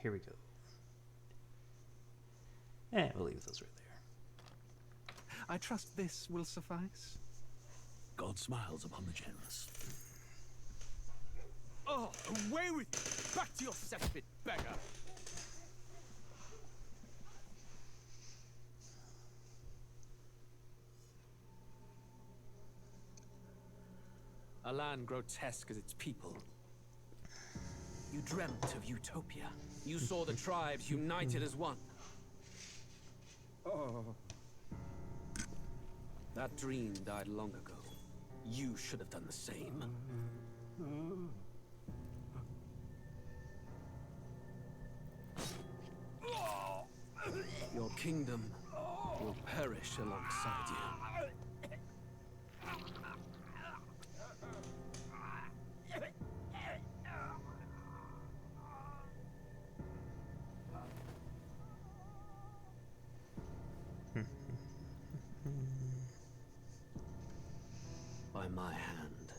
here we go. And we'll leave those right there. I trust this will suffice. God smiles upon the generous. Oh, away with you! Back to your cesspit, beggar! A land grotesque as its people. You dreamt of utopia. You saw the tribes united as one. Oh. That dream died long ago. You should have done the same. Your kingdom will perish alongside you. By my hand.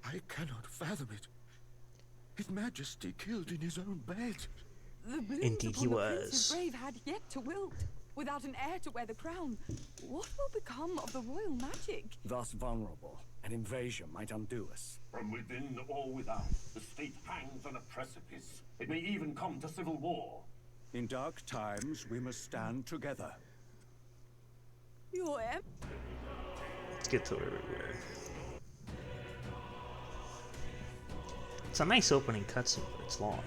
I cannot fathom it. His Majesty killed in his own bed. The blooms Indeed he upon the was. prince's grave had yet to wilt. Without an heir to wear the crown, what will become of the royal magic? Thus vulnerable, an invasion might undo us. From within or without, the state hangs on a precipice. It may even come to civil war. In dark times, we must stand together. Your em- Let's get to where we were. It's a nice opening cutscene, but it's long.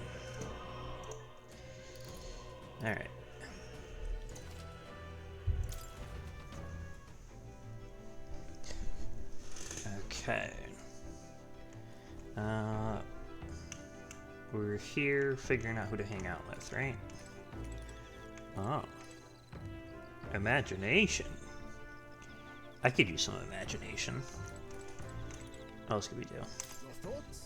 Alright. Okay. We're here figuring out who to hang out with, right? Oh. Imagination. I could use some imagination. What else could we do? Your thoughts?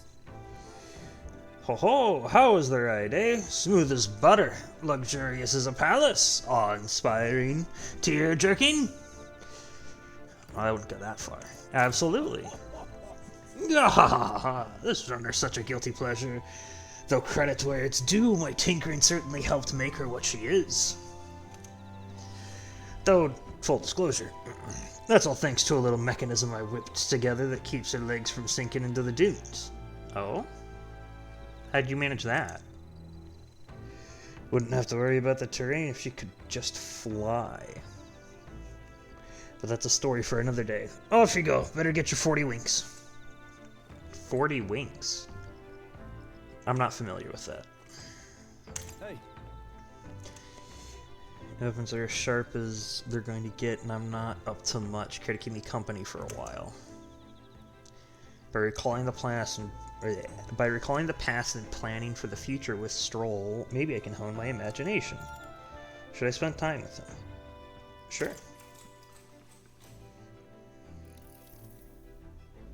Ho ho! How is the ride, eh? Smooth as butter, luxurious as a palace, awe-inspiring, tear-jerking. I wouldn't go that far. Absolutely. This is under such a guilty pleasure. Though credit where it's due, my tinkering certainly helped make her what she is. Though, full disclosure, that's all thanks to a little mechanism I whipped together that keeps her legs from sinking into the dunes. Oh? How'd you manage that? Wouldn't have to worry about the terrain if she could just fly. But that's a story for another day. Off you go. Better get your 40 winks. 40 winks? I'm not familiar with that. Hey. Weapons are as sharp as they're going to get, and I'm not up to much. Care to keep me company for a while. By recalling the past and planning for the future with Stroll, maybe I can hone my imagination. Should I spend time with him? Sure.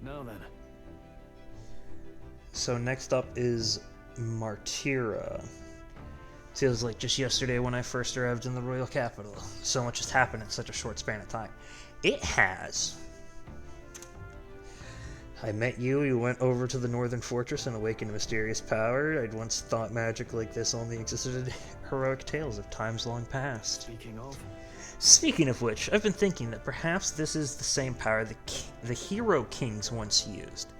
Now then. So next up is Martyra. Feels like just yesterday when I first arrived in the royal capital. So much has happened in such a short span of time. It has. I met you, you went over to the northern fortress and awakened a mysterious power. I'd once thought magic like this only existed in heroic tales of times long past. Speaking of which, I've been thinking that perhaps this is the same power the hero kings once used.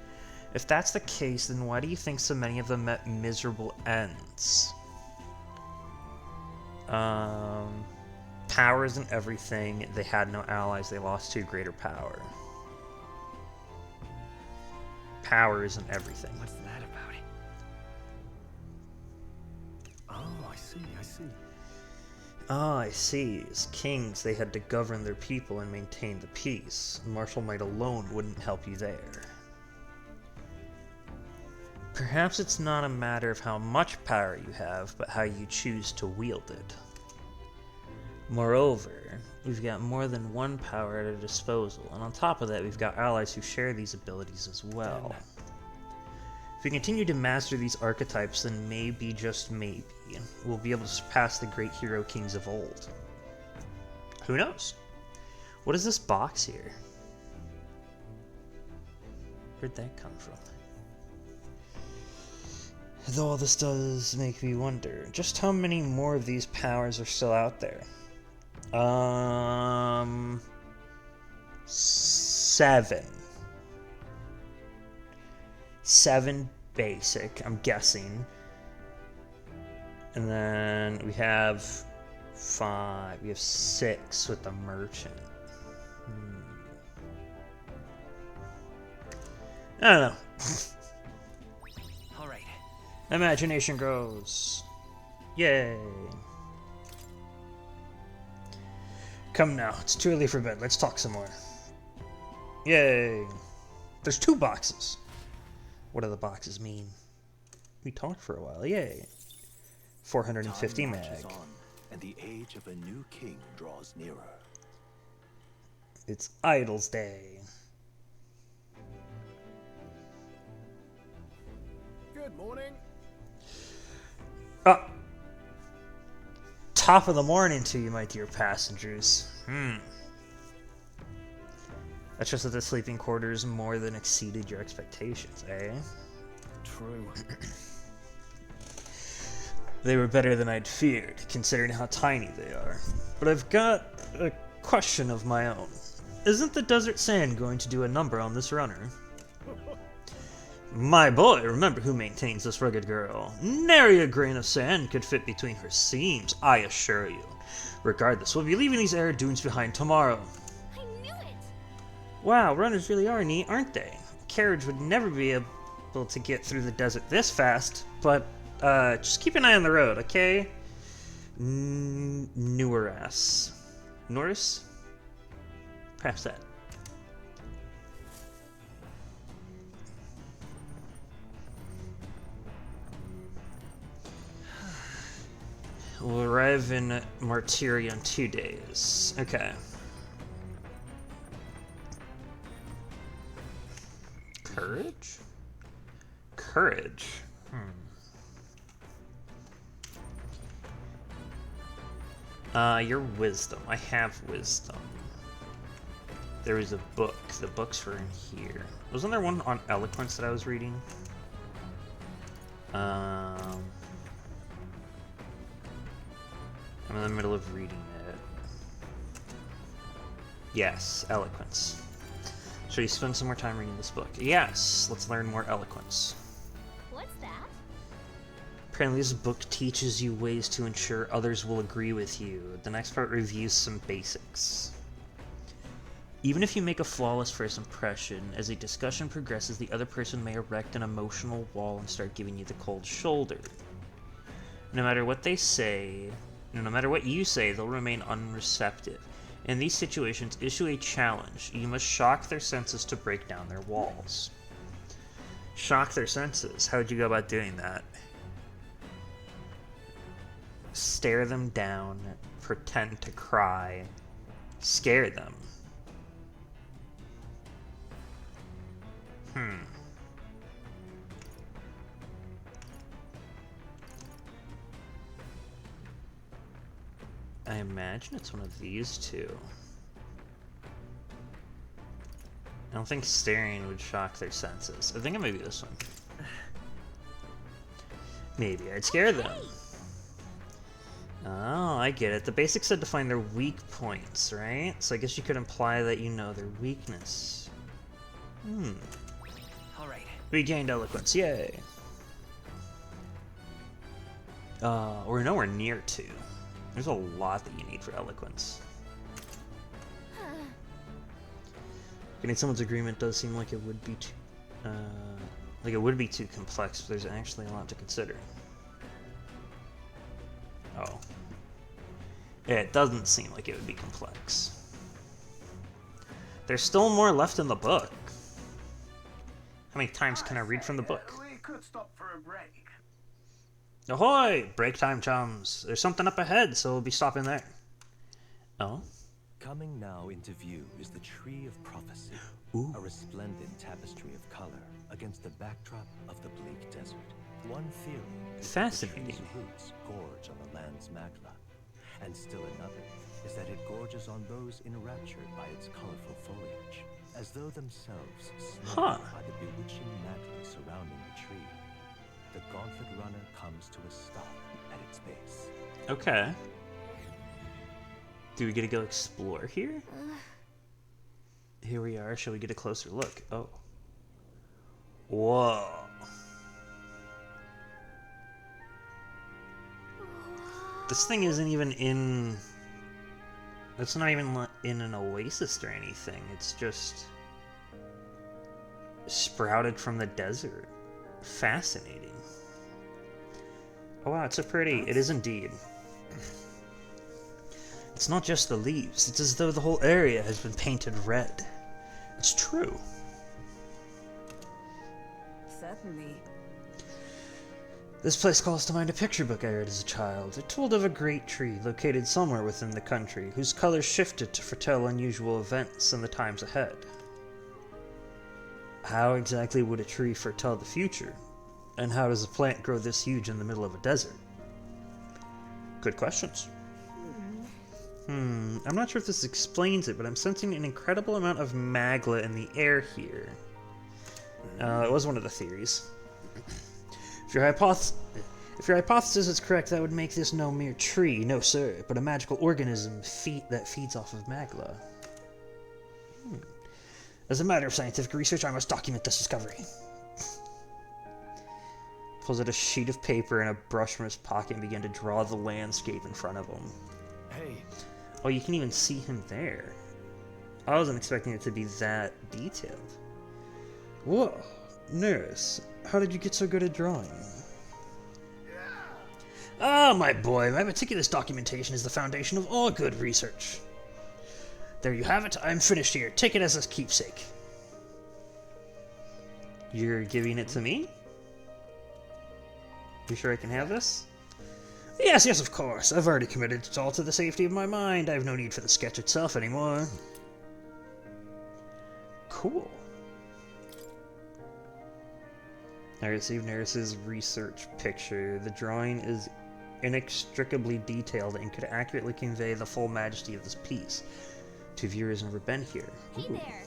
If that's the case, then why do you think so many of them met miserable ends? Power isn't everything. They had no allies. They lost to greater power. Power isn't everything. What's that about it? Oh, I see. Ah, I see. As kings, they had to govern their people and maintain the peace. Martial might alone wouldn't help you there. Perhaps it's not a matter of how much power you have, but how you choose to wield it. Moreover, we've got more than one power at our disposal, and on top of that, we've got allies who share these abilities as well. If we continue to master these archetypes, then maybe, just maybe, we'll be able to surpass the great hero kings of old. Who knows? What is this box here? Where'd that come from? Though all this does make me wonder, just how many more of these powers are still out there? 7. 7 basic, I'm guessing. And then we have 5. We have 6 with the merchant. I don't know. All right. Imagination grows. Yay. Come now, it's too early for bed. Let's talk some more. Yay. There's 2 boxes. What do the boxes mean? We talked for a while. Yay. 450 Time mag. marches on, and the age of a new king draws nearer. It's Idol's Day. Good morning. Top of the morning to you, my dear passengers. That's just that the sleeping quarters more than exceeded your expectations, eh? True. They were better than I'd feared, considering how tiny they are. But I've got a question of my own. Isn't the desert sand going to do a number on this runner? My boy, remember who maintains this rugged girl. Nary a grain of sand could fit between her seams, I assure you. Regardless, we'll be leaving these arid dunes behind tomorrow. I knew it! Wow, runners really are neat, aren't they? A carriage would never be able to get through the desert this fast, but just keep an eye on the road, okay? Neurass. Norris? Perhaps that. We'll arrive in Martyria in 2 days. Okay. Courage? Courage. Your wisdom. I have wisdom. There was a book. The books were in here. Wasn't there one on eloquence that I was reading? I'm in the middle of reading it. Yes, eloquence. Shall you spend some more time reading this book? Yes, let's learn more eloquence. What's that? Apparently this book teaches you ways to ensure others will agree with you. The next part reviews some basics. Even if you make a flawless first impression, as a discussion progresses, the other person may erect an emotional wall and start giving you the cold shoulder. No matter what they say, no matter what you say, they'll remain unreceptive. In these situations, issue a challenge. You must shock their senses to break down their walls. Shock their senses. How would you go about doing that? Stare them down, pretend to cry, scare them. I imagine it's one of these two. I don't think staring would shock their senses. I think it may be this one. Maybe I'd scare them. Oh, I get it. The basics said to find their weak points, right? So I guess you could imply that you know their weakness. All right. We gained eloquence, yay! We're nowhere near 2. There's a lot that you need for eloquence. Getting someone's agreement does seem like it would be too complex, but there's actually a lot to consider. Oh. Yeah, it doesn't seem like it would be complex. There's still more left in the book. How many times can I read from the book? We could stop for a break. Ahoy! Break time, chums. There's something up ahead, so we'll be stopping there. Oh? Coming now into view is the Tree of Prophecy, Ooh. a resplendent tapestry of color against the backdrop of the bleak desert. One theory is that the Fascinating. tree's roots gorge on the land's magma, and still another is that it gorges on those enraptured by its colorful foliage, as though themselves snared by the bewitching magic surrounding the tree. the Gauntlet Runner comes to a stop at its base. Okay. Do we get to go explore here? Here we are. Shall we get a closer look? Oh. Whoa. This thing isn't even in... It's not even in an oasis or anything. It's just... sprouted from the desert. Fascinating. Oh wow, it's so pretty. It is indeed. It's not just the leaves. It's as though the whole area has been painted red. It's true. Certainly. This place calls to mind a picture book I read as a child. It told of a great tree located somewhere within the country, whose colors shifted to foretell unusual events in the times ahead. How exactly would a tree foretell the future? And how does a plant grow this huge in the middle of a desert? Good questions. I'm not sure if this explains it, but I'm sensing an incredible amount of magla in the air here. It was one of the theories. If your hypothesis is correct, that would make this no mere tree, no sir, but a magical organism that feeds off of magla. As a matter of scientific research, I must document this discovery. Pulls out a sheet of paper and a brush from his pocket and began to draw the landscape in front of him. Hey. Oh, you can even see him there. I wasn't expecting it to be that detailed. Whoa, nurse, how did you get so good at drawing? Ah, my boy, my meticulous documentation is the foundation of all good research. There you have it, I'm finished here. Take it as a keepsake. You're giving it to me? You sure I can have this? Yes, yes, of course. I've already committed it all to the safety of my mind. I have no need for the sketch itself anymore. Cool. I received Neris's research picture. The drawing is inextricably detailed and could accurately convey the full majesty of this piece to viewers never been here. Hey Ooh. there.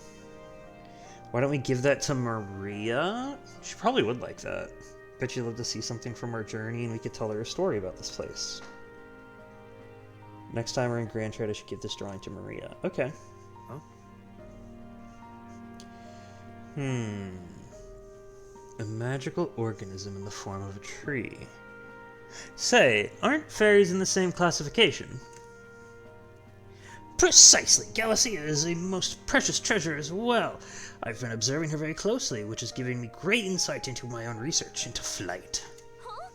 Why don't we give that to Maria? She probably would like that. Bet she'd love to see something from our journey and we could tell her a story about this place. Next time we're in Grand Trade, I should give this drawing to Maria. Okay. Huh? A magical organism in the form of a tree. Say, aren't fairies in the same classification? Precisely. Galacia is a most precious treasure as well. I've been observing her very closely, which is giving me great insight into my own research into flight. Huh?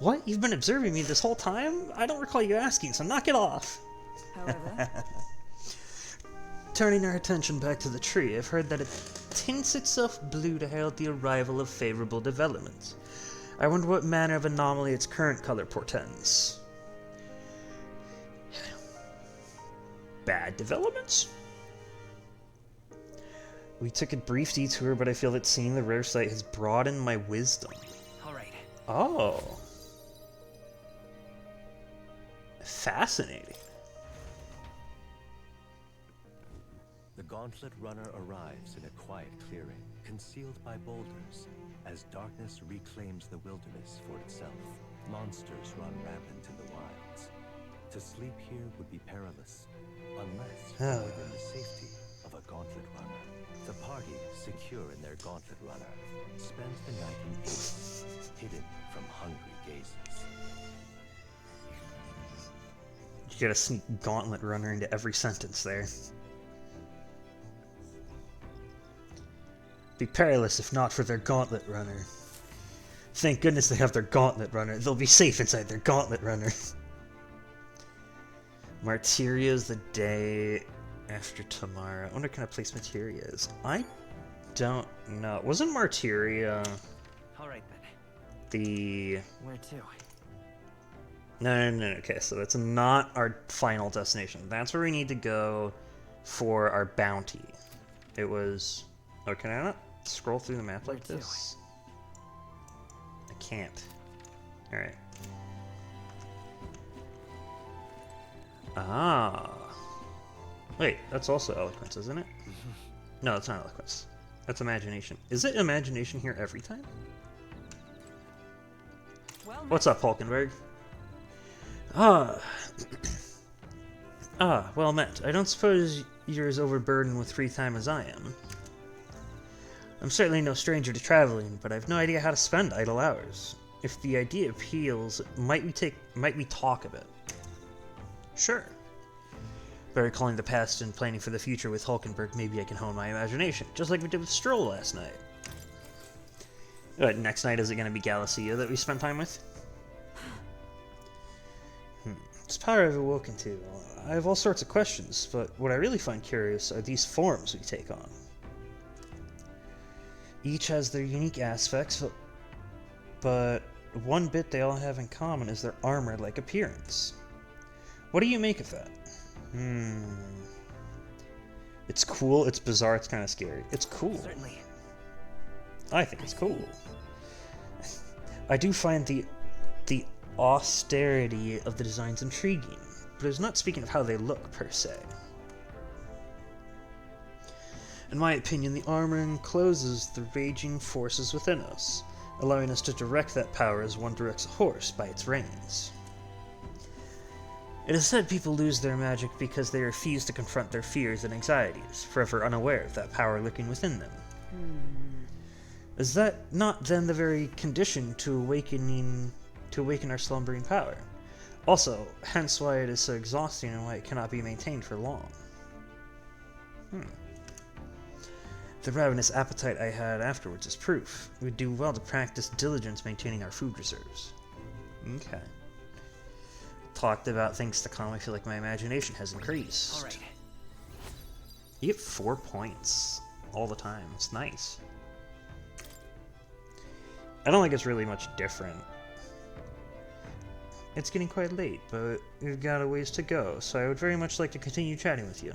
What? You've been observing me this whole time? I don't recall you asking, so knock it off. However, Turning our attention back to the tree, I've heard that it tints itself blue to herald the arrival of favorable developments. I wonder what manner of anomaly its current color portends. Bad developments? We took a brief detour, but I feel that seeing the rare sight has broadened my wisdom. Alright. Oh. Fascinating. The Gauntlet Runner arrives in a quiet clearing, concealed by boulders, as darkness reclaims the wilderness for itself. Monsters run rampant in the wilds. To sleep here would be perilous, unless within the safety of a Gauntlet Runner. The party, secure in their Gauntlet Runner, spends the night in peace, hidden from hungry gazers. You gotta sneak Gauntlet Runner into every sentence there. Be perilous if not for their Gauntlet Runner. Thank goodness they have their Gauntlet Runner. They'll be safe inside their Gauntlet Runner. Martiria's the day after tomorrow. I wonder what kind of place Materia is. I don't know. Wasn't Martiria Alright then. the... Where to? No. Okay, so that's not our final destination. That's where we need to go for our bounty. It was... Oh, can I not scroll through the map like this? I can't. Alright. Ah. Wait, that's also eloquence, isn't it? No, it's not eloquence. That's imagination. Is it imagination here every time? Well What's met. up, Hulkenberg? Ah. Well met. I don't suppose you're as overburdened with free time as I am. I'm certainly no stranger to traveling, but I've no idea how to spend idle hours. If the idea appeals, might we talk a bit? Sure. By recalling the past and planning for the future with Hulkenberg, maybe I can hone my imagination, just like we did with Stroll last night. Next night, is it going to be Galacia that we spend time with? This power I've awoken to. I have all sorts of questions, but what I really find curious are these forms we take on. Each has their unique aspects, but one bit they all have in common is their armor-like appearance. What do you make of that? It's cool, it's bizarre, it's kind of scary. It's cool. Certainly. I think it's cool. I do find the austerity of the designs intriguing, but it's not speaking of how they look, per se. In my opinion, the armor encloses the raging forces within us, allowing us to direct that power as one directs a horse by its reins. It is said people lose their magic because they refuse to confront their fears and anxieties, forever unaware of that power lurking within them. Is that not then the very condition to awaken our slumbering power? Also, hence why it is so exhausting and why it cannot be maintained for long. The ravenous appetite I had afterwards is proof. We'd do well to practice diligence maintaining our food reserves. Okay. Talked about things to come. I feel like my imagination has increased. All right. You get 4 points all the time. It's nice. I don't think it's really much different. It's getting quite late, but we've got a ways to go, so I would very much like to continue chatting with you.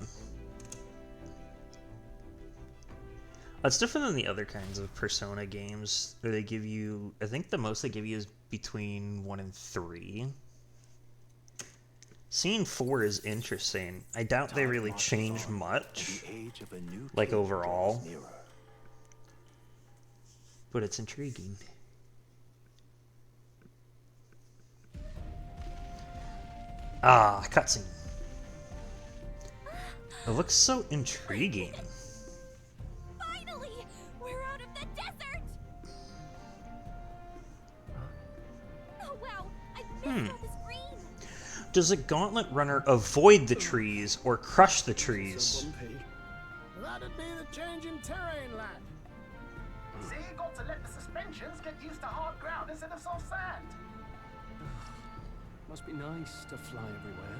It's different than the other kinds of Persona games where they give you, I think the most they give you is between 1 and 3. Seeing 4 is interesting. I doubt they really change much, like overall, but it's intriguing. Ah, cutscene. It looks so intriguing. Finally! We're out of the desert! Oh wow, I missed all the screen! Does a gauntlet runner avoid the trees or crush the trees? That'd be the change in terrain, lad. See, you got to let the suspensions get used to hard ground instead of soft sand. Must be nice to fly everywhere.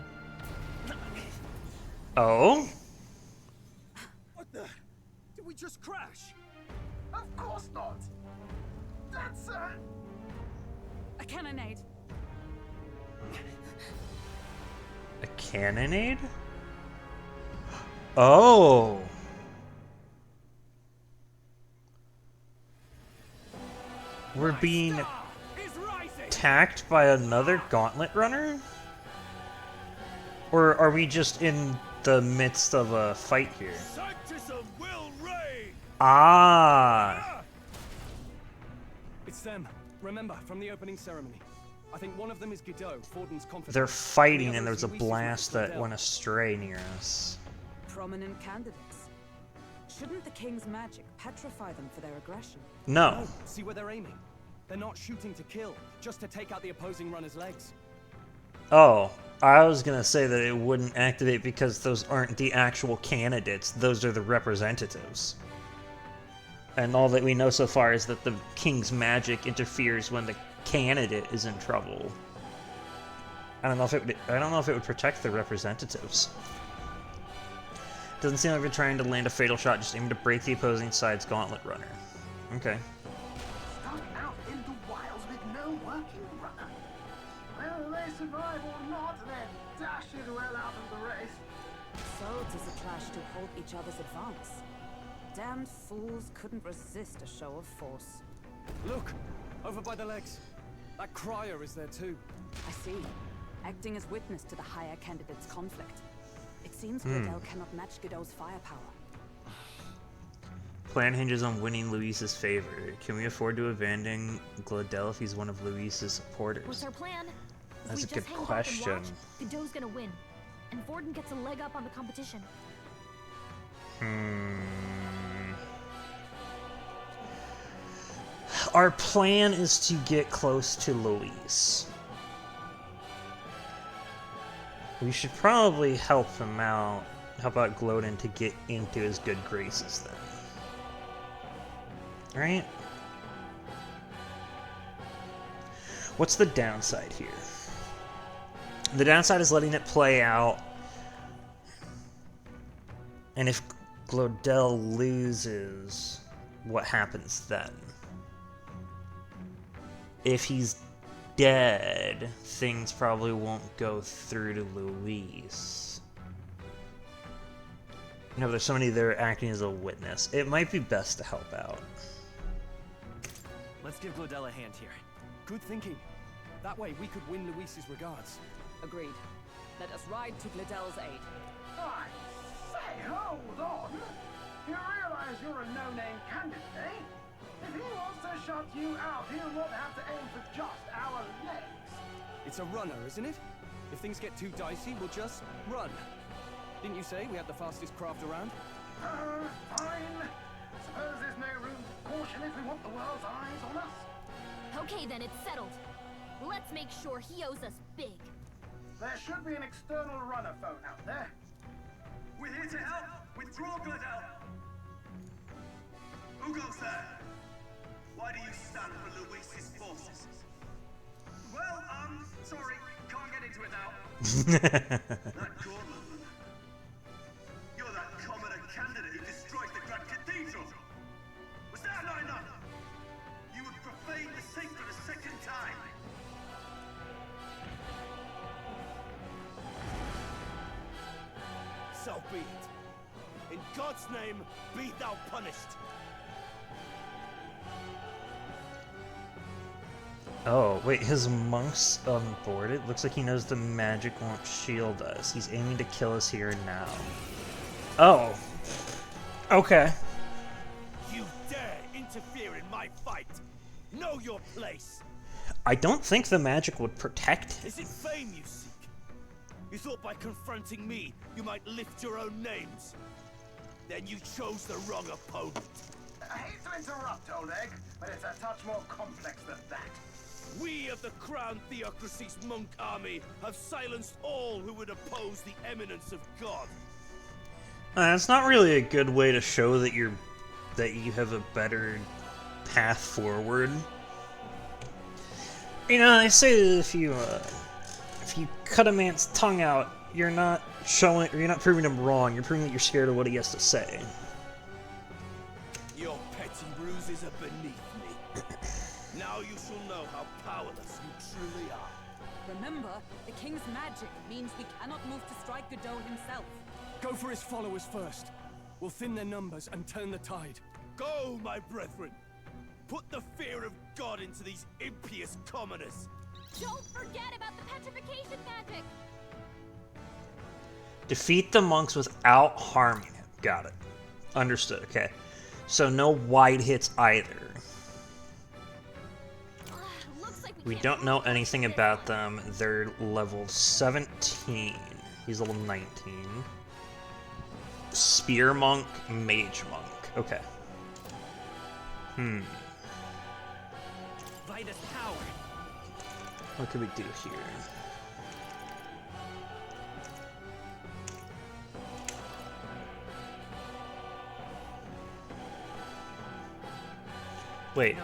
Oh? What the? Did we just crash? Of course not. That's A cannonade. A cannonade? Oh! We're being attacked by another gauntlet runner? Or are we just in the midst of a fight here? Ah! It's them. Remember, from the opening ceremony. I think one of them is Godot, Forden's confidant. They're fighting and there's a blast that went astray near us. Prominent candidates. Shouldn't the king's magic petrify them for their aggression? No. See where they're aiming? They're not shooting to kill, just to take out the opposing runner's legs. Oh, I was gonna say that it wouldn't activate because those aren't the actual candidates, those are the representatives. And all that we know so far is that the king's magic interferes when the candidate is in trouble. I don't know if it would protect the representatives. Doesn't seem like they're trying to land a fatal shot, just aiming to break the opposing side's gauntlet runner. Okay. stuck out in the wilds with no working runner. Whether they survive or not, they're dashing well out of the race. So 'tis a clash to hold each other's advance. Damned fools couldn't resist a show of force. Look! Over by the legs. That crier is there too. I see. Acting as witness to the higher candidate's conflict. It seems Gridel cannot match Godot's firepower. plan hinges on winning Luis's favor. Can we afford to abandon Glodell if he's one of Luis's supporters? What's our plan? If That's we a just good hang back and question. watch, Godot's gonna win, and Vorden gets a leg up on the competition. Our plan is to get close to Luis. We should probably help him out. Help out Glodin to get into his good graces then. Right? What's the downside here? The downside is letting it play out. And if Glodell loses, what happens then? If he's dead, things probably won't go through to Luis. No, there's somebody there acting as a witness. It might be best to help out. Let's give Glodell a hand here. Good thinking. That way we could win Luis's regards. Agreed. Let us ride to Glodell's aid. I say, hold on. You realize you're a no-name candidate, eh? If he wants to shut you out, he'll not have to aim for just our legs. It's a runner, isn't it? If things get too dicey, we'll just run. Didn't you say we had the fastest craft around? Fine. Suppose there's no room for caution if we want the world's eyes on us. Okay then, it's settled. Let's make sure he owes us big. There should be an external runner phone out there. We're here to help. Withdraw, Glodell. Who goes there? Why do you stand for Luis's forces? Well, sorry, can't get into it now. That Gorman. You're that commoner candidate who destroyed the Grand Cathedral. Was that not enough? You would profane the sacred a second time. So be it. In God's name, be thou punished. Oh, wait, his monk's on board. It looks like he knows the magic won't shield us. He's aiming to kill us here and now. Oh. Okay. You dare interfere in my fight. Know your place. I don't think the magic would protect him. Is it fame you seek? You thought by confronting me, you might lift your own names. Then you chose the wrong opponent. I hate to interrupt, old egg, but it's a touch more complex than that. We of the Crown Theocracy's monk army have silenced all who would oppose the eminence of God. It's not really a good way to show that you have a better path forward. You know, I say that if you cut a man's tongue out, you're not proving him wrong. You're proving that you're scared of what he has to say. Your petty bruises are beneath me. Now you shall know how powerless you truly are. Remember, the king's magic means we cannot move to strike Godot himself. Go for his followers first. We'll thin their numbers and turn the tide. Go, my brethren. Put the fear of God into these impious commoners. Don't forget about the petrification magic. Defeat the monks without harming him. Got it. Understood. Okay. So no wide hits either. Looks like We don't know anything about them. They're level 17. He's level 19. Spear monk, mage monk. Okay. Vitus power. What could we do here? Wait,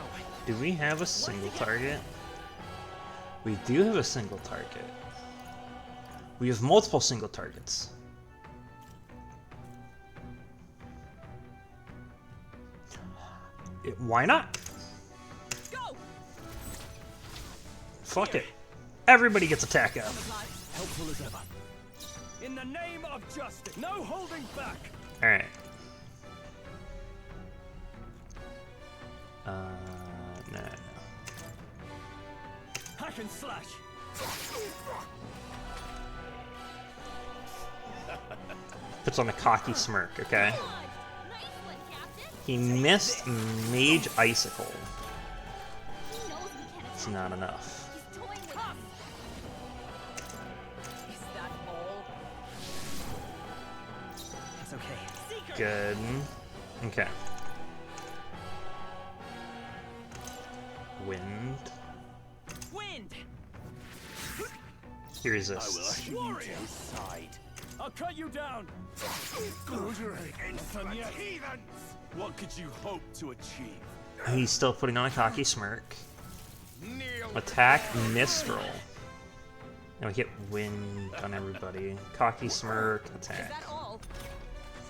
do we have a single target? We do have a single target. We have multiple single targets. Why not? Go! Fuck it. Everybody gets attack up. Helpful as ever. In the name of justice, no holding back. Alright. No. Hack and slash. Puts on a cocky smirk, okay? Nice one, Captain. He missed Mage Icicle. He knows we can't It's attack not him. enough. He's toying with us. Is that all? It's okay. Good. Okay. Wind. Wind! He resists. Warrior! Side. I'll cut you down! Close your eyes. Heathens! What could you hope to achieve? He's still putting on a cocky smirk. Attack Mistral. And we get wind on everybody. Cocky smirk, Is attack. that all?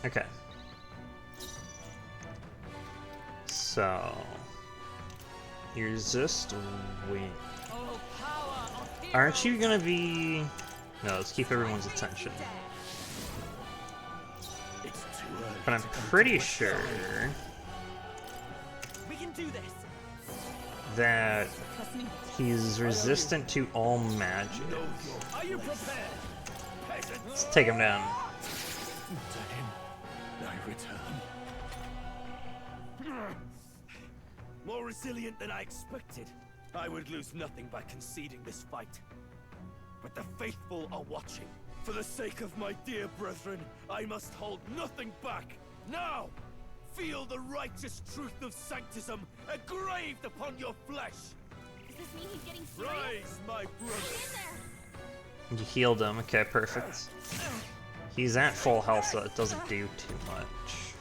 Okay. So you resist wind. Oh, power of Aren't you gonna be? No, let's keep everyone's attention. It's too early. But I'm pretty sure We can do this! that he's resistant to all magic. Are you prepared? Peasant! Let's take him down. To him, I return. More resilient than I expected. I would lose nothing by conceding this fight. But the faithful are watching. For the sake of my dear brethren, I must hold nothing back. Now! Feel the righteous truth of sanctism engraved upon your flesh! Does this mean he's getting serious? Rise, my brother! Get in there. You healed him. Okay, perfect. He's at full health, so it doesn't do too much.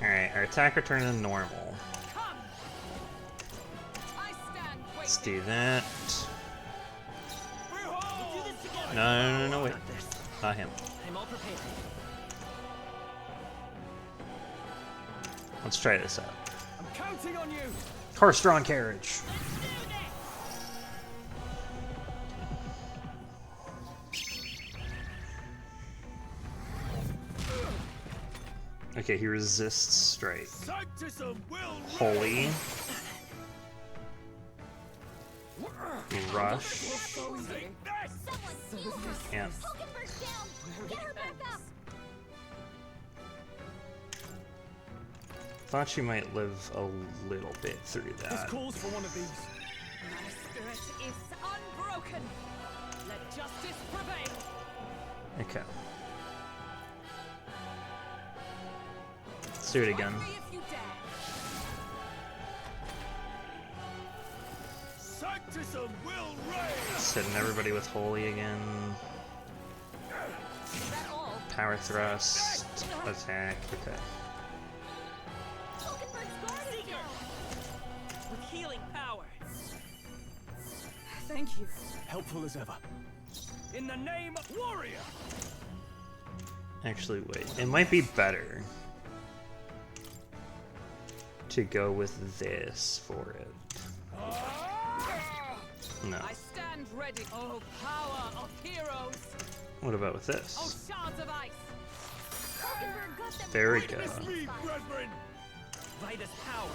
Alright, our attack return to normal. Come! I stand Let's waiting. do that. No, wait. Not him. I'm all prepared. Let's try this out. I'm counting on you! Horse-drawn carriage. Okay, he resists straight. Sanctism will Holy. Rush. Someone steal her. Yeah. Hulkenberg's down. Get her back up. Thought she might live a little bit through This that. calls for one of these. My spirit is unbroken. Let justice prevail. Okay. Let's do it again. Fight me if you dare. Sanctism will reign! Just hitting everybody with holy again. Is that all? Power thrust. Attack. Okay. Hulkenberg's guard is down. With healing power. Thank you. Helpful as ever. In the name of warrior! Actually, wait. It might be better to go with this for it. No. I stand ready. Oh, power of heroes. What about with this? Oh, shards of ice. Hulkenberg got them. There we right in go. the sweet Me, spot. brethren! Vitus power.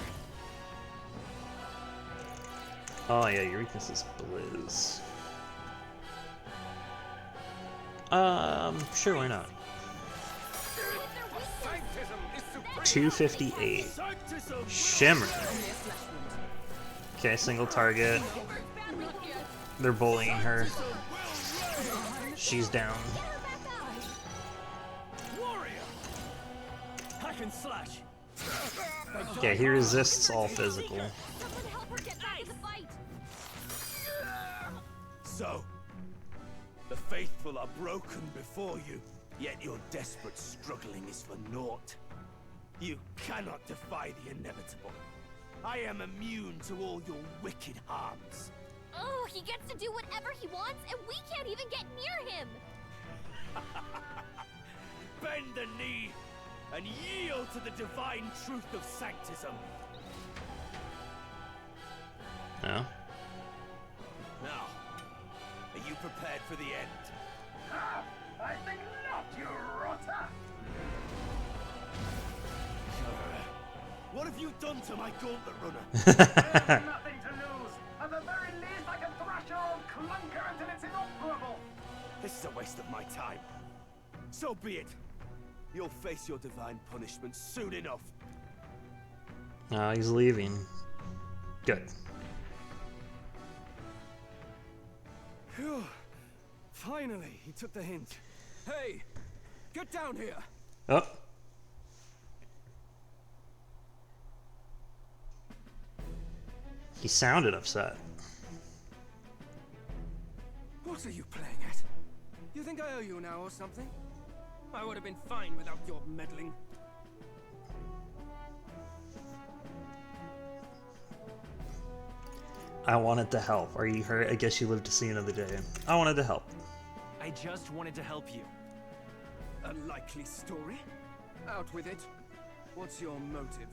Oh yeah, your weakness is Blizz. Sure, why not? Sanctism is supreme! 258. Sanctism Shimmer. Okay, single target. They're bullying her. She's down. warrior! Hack and slash! Okay, he resists all physical. Someone help her get back in the fight. So, the faithful are broken before you, yet your desperate struggling is for naught. You cannot defy the inevitable. I am immune to all your wicked harms. Oh, he gets to do whatever he wants, and we can't even get near him. Bend the knee and yield to the divine truth of sanctism. No? Now, are you prepared for the end? Ah, I think not, you rotter! What have you done to my gauntlet runner? There's nothing to lose. At the very least, I can thrash your old clunker until it's inoperable. This is a waste of my time. So be it. You'll face your divine punishment soon enough. Ah, he's leaving. Good. Phew. Finally, he took the hint. Hey, get down here. Oh. He sounded upset. What are you playing at? You think I owe you now or something? I would have been fine without your meddling. I wanted to help. Are you hurt? I guess you lived to see another day. I wanted to help. I just wanted to help you. A likely story? Out with it. What's your motive?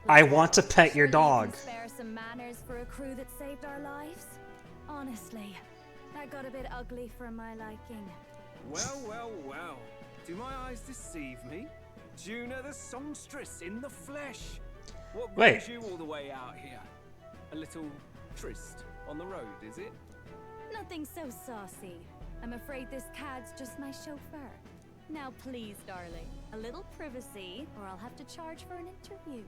I want to pet your dog. Spare some manners for a crew that saved our lives. Honestly, that got a bit ugly for my liking. Well, well, well. Do my eyes deceive me? Juna the songstress in the flesh. What brings you all the way out here? A little tryst on the road, is it? Nothing so saucy. I'm afraid this cad's just my chauffeur. Now please, darling, a little privacy, or I'll have to charge for an interview.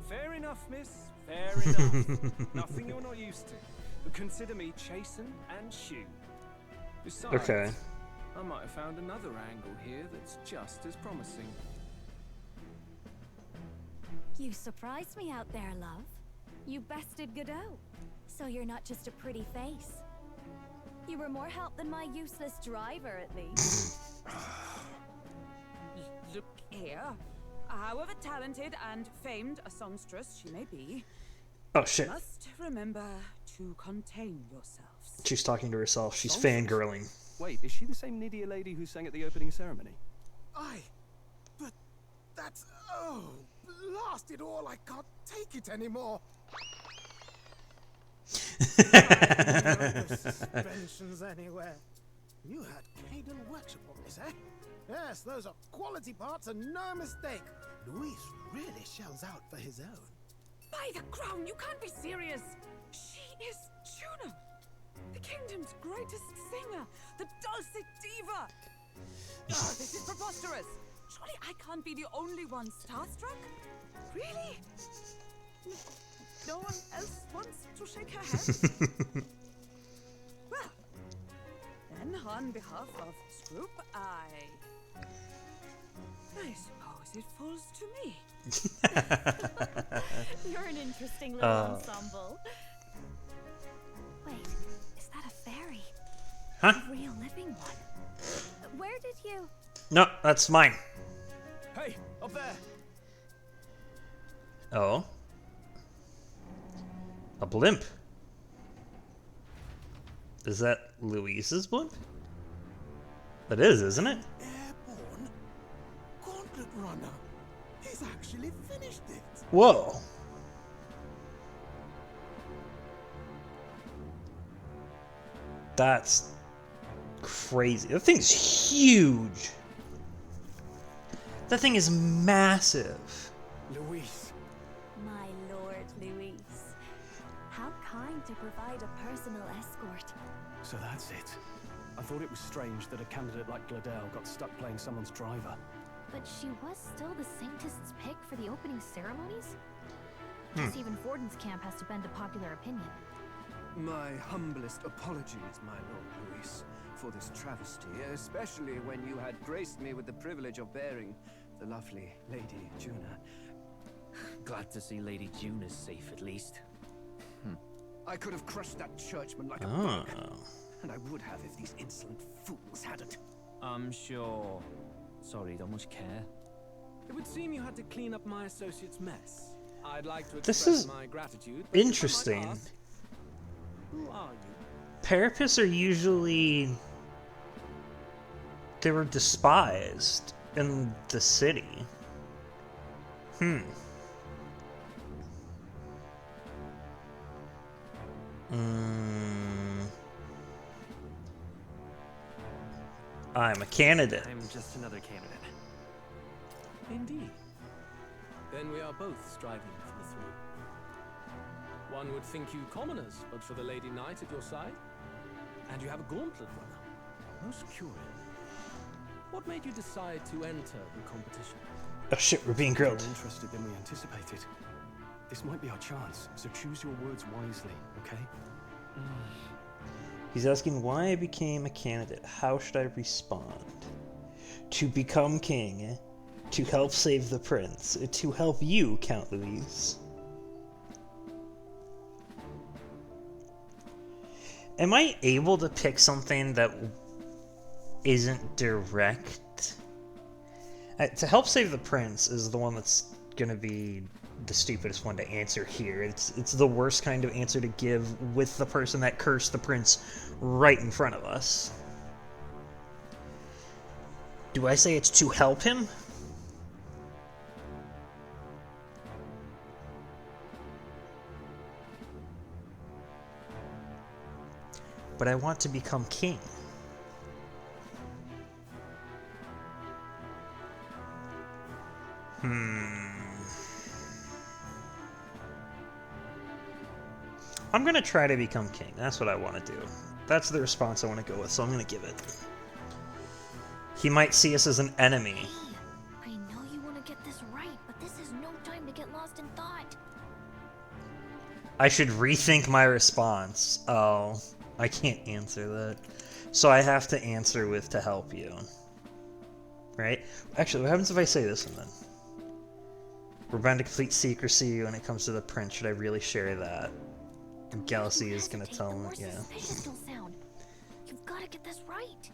Fair enough, miss. Fair enough. Nothing you're not used to. But consider me chasten and shoe. Besides, Okay. I might have found another angle here that's just as promising. You surprised me out there, love. You bested Godot. So you're not just a pretty face. You were more help than my useless driver, at least. Look here. However talented and famed a songstress she may be, Oh shit. you must remember to contain yourselves. She's talking to herself. She's fangirling. Wait, is she the same Nidia lady who sang at the opening ceremony? But that's... Oh, blast it all, I can't take it anymore. No suspensions anywhere. You had Caden workshop on this, eh? Yes, those are quality parts and no mistake. Luis really shells out for his own. By the crown, you can't be serious. She is Juno, the kingdom's greatest singer, the dulcet diva. Oh, this is preposterous. Surely I can't be the only one starstruck? Really? No one else wants to shake her hand? Well, then on behalf of Scroop, I suppose it falls to me. You're an interesting little ensemble. Wait, is that a fairy? Huh? A real living one. Where did you... No, that's mine. Hey, up there! Oh. A blimp. Is that Luis's blimp? It is, isn't it? Airborne Gauntlet Runner. He's actually finished it. Whoa. That's crazy. That thing's huge. That thing is massive. Luis. My lord, Luis. How kind to provide a personal escort. So that's it. I thought it was strange that a candidate like Gladell got stuck playing someone's driver. But she was still the Saintist's pick for the opening ceremonies? Guess even Forden's camp has to bend to popular opinion. My humblest apologies, my Lord Luis, for this travesty, especially when you had graced me with the privilege of bearing the lovely Lady Juna. Glad to see Lady Juna's safe, at least. I could have crushed that churchman like a bug, and I would have if these insolent fools hadn't. I'm sure. Sorry, don't much care. It would seem you had to clean up my associate's mess. I'd like to This express is my gratitude. But interesting. if I might ask, who are you? Carapace are usually... They were despised in the city. I'm a candidate. I'm just another candidate. Indeed. Then we are both striving for the throne. One would think you commoners, but for the Lady Knight at your side. And you have a gauntlet runner. Most curious. What made you decide to enter the competition? Oh shit, we're being grilled. More interested than we anticipated. This might be our chance, so choose your words wisely, okay? He's asking why I became a candidate. How should I respond? To become king. To help save the prince. To help you, Count Louise. Am I able to pick something that isn't direct? To help save the prince is the one that's gonna be the stupidest one to answer here. It's the worst kind of answer to give with the person that cursed the prince right in front of us. Do I say it's to help him? But I want to become king. I'm gonna try to become king. That's what I want to do. That's the response I want to go with, so I'm gonna give it. He might see us as an enemy. I know you want to get this right, but this is no time to get lost in thought. I should rethink my response. Oh, I can't answer that. So I have to answer with to help you. Right? Actually, what happens if I say this one then? We're bound to complete secrecy when it comes to the prince. Should I really share that? And Galaxy is gonna tell him, yeah. You've got to get this right.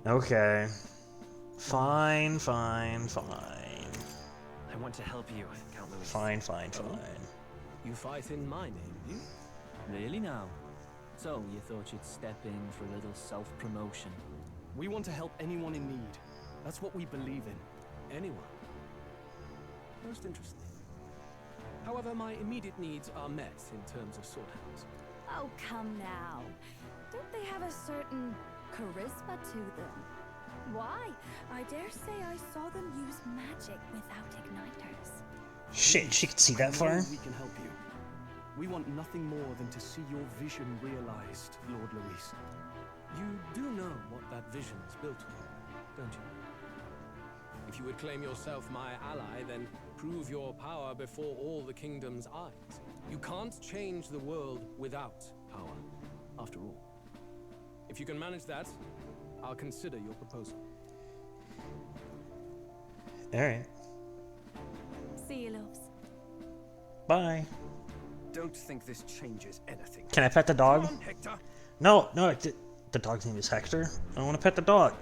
Okay. Fine. I want to help you, Count Louis. Fine. You fight in my name, do you? Really now? So, you thought you'd step in for a little self-promotion? We want to help anyone in need. That's what we believe in. Anyone? Most interesting. However, my immediate needs are met in terms of swordhands. Oh, come now. Don't they have a certain charisma to them? Why? I dare say I saw them use magic without igniters. Shit, she could see that far? We can help you. We want nothing more than to see your vision realized, Lord Louis. You do know what that vision is built on, don't you? If you would claim yourself my ally, then prove your power before all the kingdom's eyes. You can't change the world without power, after all. If you can manage that, I'll consider your proposal. Alright. See you, loves. Bye. Don't think this changes anything. Can I pet the dog? Come on, Hector. No, the dog's name is Hector. I want to pet the dog.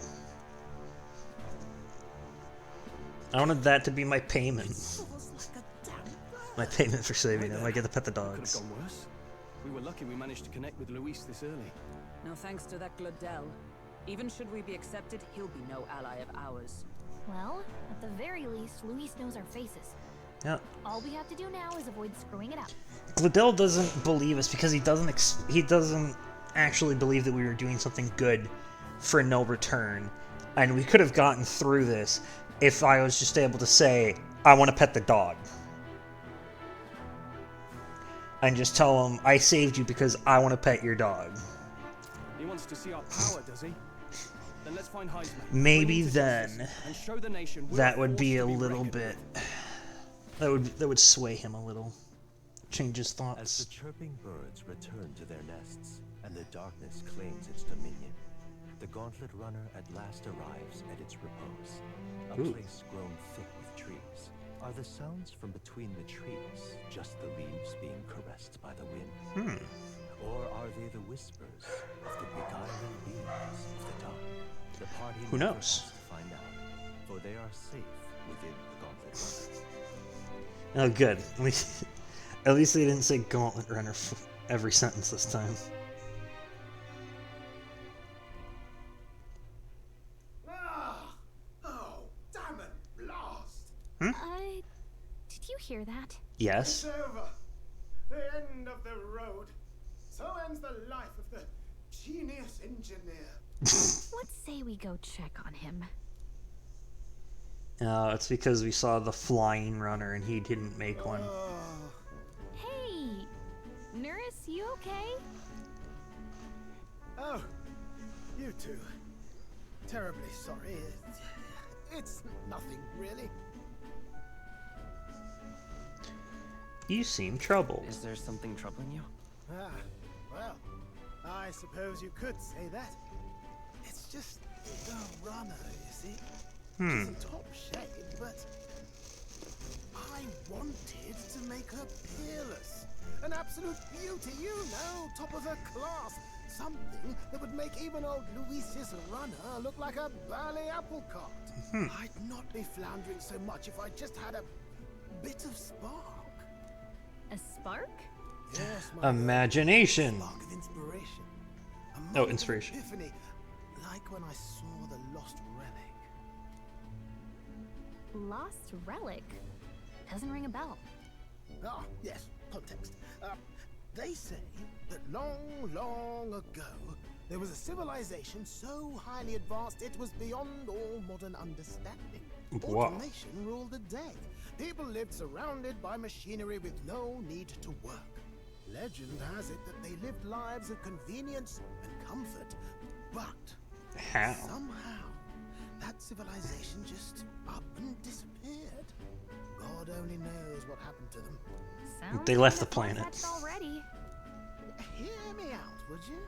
I wanted that to be my payment. My payment for saving him. I get to pet the dogs. Could have gone worse. We were lucky we managed to connect with Louis this early. No thanks to that Gladel. Even should we be accepted, he'll be no ally of ours. Well, at the very least, Louis knows our faces. Yeah. All we have to do now is avoid screwing it up. Gladel doesn't believe us because he doesn't actually believe that we were doing something good for no return. And we could have gotten through this if I was just able to say, I want to pet the dog. And just tell him, I saved you because I want to pet your dog. He wants to see our power, does he? Then let's find Heisman. Maybe then and show the nation that would be a little bit... That would sway him a little. Change his thoughts. As the chirping birds return to their nests, and the darkness claims its dominion, the Gauntlet Runner at last arrives at its repose. A place grown thick with trees. Are the sounds from between the trees just the leaves being caressed by the wind? Or are they the whispers of the beguiling beings of the dark? The party Who knows? To find out, for they are safe within the Gauntlet Runner. Oh, good. At least they didn't say Gauntlet Runner for every sentence this time. Oh, damn it, blast! Did you hear that? Yes. It's over. The end of the road. So ends the life of the genius engineer. Let's say we go check on him. It's because we saw the flying runner and he didn't make one. Hey! Nurse, you okay? Oh, you two. terribly sorry. It's nothing, really. You seem troubled. Is there something troubling you? Ah, well, I suppose you could say that. It's just the runner, you see. She's in top shape, but I wanted to make her peerless. An absolute beauty, you know, top of her class. Something that would make even old Luis's runner look like a ballet apple cart. I'd not be floundering so much if I just had a bit of spark. A spark? Yes, my Imagination. spark of inspiration. A Oh, moment of inspiration. epiphany, like when I saw the lost relic. Lost relic? Doesn't ring a bell. Ah, yes, context. They say that long, long ago, there was a civilization so highly advanced it was beyond all modern understanding. Wow. Automation ruled the day. People lived surrounded by machinery with no need to work. Legend has it that they lived lives of convenience and comfort, but How? somehow that civilization just up and disappeared. God only knows what happened to them. Sounds They left kinda the planet. far-fetched already. Hear me out, would you?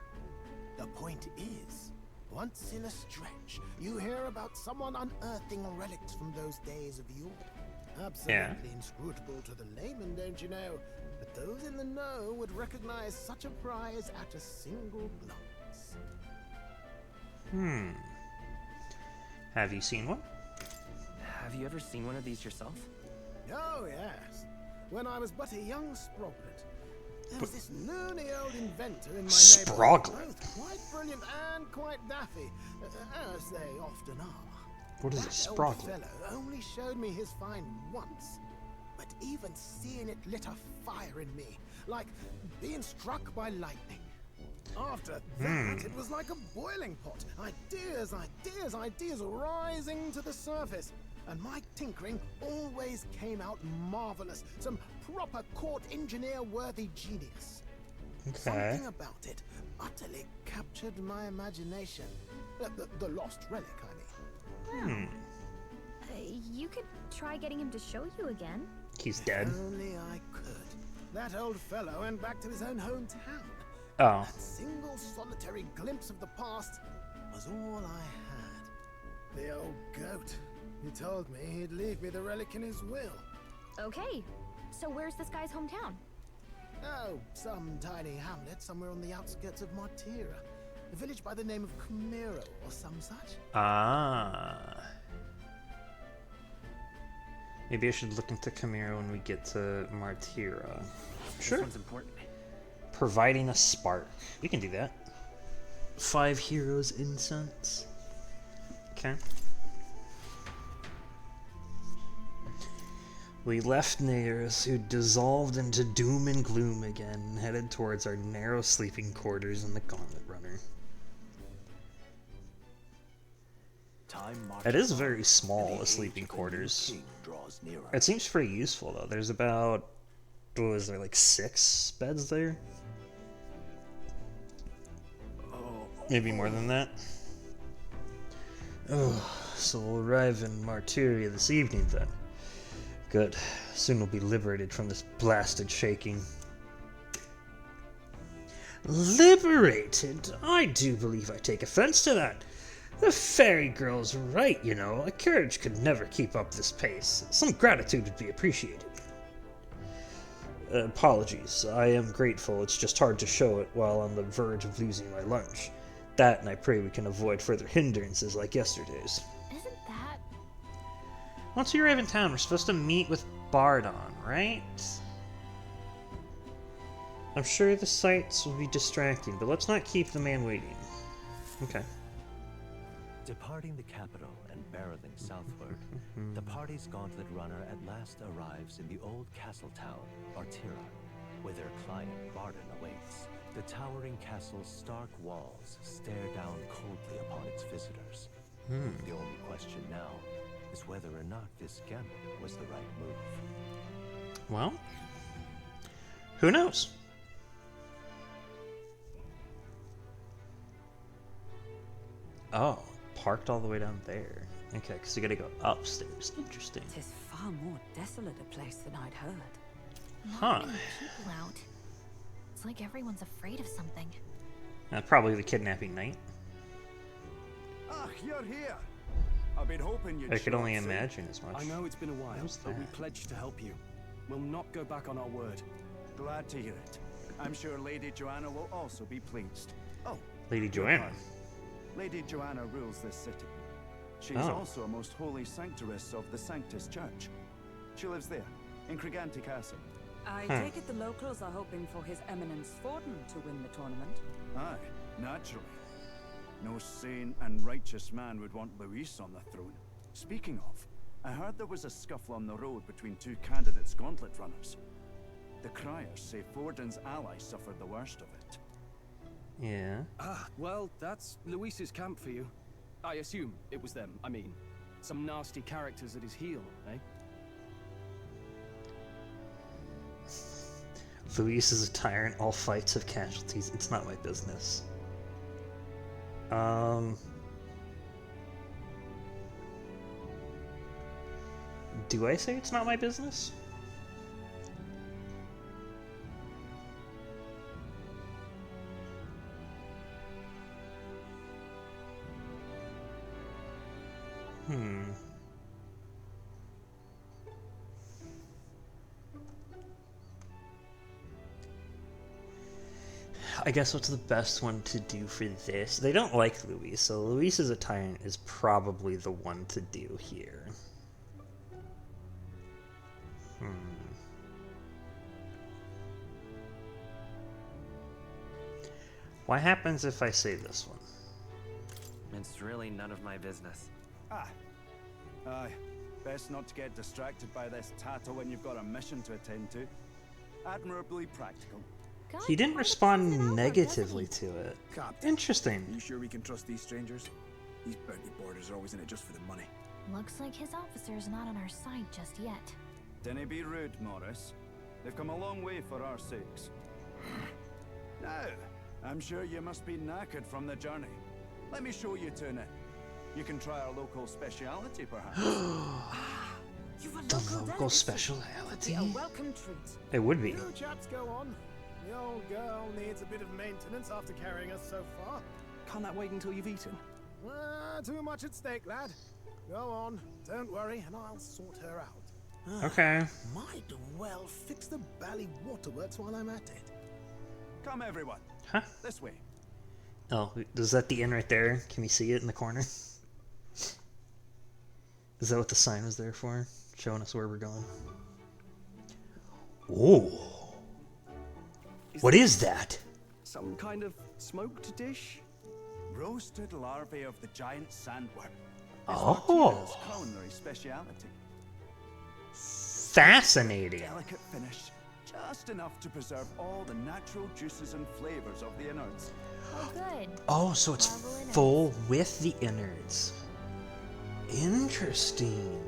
The point is, once in a stretch, you hear about someone unearthing relics from those days of yore. Absolutely inscrutable to the layman, don't you know? But those in the know would recognize such a prize at a single glance. Have you seen one? Have you ever seen one of these yourself? Oh, yes. When I was but a young sproglet, there was this loony old inventor in my neighborhood, Sproglet? both quite brilliant and quite daffy, as they often are. What is a That old sproglet? fellow only showed me his find once, but even seeing it lit a fire in me, like being struck by lightning. After that, it was like a boiling pot. Ideas, ideas, ideas rising to the surface. And my tinkering always came out marvelous. Some proper court engineer-worthy genius. Okay. Something about it utterly captured my imagination. The lost relic, I mean. You could try getting him to show you again. He's dead. Only I could. That old fellow went back to his own hometown. Oh. That single solitary glimpse of the past was all I had. The old goat. He told me he'd leave me the relic in his will. Okay, so where's this guy's hometown? Oh, some tiny hamlet somewhere on the outskirts of Martira. A village by the name of Camiro or some such. Ah. Maybe I should look into Camiro when we get to Martira. Sure. This one's important. Providing a spark. We can do that. 5 heroes incense. Okay. We left Nares, who dissolved into doom and gloom again, and headed towards our narrow sleeping quarters in the Gauntlet Runner. It is very small, the sleeping quarters. It seems pretty useful, though. There's about, what was there, like 6 beds there? Maybe more than that. Oh, so we'll arrive in Martyria this evening, then. Good. Soon we'll be liberated from this blasted shaking. Liberated? I do believe I take offense to that. The fairy girl's right, you know. A carriage could never keep up this pace. Some gratitude would be appreciated. Apologies. I am grateful. It's just hard to show it while on the verge of losing my lunch. That, and I pray we can avoid further hindrances like yesterday's. Isn't that... Once we arrive in town, we're supposed to meet with Bardon, right? I'm sure the sights will be distracting, but let's not keep the man waiting. Okay. Departing the capital and barreling southward, the party's gauntlet runner at last arrives in the old castle town, Artira, where their client Bardon awaits. The towering castle's stark walls stare down coldly upon its visitors. The only question now is whether or not this gambit was the right move. Well, who knows? Oh, parked all the way down there. Okay, because you gotta go upstairs. Interesting. Tis far more desolate a place than I'd heard. Not many people out. It's like everyone's afraid of something. Probably the kidnapping night. Ah, you're here. I've been hoping you'd I could show only up soon. imagine as much. I know it's been a while, Who's but we that? pledged to help you. We'll not go back on our word. Glad to hear it. I'm sure Lady Joanna will also be pleased. Oh, Lady your Joanna. pardon. Lady Joanna rules this city. She's Oh. also a most holy sanctuaress of the Sanctus Church. She lives there, in Criganti Castle. I take it the locals are hoping for His Eminence Forden to win the tournament. Aye, naturally. No sane and righteous man would want Luis on the throne. Speaking of, I heard there was a scuffle on the road between two candidates' gauntlet runners. The criers say Forden's allies suffered the worst of it. Yeah. Ah, well, that's Luis's camp for you. I assume it was them. I mean, some nasty characters at his heel, eh? Luis is a tyrant. All fights have casualties. It's not my business. Do I say it's not my business? I guess what's the best one to do for this? They don't like Luis, so Luis as a tyrant is probably the one to do here. What happens if I say this one? It's really none of my business. Ah. Aye. Best not to get distracted by this tattle when you've got a mission to attend to. Admirably practical. He didn't respond negatively to it. Captain, Interesting. Are you sure we can trust these strangers? These bounty boarders are always in it just for the money. Looks like his officer's not on our side just yet. Dinna be rude, Morris. They've come a long way for our sakes. Now, I'm sure you must be knackered from the journey. Let me show you to an inn. You can try our local speciality, perhaps. The local speciality? A welcome treat. It would be. You chaps go on. The old girl needs a bit of maintenance after carrying us so far. Can't that wait until you've eaten? Too much at stake, lad. Go on, don't worry, and I'll sort her out. Okay. Might well fix the bally waterworks while I'm at it. Come, everyone. Huh? This way. Oh, is that the inn right there? Can we see it in the corner? Is that what the sign was there for? Showing us where we're going? Ooh. What is that? Some kind of smoked dish? Roasted larvae of the giant sandworm. Oh. Culinary speciality. Fascinating. Delicate finish, just enough to preserve all the natural juices and flavors of the innards. Oh, good. Oh, so it's full with the innards. Interesting.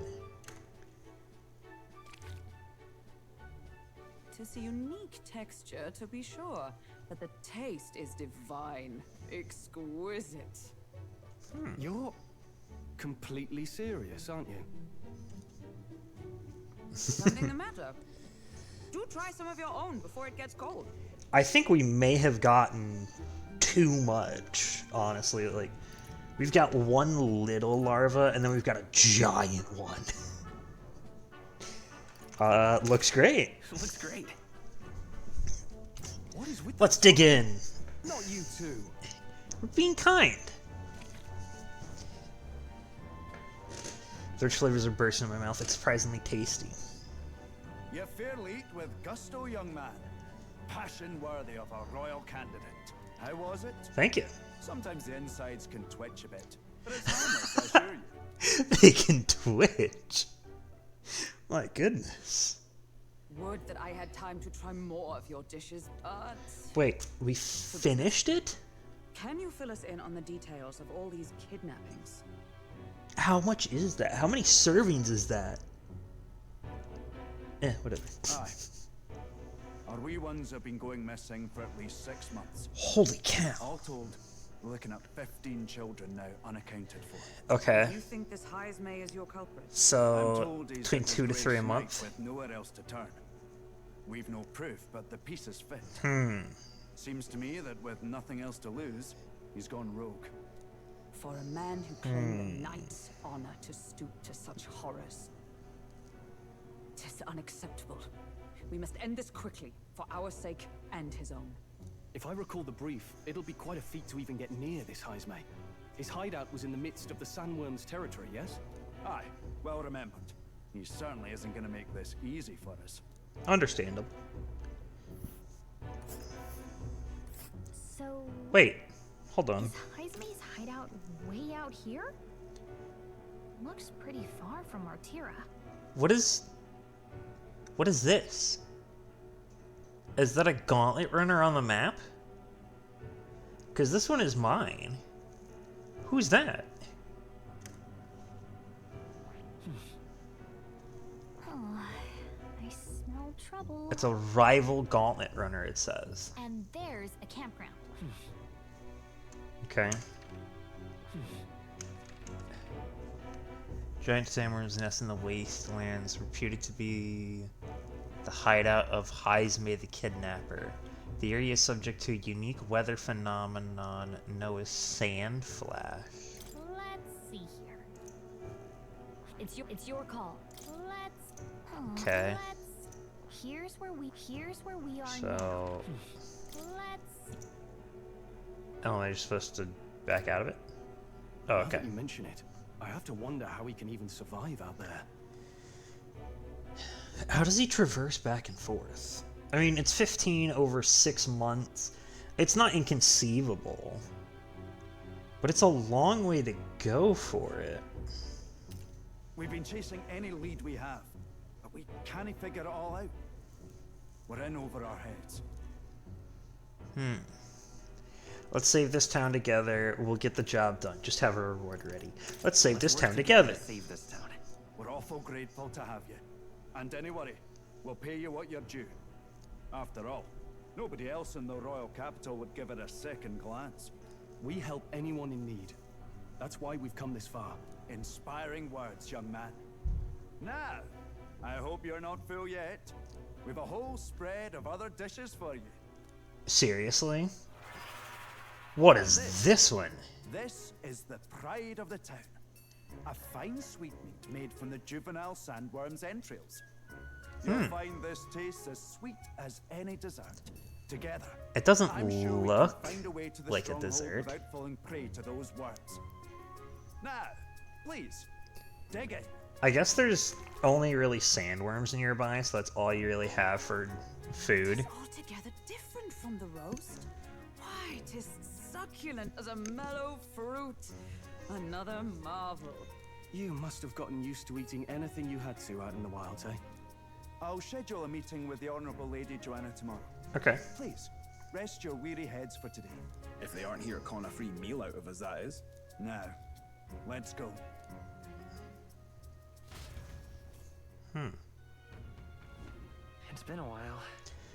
Tis a unique texture, to be sure, but the taste is divine. Exquisite. You're completely serious, aren't you? Something the matter? Do try some of your own before it gets cold. I think we may have gotten too much, honestly. Like, we've got one little larva, and then we've got a giant one. Looks great. Looks great. What is with Let's dig in. Not you two. We're being kind. The rich flavors are bursting in my mouth. It's surprisingly tasty. You fairly eat with gusto, young man. Passion worthy of a royal candidate. How was it? Thank you. Sometimes the insides can twitch a bit, but it's harmless, I assure you. They can twitch. My goodness. Would that I had time to try more of your dishes, but... Wait, we finished it? Can you fill us in on the details of all these kidnappings? How much is that? How many servings is that? Whatever. Aye. Our wee ones have been going missing for at least 6 months. Holy cow. All told, We're looking at 15 children now unaccounted for. Okay. You think this Heismay is your culprit? I'm So told he's between at 2 to his 3 a race month. night with nowhere else to turn. We've no proof, but the pieces fit. Seems to me that with nothing else to lose, he's gone rogue. For a man who claimed a knight's honor to stoop to such horrors. 'Tis unacceptable. We must end this quickly, for our sake and his own. If I recall the brief, it'll be quite a feat to even get near this Heismay. His hideout was in the midst of the Sandworm's territory, yes? Aye, well remembered. He certainly isn't going to make this easy for us. Understandable. So... Wait, hold on. Is Heismay's hideout way out here? Looks pretty far from Artira. What is this? Is that a gauntlet runner on the map? Because this one is mine. Who's that? Oh, I smell trouble. It's a rival gauntlet runner, it says. And there's a campground. Okay. Giant sandworms nest in the wastelands, reputed to be the hideout of Heismay the Kidnapper. The area is subject to a unique weather phenomenon known as sand flash. Let's see here. It's your call. Let's. Okay. Here's where we are So. now. Let's. Oh, am I just supposed to back out of it? Oh, Now okay. that you mention it, I have to wonder how he can even survive out there. How does he traverse back and forth? I mean, it's 15 over 6 months. It's not inconceivable. But it's a long way to go for it. We've been chasing any lead we have, but we can't figure it all out. We're in over our heads. Let's save this town together. We'll get the job done. Just have a reward ready. Let's save this town together. Save this town. We're awful grateful to have you. And don't worry, we'll pay you what you're due. After all, nobody else in the royal capital would give it a second glance. We help anyone in need. That's why we've come this far. Inspiring words, young man. Now, I hope you're not full yet. We've a whole spread of other dishes for you. Seriously? What is this one? This is the pride of the town. A fine sweetmeat made from the juvenile sandworm's entrails. You'll find this taste as sweet as any dessert. Together, It doesn't I'm sure we can look find a way to the like a stronghold dessert. without falling prey to those worms. Now, please, dig in. I guess there's only really sandworms nearby, so that's all you really have for food. Altogether different from the roast. Why, 'tis succulent as a mellow fruit. Another marvel. You must have gotten used to eating anything you had to out in the wilds, eh? I'll schedule a meeting with the Honourable Lady Joanna tomorrow. Okay. Please, rest your weary heads for today. If they aren't here con a free meal out of us, that is. Now, let's go. It's been a while.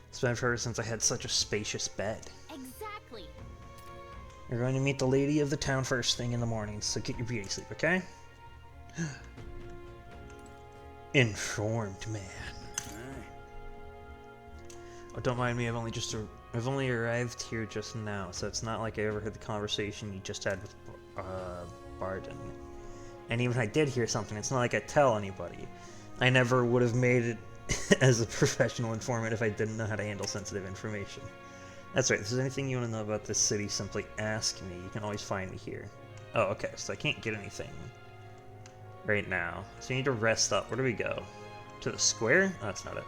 It's been forever since I had such a spacious bed. Exactly. You're going to meet the lady of the town first thing in the morning, so get your beauty sleep, okay? Informed man. Oh, don't mind me. I've only arrived here just now, so it's not like I overheard the conversation you just had with Barden. And even if I did hear something, it's not like I tell anybody. I never would have made it as a professional informant if I didn't know how to handle sensitive information. That's right. If there's anything you want to know about this city, simply ask me. You can always find me here. Oh, okay. So I can't get anything right now. So you need to rest up. Where do we go? To the square? Oh, that's not it.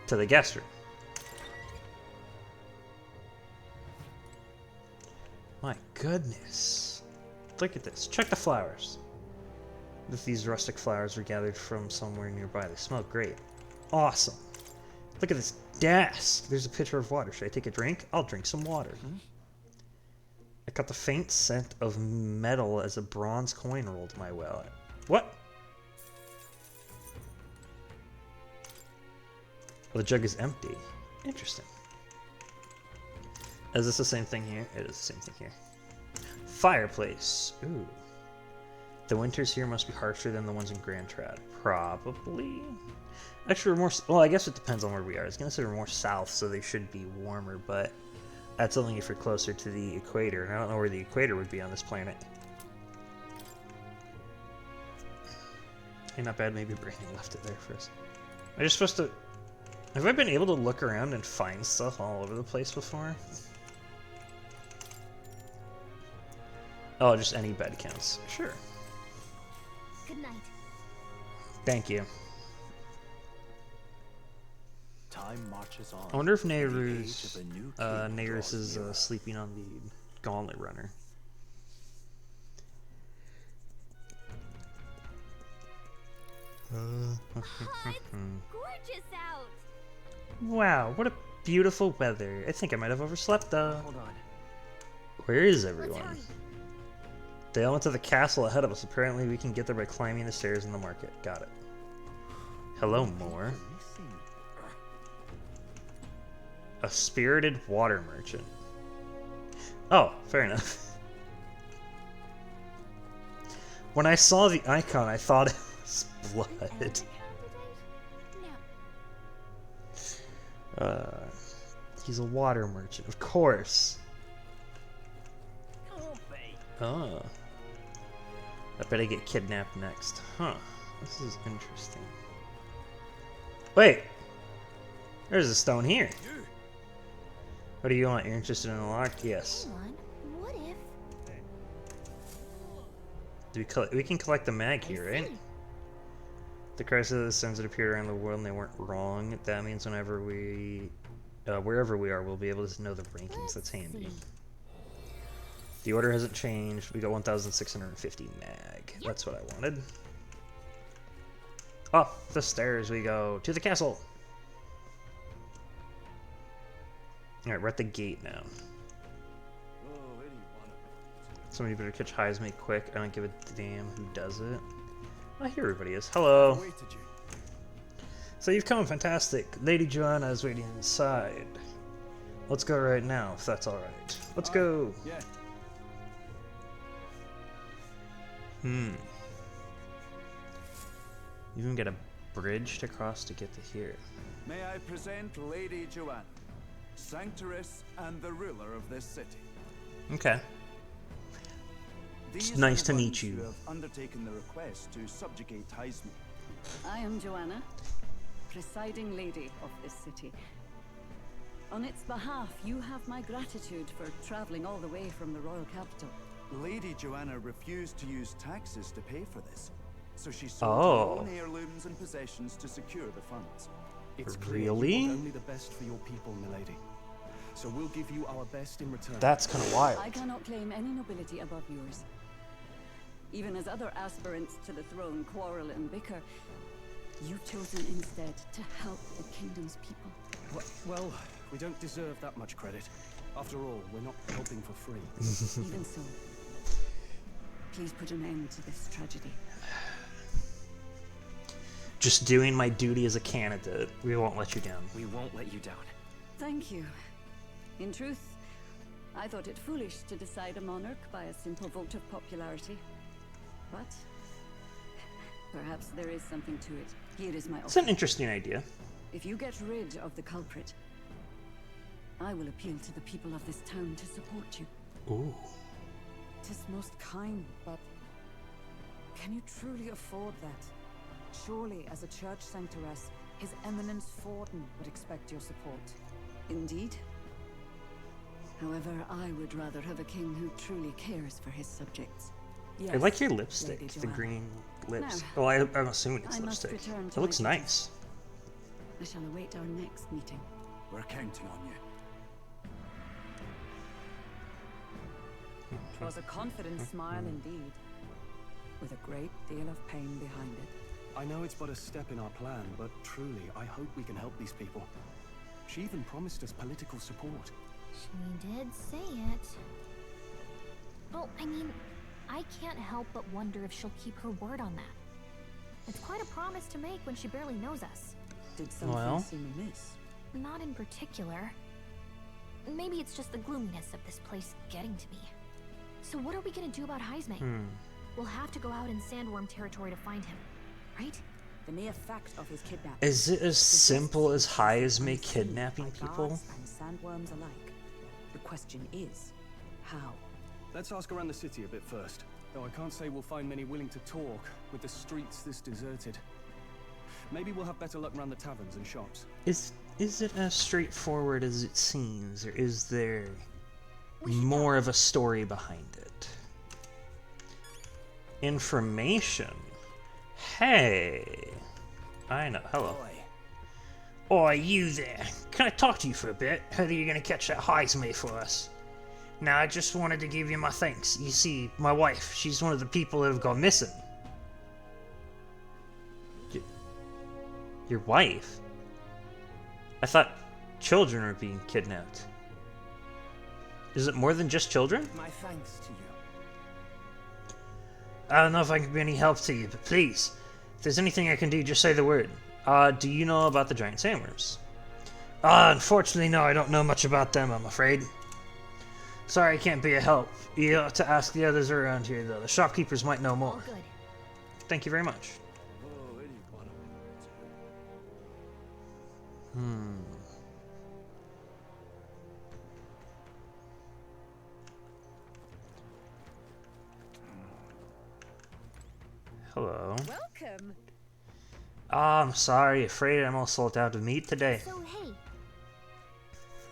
To the guest room. My goodness. Look at this. Check the flowers. If these rustic flowers were gathered from somewhere nearby, they smell great. Awesome. Look at this desk. There's a pitcher of water. Should I take a drink? I'll drink some water. I got the faint scent of metal as a bronze coin rolled to my wallet. What? Well, the jug is empty. Interesting. Is this the same thing here? It is the same thing here. Fireplace. Ooh. The winters here must be harsher than the ones in Grand Trad. Probably. Actually, we're more... Well, I guess it depends on where we are. I was going to say we're more south, so they should be warmer, but that's only if you're closer to the equator, and I don't know where the equator would be on this planet. Hey, not bad. Maybe Brandon left it there for us. Am I just supposed to... Have I been able to look around and find stuff all over the place before? Oh, just any bed counts. Sure. Good night. Thank you. Time marches on. I wonder if Nehru's is sleeping on the Gauntlet Runner. It's gorgeous out. Wow, what a beautiful weather. I think I might have overslept though. Hold on. Where is everyone? They all went to the castle ahead of us. Apparently we can get there by climbing the stairs in the market. Got it. Hello, Moore. A spirited water merchant. Oh, fair enough. When I saw the icon, I thought it was blood. He's a water merchant, of course. Oh. I bet I get kidnapped next. Huh. This is interesting. Wait! There's a stone here. What do you want? You're interested in a lock? Yes. Hang on. What if... We can collect the mag here, right? The crisis of the suns that appeared around the world and they weren't wrong. That means whenever we... wherever we are, we'll be able to know the rankings. That's handy. The order hasn't changed. We got 1,650 mag. Yep. That's what I wanted. Up the stairs we go to the castle. Alright, we're at the gate now. Somebody better catch Heisman quick. I don't give a damn who does it. Oh, here everybody is. Hello. So you've come, fantastic. Lady Joanna is waiting inside. Let's go right now, if that's alright. Let's go. Yeah. You even get a bridge to cross to get to here. May I present Lady Joanna, Sanctoress and the ruler of this city. Okay. It's nice to meet you. Who have undertaken the request to subjugate Heisman. I am Joanna, presiding lady of this city. On its behalf, you have my gratitude for traveling all the way from the royal capital. Lady Joanna refused to use taxes to pay for this, so she sold her own heirlooms and possessions to secure the funds. It's clear you want only the best for your people, milady. So we'll give you our best in return. That's kind of wild. I cannot claim any nobility above yours. Even as other aspirants to the throne quarrel and bicker, you've chosen instead to help the kingdom's people. Well, we don't deserve that much credit. After all, we're not helping for free. Even so, please put an end to this tragedy. Just doing my duty as a candidate. We won't let you down. We won't let you down. Thank you. In truth, I thought it foolish to decide a monarch by a simple vote of popularity. But perhaps there is something to it. Here is my offer. It's an interesting idea. If you get rid of the culprit, I will appeal to the people of this town to support you. Ooh. 'Tis most kind, but can you truly afford that? Surely, as a church sanctoress, His Eminence Forden would expect your support. Indeed. However, I would rather have a king who truly cares for his subjects. Yes, I like your lipstick, the green lips. Now, Well, I'm assuming it's lipstick. It looks nice. I shall await our next meeting. We're counting on you. 'Twas a confident smile indeed, with a great deal of pain behind it. I know it's but a step in our plan, but truly, I hope we can help these people. She even promised us political support. She did say it. Well, I mean, I can't help but wonder if she'll keep her word on that. It's quite a promise to make when she barely knows us. Did something seem amiss? Not in particular. maybe it's just the gloominess of this place getting to me. So what are we gonna do about Heisme? We'll have to go out in Sandworm territory to find him, right? The mere fact of his kidnapping. Is it as simple as Heisme kidnapping people? Guards and sandworms alike. The question is, how? Let's ask around the city a bit first. Though I can't say we'll find many willing to talk with the streets this deserted. Maybe we'll have better luck around the taverns and shops. Is it as straightforward as it seems, or is there more of a story behind it? Information. Hey. I know. Hello. Oi, you there. Can I talk to you for a bit? How are you gonna catch that Heisme for us? Now, I just wanted to give you my thanks. You see, my wife, she's one of the people that have gone missing. Your wife? I thought children were being kidnapped. Is it more than just children? My thanks to you. I don't know if I can be any help to you, but please, if there's anything I can do, just say the word. Do you know about the giant sandworms? Unfortunately, no, I don't know much about them, I'm afraid. Sorry, I can't be a help. You ought to ask the others around here, though. The shopkeepers might know more. All good. Thank you very much. Hello. Welcome. I'm sorry, afraid I'm all sold out of meat today. So, hey.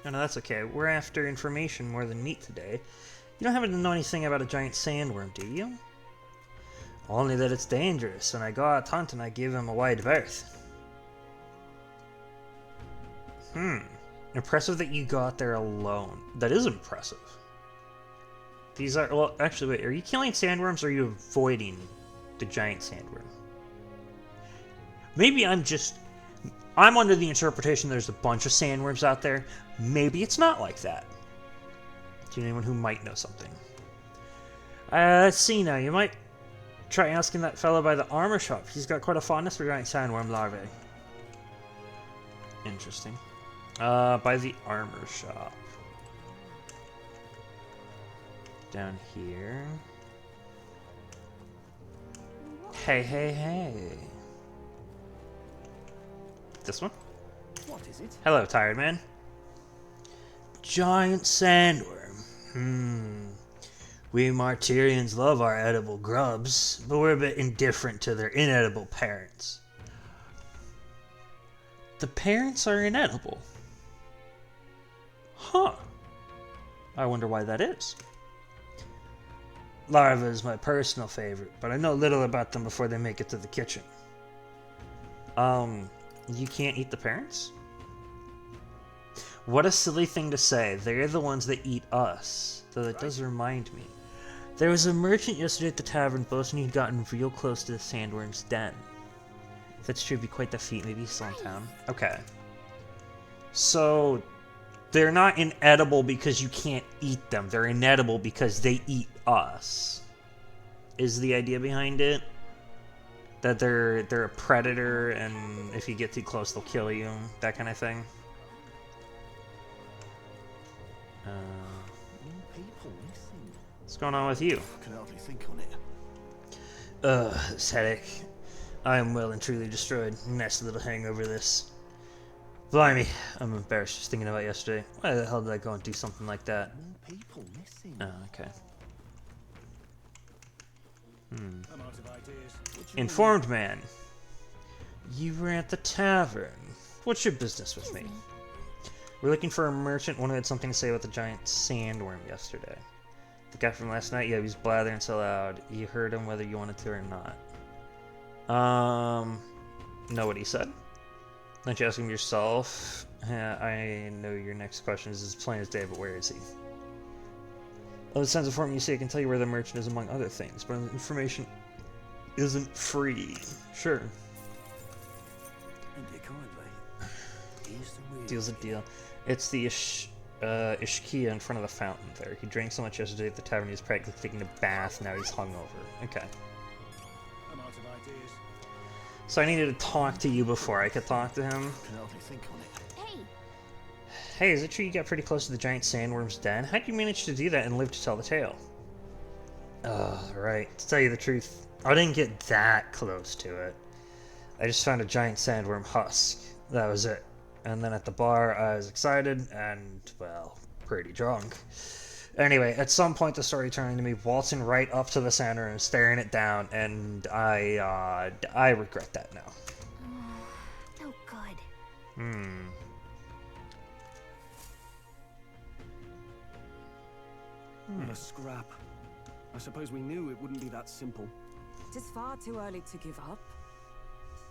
No, that's okay. We're after information more than meat today. You don't happen to know anything about a giant sandworm, do you? Only that it's dangerous, and I go out hunting and I give him a wide berth. Impressive that you got there alone. That is impressive. These are... Well, actually, wait. Are you killing sandworms, or are you avoiding the giant sandworm? Maybe I'm under the interpretation there's a bunch of sandworms out there. Maybe it's not like that. Do you know anyone who might know something? Let's see now. You might try asking that fellow by the armor shop. He's got quite a fondness for giant sandworm larvae. Interesting. By the armor shop. Down here. Hey. This one? What is it? Hello, tired man. Giant sandworm. We Martyrians love our edible grubs, but we're a bit indifferent to their inedible parents. The parents are inedible. Huh. I wonder why that is. Larva is my personal favorite, but I know little about them before they make it to the kitchen. You can't eat the parents? What a silly thing to say. They're the ones that eat us. Though that does remind me. There was a merchant yesterday at the tavern boasting he'd gotten real close to the sandworm's den. If that's true, it'd be quite the feat. Maybe he's still in town. Okay. So, they're not inedible because you can't eat them. They're inedible because they eat us. Is the idea behind it? That they're a predator, and if you get too close, they'll kill you. That kind of thing. What's going on with you? I can hardly think on it. This headache. I am well and truly destroyed. Nice little hangover this. Blimey, I'm embarrassed just thinking about yesterday. Why the hell did I go and do something like that? People missing. Oh, okay. Informed man. You were at the tavern. What's your business with me? We're looking for a merchant. One who had something to say about the giant sandworm yesterday. The guy from last night? Yeah, he was blathering so loud. You heard him whether you wanted to or not. Know what he said? Don't you ask him yourself? I know your next question is as plain as day, but where is he? Well, the sense of form you see, I can tell you where the merchant is among other things, but information isn't free. Sure. Deal's a deal. It's the Ishkia in front of the fountain there. He drank so much yesterday at the tavern he was practically taking a bath, now he's hungover. Okay. So I needed to talk to you before I could talk to him. I can hardly think on it. Hey. Hey, is it true you got pretty close to the giant sandworm's den? How'd you manage to do that and live to tell the tale? Right. To tell you the truth, I didn't get that close to it. I just found a giant sandworm husk. That was it. And then at the bar, I was excited and, well, pretty drunk. Anyway, at some point the story turned to me waltzing right up to the sandworm and staring it down, and I regret that now. No good. What a scrap. I suppose we knew it wouldn't be that simple. It is far too early to give up.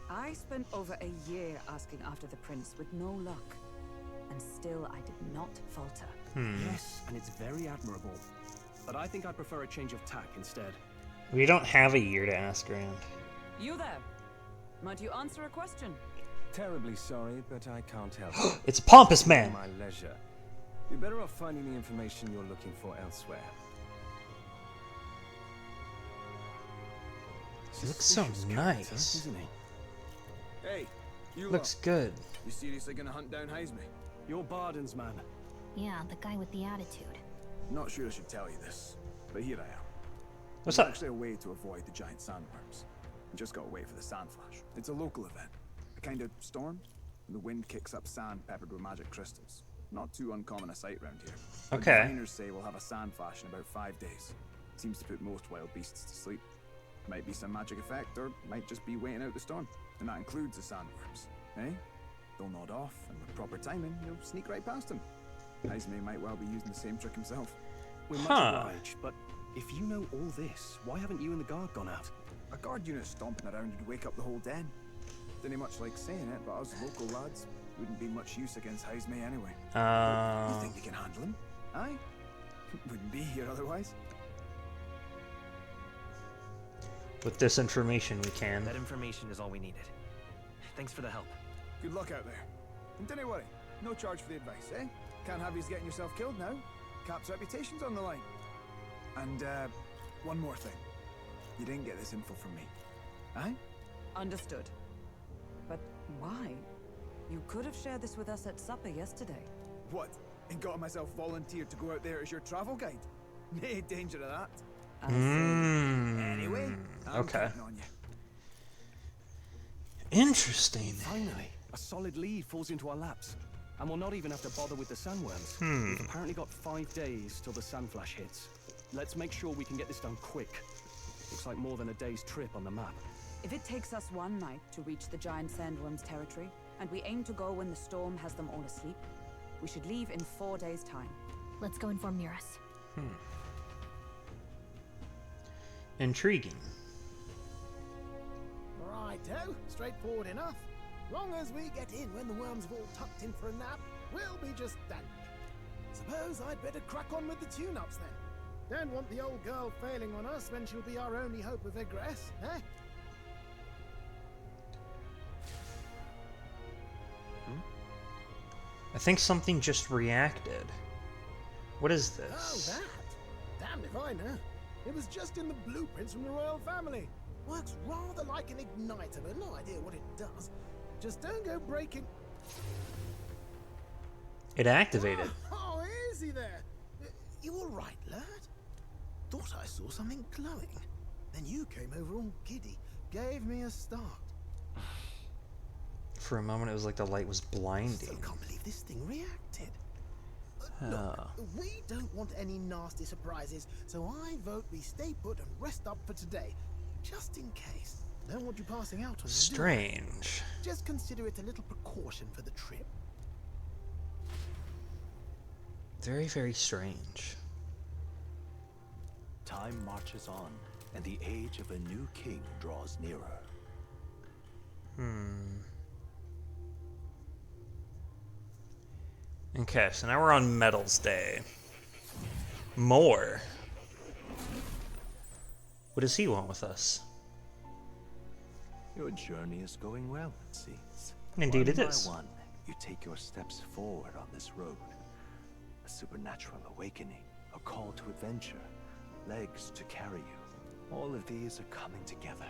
I spent over a year asking after the prince with no luck. And still I did not falter. Yes, and it's very admirable. But I think I'd prefer a change of tack instead. We don't have a year to ask around. You there? Might you answer a question? Terribly sorry, but I can't help. It's a pompous man. My leisure. You're better off finding the information you're looking for elsewhere. He looks so nice. Isn't he? Hey, you Looks good. You seriously gonna hunt down Heisme? You're Barden's man. Yeah, the guy with the attitude. Not sure I should tell you this, but here I am. What's There's up? actually a way to avoid the giant sandworms. You just gotta wait for the sand flash. It's a local event. A kind of storm. The wind kicks up sand peppered with magic crystals. Not too uncommon a sight round here. The Okay. designers say we'll have a sand flash in about 5 days. Seems to put most wild beasts to sleep. Might be some magic effect, or might just be waiting out the storm. And that includes the sandworms. Eh? They'll nod off, and with proper timing, you'll sneak right past them. Heisme might well be using the same trick himself. We're much obliged, but if you know all this, why haven't you and the guard gone out? A guard unit stomping around would wake up the whole den. Didn't much like saying it, but us local lads wouldn't be much use against Heisme anyway. You think you can handle him? Aye? Wouldn't be here otherwise. With this information, we can. That information is all we needed. Thanks for the help. Good luck out there. And don't worry, no charge for the advice, eh? Can't have you getting yourself killed now. Cap's reputation's on the line. And, one more thing. You didn't get this info from me. Aye? Understood. But why? You could have shared this with us at supper yesterday. What? And got myself volunteered to go out there as your travel guide? Nay danger of that. Anyway, I'm Okay. counting on you. Interesting. Finally, a solid lead falls into our laps. And we'll not even have to bother with the sandworms. We've apparently got 5 days till the sand flash hits. Let's make sure we can get this done quick. Looks like more than a day's trip on the map. If it takes us one night to reach the giant sandworm's territory, and we aim to go when the storm has them all asleep, we should leave in 4 days' time. Let's go inform Eurus. Intriguing. Righto, straightforward enough. Long as we get in when the worms have all tucked in for a nap, we'll be just dandy. Suppose I'd better crack on with the tune-ups then. Don't want the old girl failing on us when she'll be our only hope of egress, eh? I think something just reacted. What is this? Oh, that? Damned if I know. It was just in the blueprints from the royal family. Works rather like an igniter, but no idea what it does. Just don't go breaking... It activated. Oh, easy there. You all right, lad? Thought I saw something glowing. Then you came over all giddy, gave me a start. For a moment, it was like the light was blinding. Still can't believe this thing reacted. Look, we don't want any nasty surprises, so I vote we stay put and rest up for today, just in case. Don't want you passing out on the Strange. Just consider it a little precaution for the trip. Very, very strange. Time marches on, and the age of a new king draws nearer. Okay, so now we're on Metals Day. More. What does he want with us? Your journey is going well, it seems. Indeed it One is. by one, you take your steps forward on this road. A supernatural awakening, a call to adventure, legs to carry you. All of these are coming together.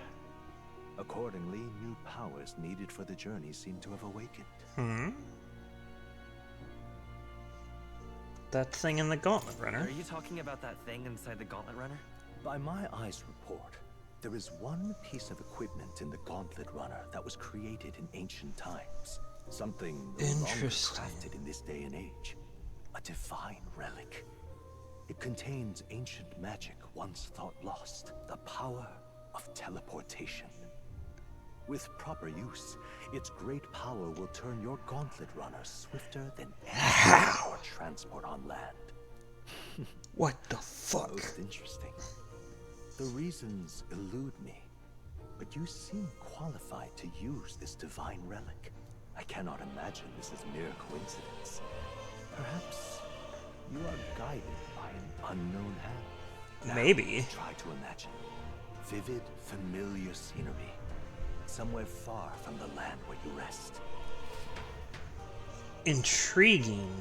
Accordingly, new powers needed for the journey seem to have awakened. that thing in the Gauntlet Runner. Are you talking about that thing inside the Gauntlet Runner? By my eyes report, there is one piece of equipment in the Gauntlet Runner that was created in ancient times. Something no longer Interesting. crafted in this day and age. A divine relic. It contains ancient magic once thought lost. The power of teleportation. With proper use, its great power will turn your Gauntlet Runner swifter than any or transport on land. What the fuck? Most interesting. The reasons elude me, but you seem qualified to use this divine relic. I cannot imagine this is mere coincidence. Perhaps you are guided by an unknown hand. Now, Maybe. try to imagine vivid, familiar scenery, somewhere far from the land where you rest. Intriguing.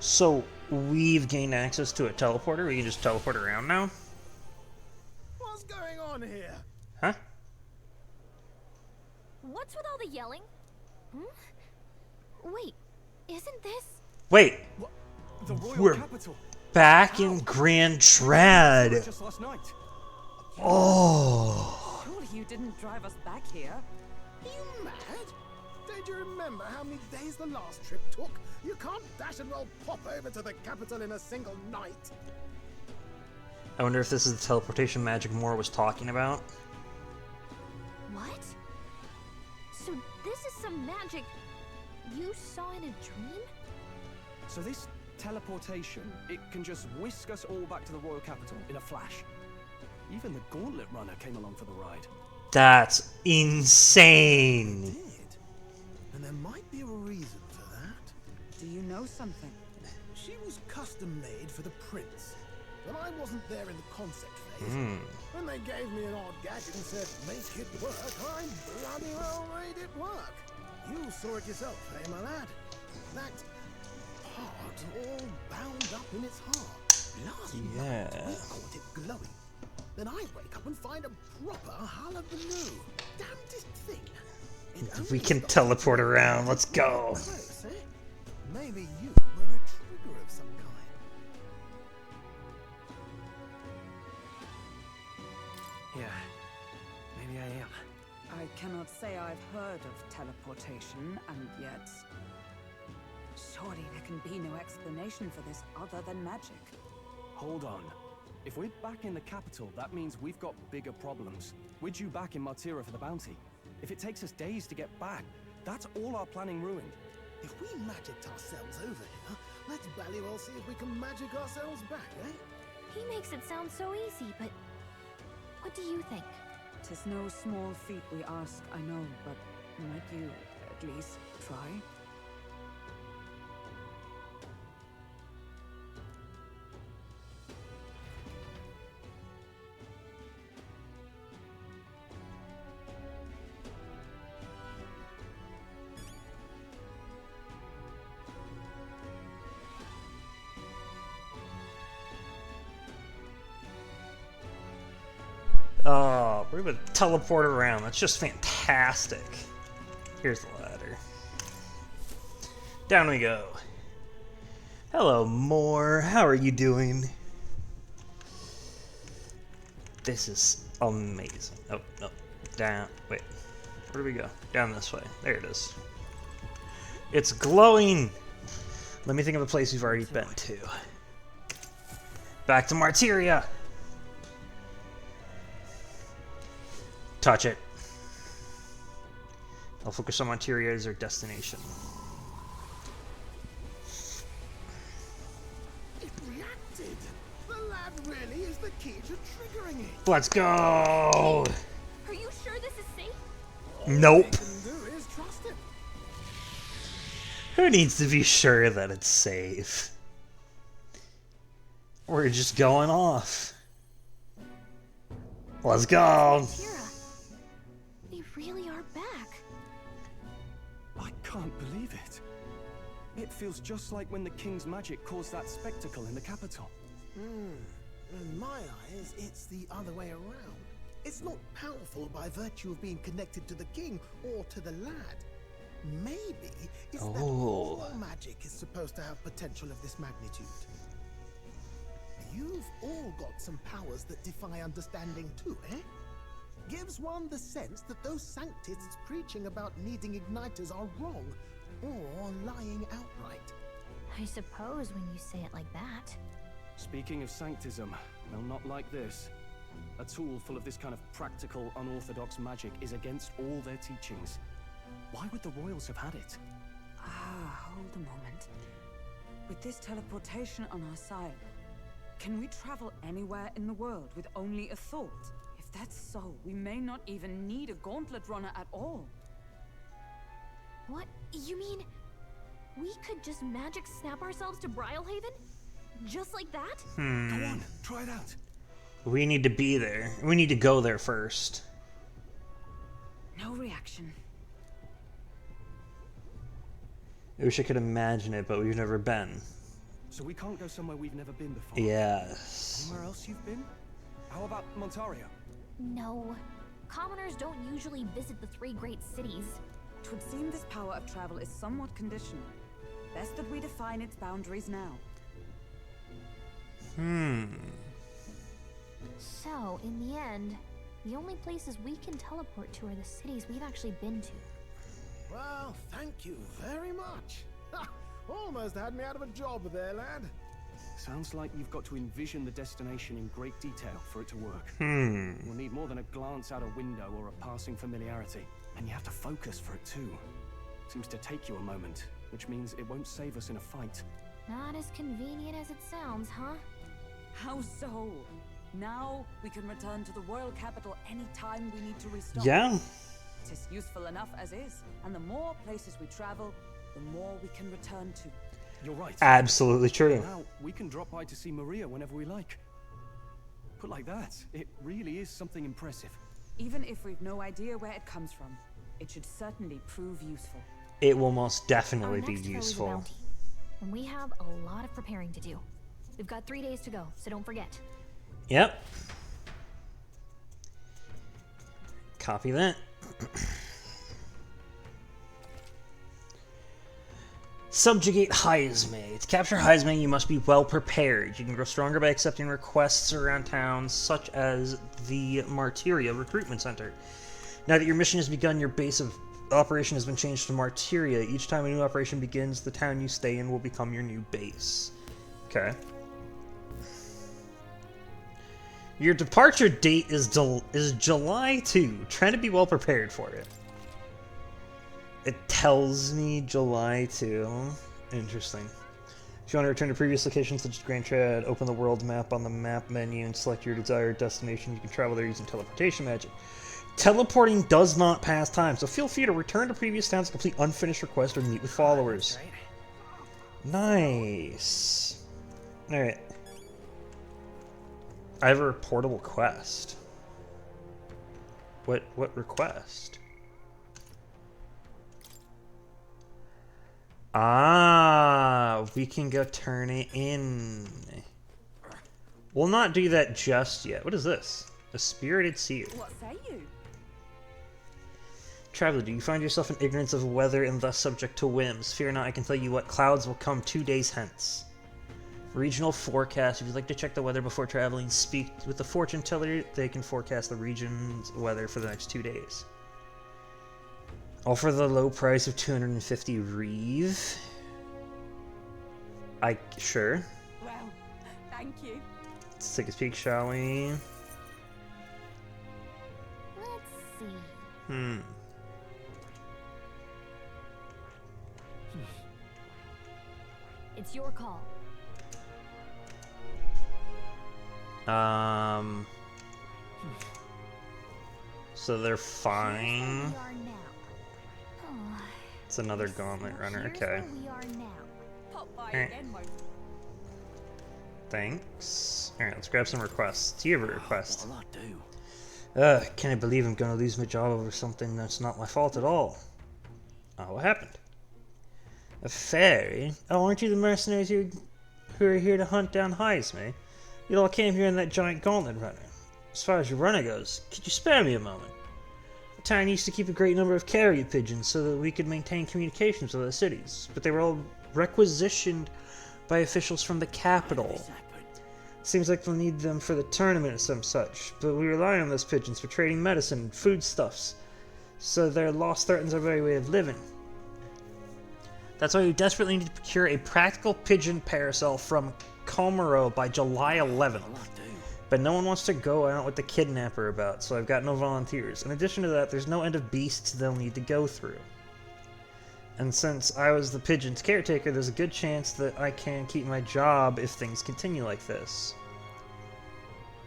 So we've gained access to a teleporter. We can just teleport around now. What's going on here? Huh? What's with all the yelling? Hmm? Wait, isn't this... Wait. The royal We're capital. back in Grand Trad. Just last night. Oh. Surely you didn't drive us back here. Are you mad? Don't you remember how many days the last trip took? You can't dash and roll pop over to the capital in a single night. I wonder if this is the teleportation magic Moore was talking about. What? So this is some magic you saw in a dream? So this teleportation, it can just whisk us all back to the royal capital in a flash. Even the Gauntlet Runner came along for the ride. That's insane. And there might be a reason for that. Do you know something? She was custom made for the prince. But I wasn't there in the concept phase. When they gave me an odd gadget and said, make it work, I bloody well made it work. You saw it yourself, eh, my lad? That part all bound up in its heart. Last night, we caught it glowing. Then I wake up and find a proper hullabaloo. Damnedest thing. We can teleport around. Let's go. Close, eh? Maybe you were a trigger of some kind. Yeah, maybe I am. I cannot say I've heard of teleportation, and yet... Surely there can be no explanation for this other than magic. Hold on. If we're back in the capital, that means we've got bigger problems. We're due back in Martira for the bounty. If it takes us days to get back, that's all our planning ruined. If we magicked ourselves over here, let's bally well see if we can magic ourselves back, eh? He makes it sound so easy, but what do you think? 'Tis no small feat we ask, I know, but might you at least try? Oh, we're able to teleport around. That's just fantastic. Here's the ladder. Down we go. Hello, Moore. How are you doing? This is amazing. Oh, no. Down. Wait. Where do we go? Down this way. There it is. It's glowing! Let me think of a place we've already been to. Back to Martyria! Touch it. I'll focus on Martyria as our destination. It reacted! The lad really is the key to triggering it! Let's go! Are you sure this is safe? Nope. All we can do is trust him. Who needs to be sure that it's safe? We're just going off. Let's go! They really are back. I can't believe it. It feels just like when the king's magic caused that spectacle in the capital. In my eyes, it's the other way around. It's not powerful by virtue of being connected to the king or to the lad. Maybe it's that all magic magic is supposed to have potential of this magnitude? You've all got some powers that defy understanding too, eh? Gives one the sense that those sanctists preaching about needing igniters are wrong, or lying outright. I suppose when you say it like that. Speaking of sanctism, they'll not like this. A tool full of this kind of practical, unorthodox magic is against all their teachings. Why would the royals have had it? Hold a moment. With this teleportation on our side, can we travel anywhere in the world with only a thought? If that's so, we may not even need a gauntlet runner at all. What? You mean we could just magic snap ourselves to Brylehaven? Just like that? Go on, try it out. We need to be there. We need to go there first. No reaction. I wish I could imagine it, but we've never been. So we can't go somewhere we've never been before? Yes. Anywhere else you've been? How about Montario? No. Commoners don't usually visit the 3 great cities. It would seem this power of travel is somewhat conditional. Best that we define its boundaries now. So, in the end, the only places we can teleport to are the cities we've actually been to. Well, thank you very much. Ha! Almost had me out of a job there, lad. Sounds like you've got to envision the destination in great detail for it to work. You'll need more than a glance out a window or a passing familiarity. And you have to focus for it too. Seems to take you a moment, which means it won't save us in a fight. Not as convenient as it sounds, huh? How so? Now we can return to the royal capital anytime we need to restock. Yeah. It is useful enough as is, and the more places we travel, the more we can return to. You're right. Absolutely true. Now we can drop by to see Maria whenever we like. Put like that, it really is something impressive. Even if we've no idea where it comes from, it should certainly prove useful. It will most definitely Our be next foe is a useful. bounty, and we have a lot of preparing to do. We've got 3 days to go, so don't forget. Yep. Copy that. Subjugate Heisme. To capture Heisme, you must be well prepared. You can grow stronger by accepting requests around towns, such as the Martyria Recruitment Center. Now that your mission has begun, your base of operation has been changed to Martyria. Each time a new operation begins, the town you stay in will become your new base. Okay. Your departure date is July 2. Try to be well prepared for it. It tells me July 2. Interesting. If you want to return to previous locations such as Grand Trad, open the world map on the map menu and select your desired destination. You can travel there using teleportation magic. Teleporting does not pass time, so feel free to return to previous towns to complete unfinished requests or meet with followers. Nice. Alright. I have a reportable quest. What request? Ah, we can go turn it in. We'll not do that just yet. What is this? A spirited seer. What say you? Traveler, do you find yourself in ignorance of weather and thus subject to whims? Fear not, I can tell you what clouds will come 2 days hence. Regional forecast. If you'd like to check the weather before traveling, speak with the fortune teller. They can forecast the region's weather for the next 2 days. All for the low price of 250 reeve. Sure. Well, thank you. Let's take a peek, shall we? Let's see. It's your call. So they're fine. We are now. Oh, It's another gauntlet runner. here's Okay. where we are now. Pop by Eh. again, my Thanks. Alright, let's grab some requests. Do you have a request? What'll I do? Can't believe I'm gonna lose my job over something that's not my fault at all. Oh, what happened? A fairy? Oh, aren't you the mercenaries who are here to hunt down Heisme? You all came here in that giant gauntlet runner. As far as your runner goes, could you spare me a moment? town used to keep a great number of carrier pigeons so that we could maintain communications with the cities, but they were all requisitioned by officials from the capital. Seems like they'll need them for the tournament or some such, but we rely on those pigeons for trading medicine and foodstuffs, so their loss threatens our very way of living. That's why we desperately need to procure a practical pigeon parasol from Komoro by July 11th. But no one wants to go out with the Kidnapper about, so I've got no volunteers. In addition to that, there's no end of beasts they'll need to go through. And since I was the pigeon's caretaker, there's a good chance that I can keep my job if things continue like this.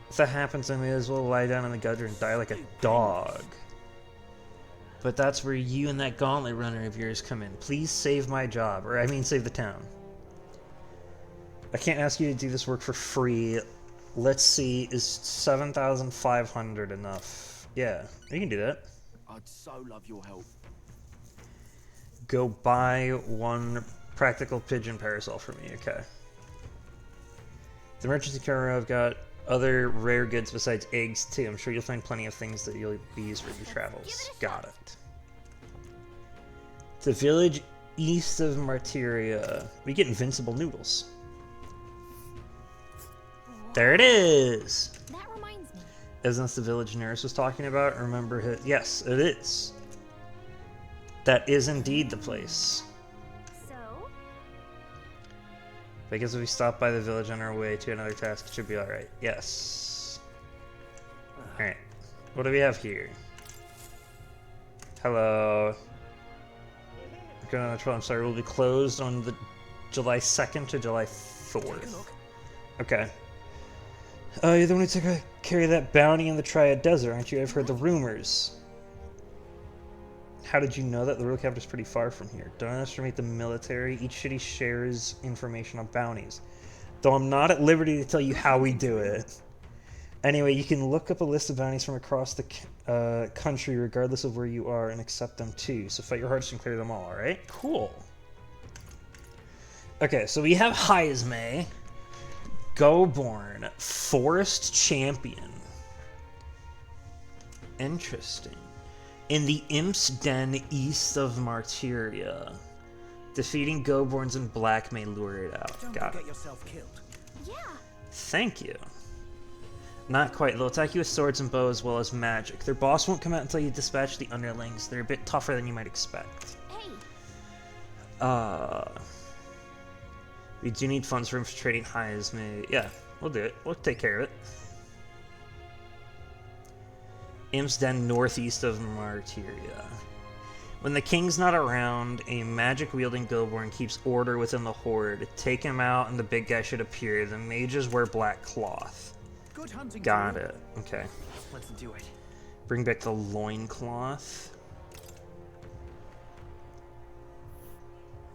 If that happens, I may as well lie down in the gutter and die like a dog. But that's where you and that gauntlet runner of yours come in. Please save my job, or I mean save the town. I can't ask you to do this work for free. Let's see, is 7,500 enough? Yeah, you can do that. I'd so love your help. Go buy one practical pigeon parasol for me, okay. The merchants in Kuro have got other rare goods besides eggs too. I'm sure you'll find plenty of things that you'll be used for your travels. Got it. The village east of Martyria. We get invincible noodles. There it is! That reminds me. Isn't this the village nurse was talking about? Remember his... Yes, it is. That is indeed the place. So? I guess if we stop by the village on our way to another task, it should be alright. Yes. Alright. What do we have here? Hello. Going on the 12th. I'm sorry, we'll be closed on the July 2nd to July 4th. Okay. You're the one who took a carry of that bounty in the Triad Desert, aren't you? I've heard the rumors. How did you know that? The real capital's pretty far from here. Don't underestimate the military. Each city shares information on bounties. Though I'm not at liberty to tell you how we do it. Anyway, you can look up a list of bounties from across the country, regardless of where you are, and accept them too. So fight your hardest and clear them all, alright? Cool. Okay, so we have Heisme. Goborn, Forest Champion. Interesting. In the Imp's Den east of Martyria. Defeating Goborns in black may lure it out. Got it. Yourself killed. Yeah. Thank you. Not quite. They'll attack you with swords and bow as well as magic. Their boss won't come out until you dispatch the underlings. They're a bit tougher than you might expect. Hey. We do need funds for infiltrating Heisme. Yeah, we'll do it. We'll take care of it. Imp's Den northeast of Martyria. When the king's not around, a magic-wielding Goborn keeps order within the horde. Take him out and the big guy should appear. The mages wear black cloth. Good hunting. Got it. Okay. Let's do it. Bring back the loincloth.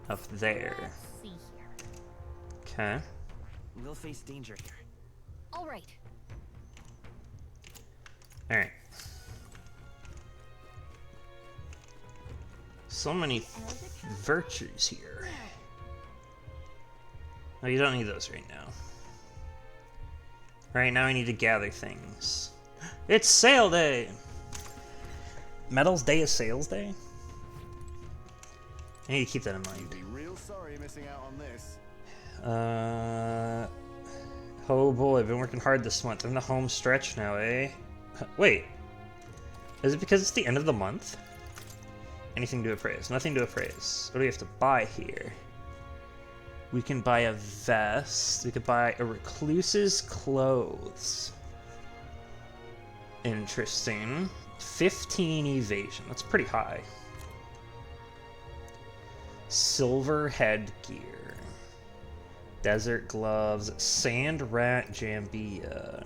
Up there. Let's see here. Okay. We'll face danger here. All right. Alright. So many virtues here. Oh, you don't need those right now. Right now I need to gather things. It's sale day! Metals Day is sales day? I need to keep that in mind. You'd be real sorry missing out on this. Oh boy, I've been working hard this month. I'm in the home stretch now, eh? Wait. Is it because it's the end of the month? Anything to appraise? Nothing to appraise. What do we have to buy here? We can buy a vest. We could buy a recluse's clothes. Interesting. 15 evasion. That's pretty high. Silver headgear. Desert gloves. Sand rat jambia.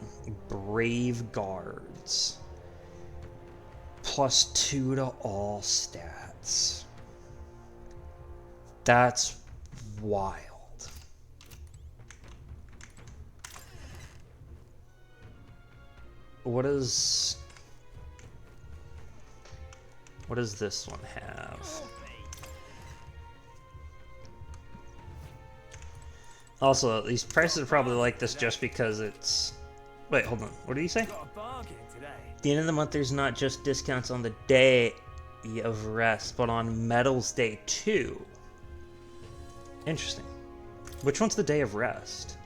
Brave guards. +2 to all stats. That's wild. What does this one have? Also, these prices are probably like this just because it's... Wait, hold on. What did you say? Got a bargain today. the end of the month, there's not just discounts on the day of rest, but on Metals Day too. Interesting. Which one's the day of rest?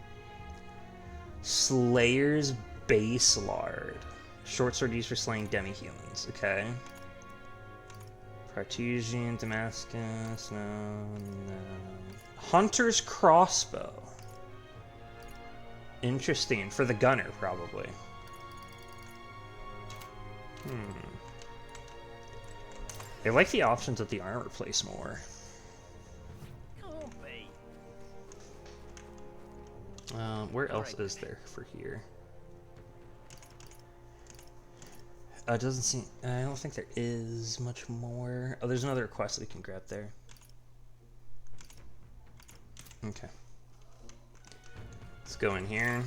Slayer's Base Lard. Short sword used for slaying demi-humans. Okay. Cartesian, Damascus, no. Hunter's Crossbow. Interesting. For the gunner, probably. I like the options at the armor place more. Where else is there for here? It doesn't seem... I don't think there is much more. Oh, there's another quest that we can grab there. Okay. Let's go in here.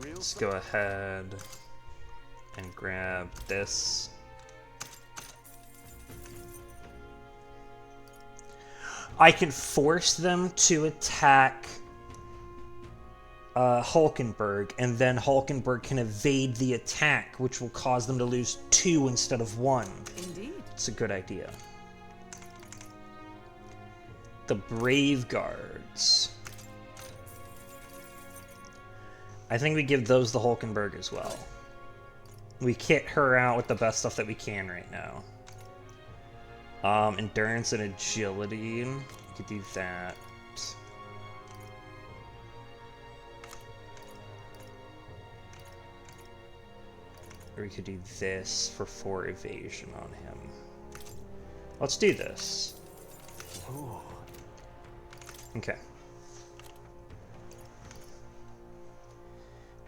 Let's go ahead and grab this. I can force them to attack Hulkenberg, and then Hulkenberg can evade the attack, which will cause them to lose 2 instead of 1. Indeed. It's a good idea. The Brave Guards. I think we give those the Hulkenberg as well. We kit her out with the best stuff that we can right now. Endurance and agility. We could do that. Or we could do this for 4 evasion on him. Let's do this. Ooh. Okay.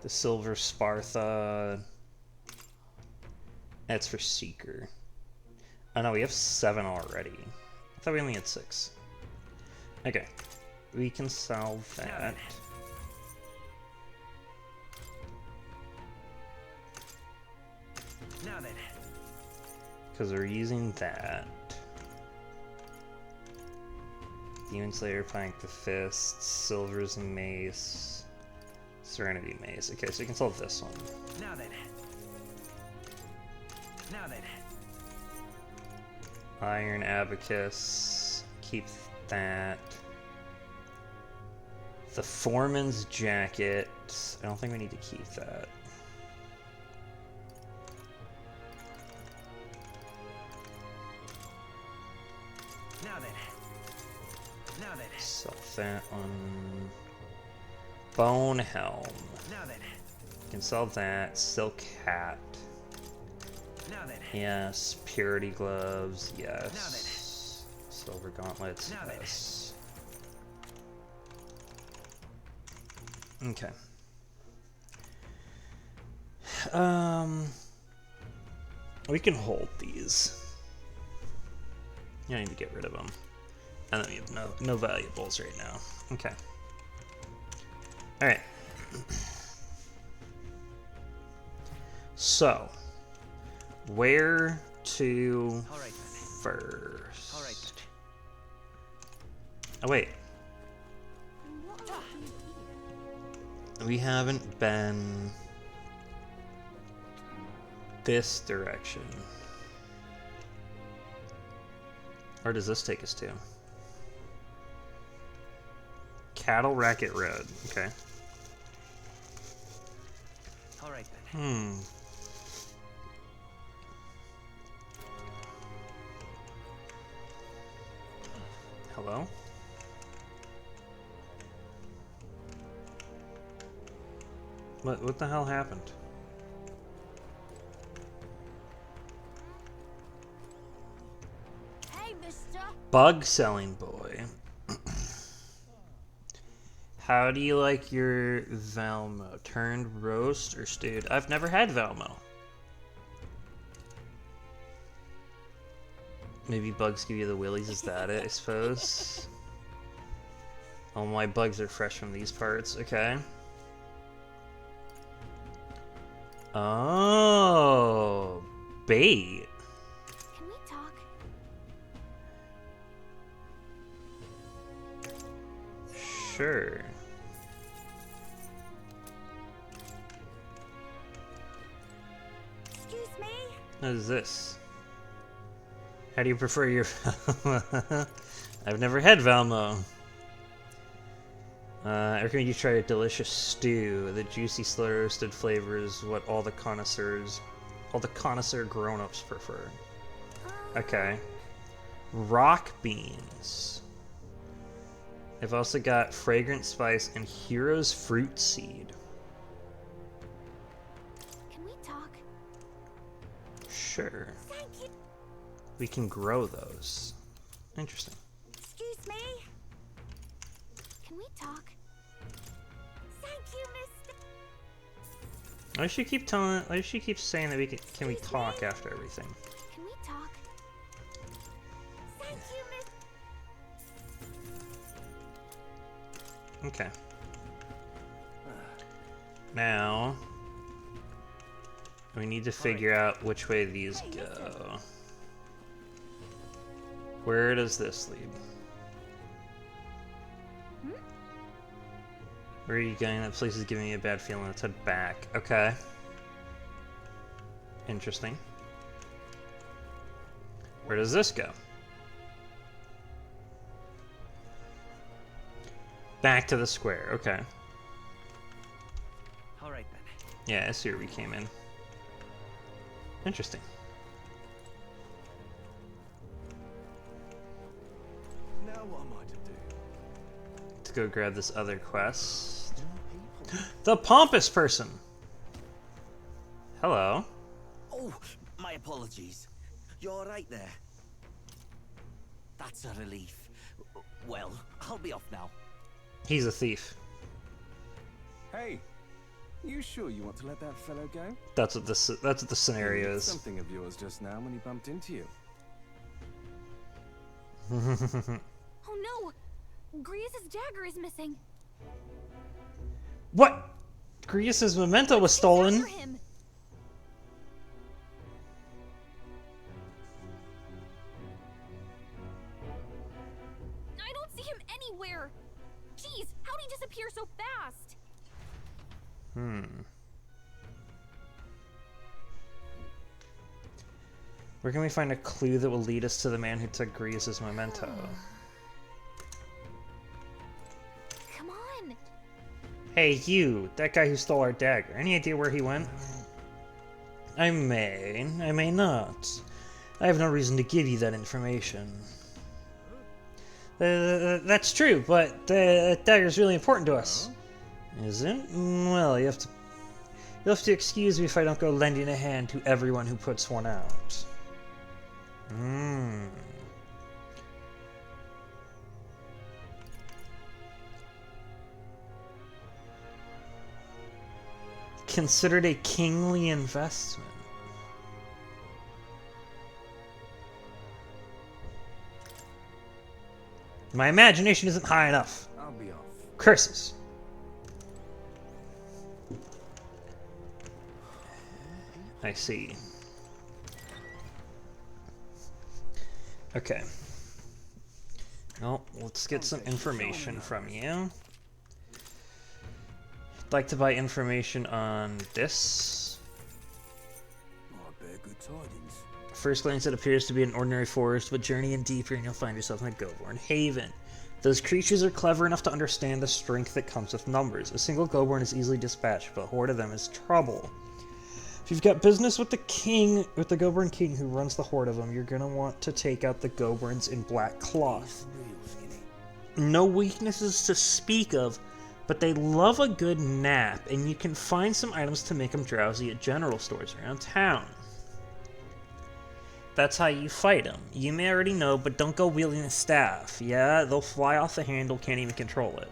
The Silver Spartha. That's for Seeker. Oh no, we have 7 already. I thought we only had 6. Okay. We can sell that. Now then. Because we're using that. Demon Slayer, Plank the Fist, Silver's Mace, Serenity Mace. Okay, so we can sell this one. Now then. Now then. Iron Abacus. Keep that. The Foreman's Jacket. I don't think we need to keep that. Now then. Now then. Sell that one. Bone Helm. Now then. You can sell that. Silk Hat. Now then. Yes. Purity Gloves. Yes. Silver Gauntlets. Now Yes. Okay. We can hold these. I need to get rid of them. And then we have no valuables right now. Okay. Alright. So, where to first? All right. Oh, wait. We haven't been this direction. Or does this take us to? Cattle Racket Road. Okay. All right then. Hello? What the hell happened? Hey, mister. Bug selling boy. How do you like your Valmo? Turned roast or stewed? I've never had Valmo. Maybe bugs give you the willies, is that it, I suppose? All my bugs are fresh from these parts, okay. Oh, bait. Can we talk? Sure. What is this? How do you prefer your... I've never had Valmo. I recommend you try a delicious stew. The juicy, slow roasted flavor is what all the connoisseur grown-ups prefer. Okay. Rock beans. I've also got fragrant spice and hero's fruit seed. Can we talk? Sure. We can grow those. Interesting. Excuse me? Can we talk? Thank you, mister. Why does she keep saying that can we talk after everything? Can we talk? Thank you, mister. Okay. Now we need to figure out which way these go. Where does this lead? Where are you going? That place is giving me a bad feeling. Let's head back. Okay. Interesting. Where does this go? Back to the square. Okay. All right then. Yeah, I see where we came in. Interesting. Now what am I to do? To go grab this other quest. The pompous person! Hello. Oh, my apologies. You're all right there. That's a relief. Well, I'll be off now. He's a thief. Hey, you sure you want to let that fellow go? That's what the scenario is. Something of yours just now when he bumped into you. Oh no! Grius's dagger is missing. What? Grius's memento was stolen. Him. I don't see him anywhere. Jeez, how'd he disappear so fast? Where can we find a clue that will lead us to the man who took Grius's memento? Come on. Hey, you! That guy who stole our dagger. Any idea where he went? I may not. I have no reason to give you that information. That's true, but that dagger's really important to us. Is it? Well, you'll have to excuse me if I don't go lending a hand to everyone who puts one out. Considered a kingly investment. My imagination isn't high enough. I'll be off. Curses. I see. Okay. Well, let's get some information from you. I'd like to buy information on this. I bear good tidings. First glance, it appears to be an ordinary forest, but journey in deeper and you'll find yourself in a Goborn haven. Those creatures are clever enough to understand the strength that comes with numbers. A single Goborn is easily dispatched, but a horde of them is trouble. If you've got business with the Goborn king who runs the horde of them, you're gonna want to take out the Goborns in black cloth. No weaknesses to speak of, but they love a good nap, and you can find some items to make them drowsy at general stores around town. That's how you fight them. You may already know, but don't go wielding a staff. Yeah, they'll fly off the handle, can't even control it.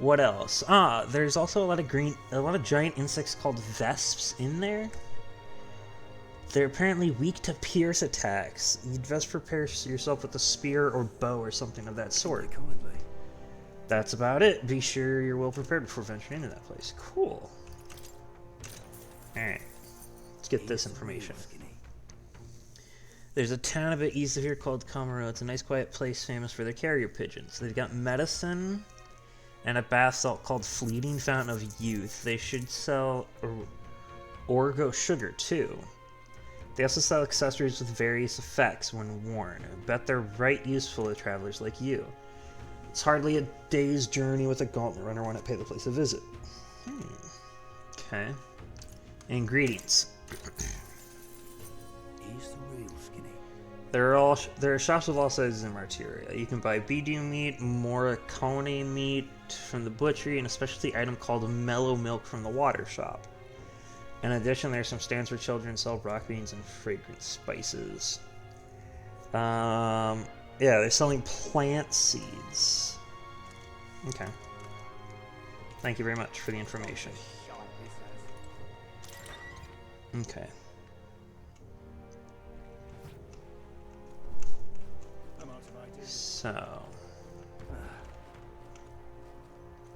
What else? There's also a lot of giant insects called vesps in there. They're apparently weak to pierce attacks. You'd best prepare yourself with a spear or bow or something of that sort. That's about it. Be sure you're well prepared before venturing into that place. Cool. Alright. Let's get this information. There's a town a bit east of here called Comero. It's a nice quiet place famous for their carrier pigeons. They've got medicine and a bath salt called Fleeting Fountain of Youth. They should sell Orgo sugar too. They also sell accessories with various effects when worn. I bet they're right useful to travelers like you. It's hardly a day's journey with a gauntlet runner when I pay the place a visit. Okay. Ingredients. He's the real skinny. There are shops of all sizes in Martyria. You can buy Bidu meat, Morricone meat from the butchery, and a specialty item called mellow milk from the water shop. In addition, there are some stands where children sell rock beans and fragrant spices. Yeah, they're selling plant seeds. Okay. Thank you very much for the information. Okay. So.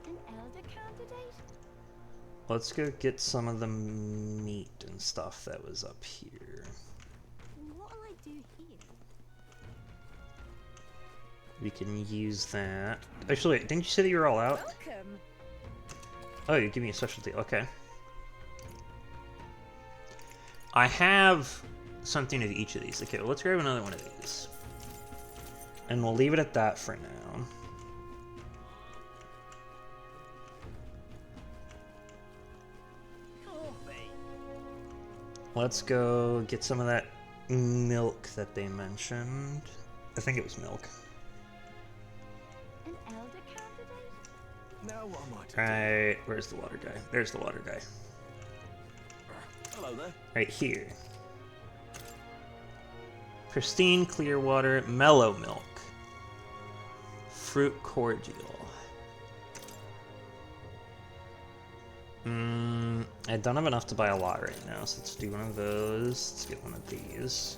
An elder candidate? Let's go get some of the meat and stuff that was up here. What'll I do here? We can use that. Actually, didn't you say that you were all out? Welcome. Oh, you give me a special deal. Okay. I have something of each of these. Okay, well, let's grab another one of these. And we'll leave it at that for now. Let's go get some of that milk that they mentioned. I think it was milk. An elder candidate? Now what am I to do? Right, where's the water guy? There's the water guy. Hello there. Right here. Pristine, clear water, mellow milk. Fruit cordial. I don't have enough to buy a lot right now, so let's do one of those. Let's get one of these.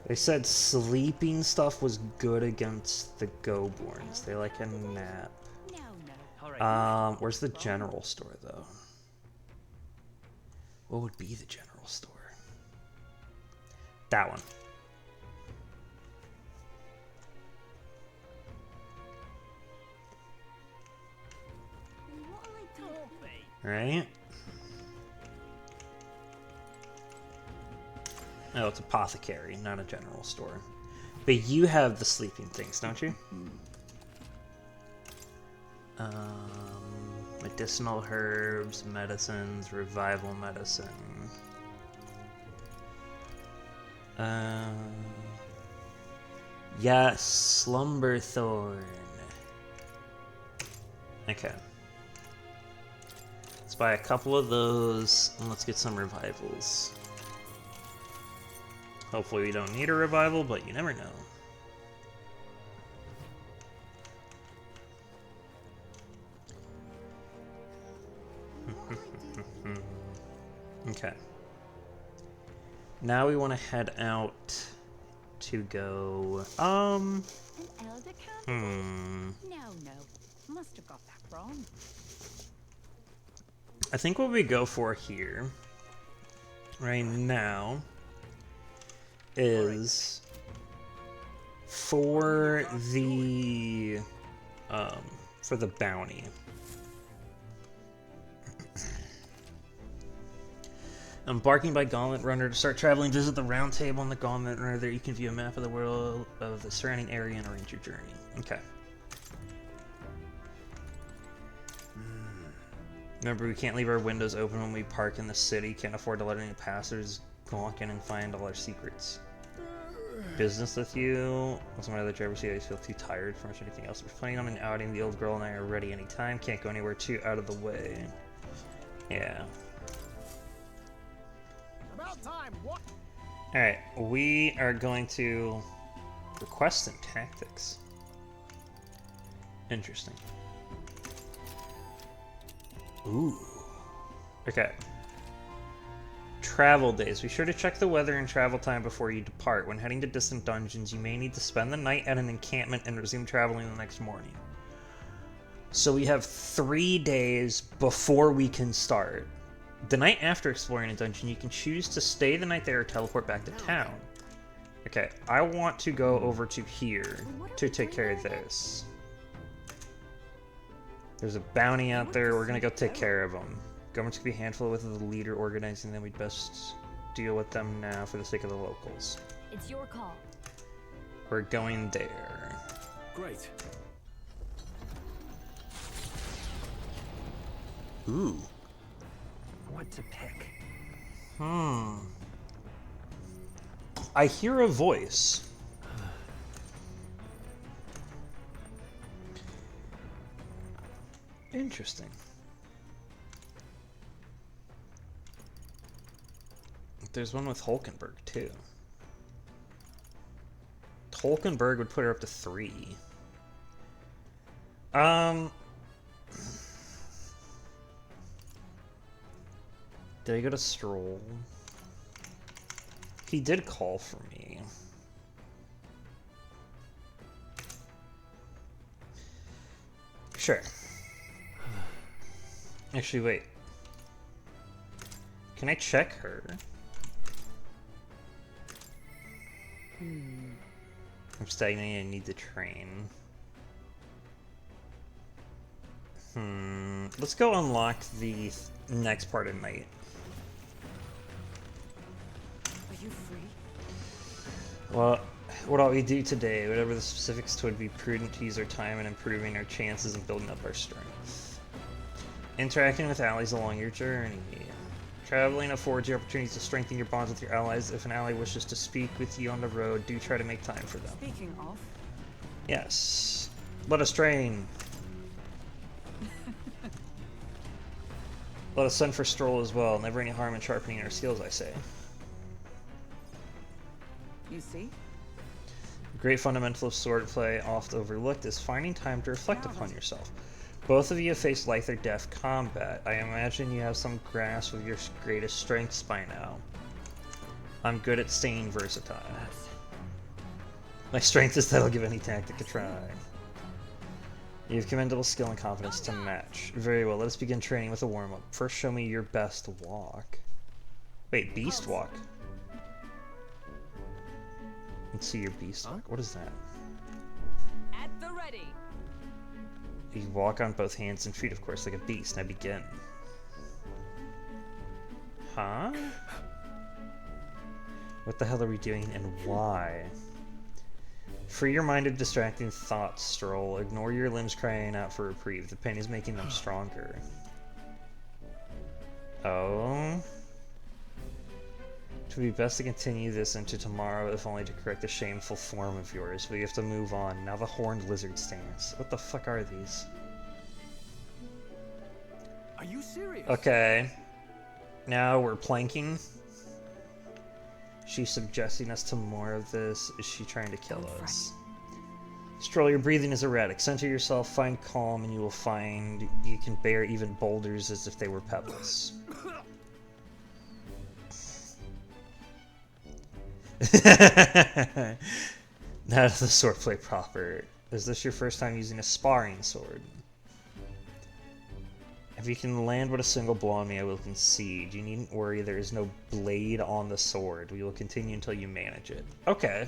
They said sleeping stuff was good against the Goborns. They like a nap. Where's the general store, though? What would be the general store? That one. Right? Oh, it's apothecary, not a general store. But you have the sleeping things, don't you? Medicinal herbs, medicines, revival medicine. Yes, Slumberthorn. Okay. Let's buy a couple of those, and let's get some revivals. Hopefully we don't need a revival, but you never know. Okay. Now we want to head out to go, An elder candidate? No. Must have got that wrong. I think what we go for here, right now, is for the bounty. Embarking by Gauntlet Runner to start traveling, visit the round table on the Gauntlet Runner. There you can view a map of the world, of the surrounding area, and arrange your journey. Okay. Remember, we can't leave our windows open when we park in the city. Can't afford to let any passers walk in and find all our secrets. Business with you. With some other drivers, you always feel too tired for much anything else. If we're planning on an outing, the old girl and I are ready anytime. Can't go anywhere too out of the way. Yeah. About time. What? Alright, we are going to request some tactics. Interesting. Ooh. Okay. Travel days. Be sure to check the weather and travel time before you depart. When heading to distant dungeons, you may need to spend the night at an encampment and resume traveling the next morning. So we have 3 days before we can start. The night after exploring a dungeon, you can choose to stay the night there or teleport back to town. Okay, I want to go over to here to take care of this. There's a bounty out there. We're gonna go take care of them. Government's gonna be a handful with the leader organizing them. We'd best deal with them now for the sake of the locals. It's your call. We're going there. Great. Ooh. What to pick? I hear a voice. Interesting. There's one with Hulkenberg, too. Hulkenberg would put her up to 3. Did I go to Stroll? He did call for me. Sure. Actually, wait. Can I check her? I'm stagnating, I need to train. Let's go unlock the next part of night. Are you free? Well, what ought we do today? Whatever the specifics, it would be prudent to use our time in improving our chances and building up our strength. Interacting with allies along your journey. Traveling affords you opportunities to strengthen your bonds with your allies. If an ally wishes to speak with you on the road, do try to make time for them. Speaking of. Yes. Let us train. Let us send for Stroll as well. Never any harm in sharpening our skills, I say. You see? A great fundamental of swordplay, oft overlooked, is finding time to reflect upon yourself. Both of you have faced life or death combat. I imagine you have some grasp of your greatest strengths by now. I'm good at staying versatile. My strength is that I'll give any tactic a try. You have commendable skill and confidence to match. Very well, let us begin training with a warm-up. First, show me your best walk. Wait, beast walk? Let's see your beast walk. What is that? At the ready. You walk on both hands and feet, of course, like a beast. Now begin. Huh? What the hell are we doing and why? Free your mind of distracting thoughts, Stroll. Ignore your limbs crying out for reprieve. The pain is making them stronger. Oh? It would be best to continue this into tomorrow, if only to correct the shameful form of yours. But you have to move on. Now the horned lizard stance. What the fuck are these? Are you serious? Okay. Now we're planking. She's suggesting us to more of this. Is she trying to kill us? Stroll, your breathing is erratic. Center yourself, find calm, and you will find you can bear even boulders as if they were pebbles. Now the swordplay proper. Is this your first time using a sparring sword? If you can land with a single blow on me, I will concede. You needn't worry, there is no blade on the sword. We will continue until you manage it. Okay.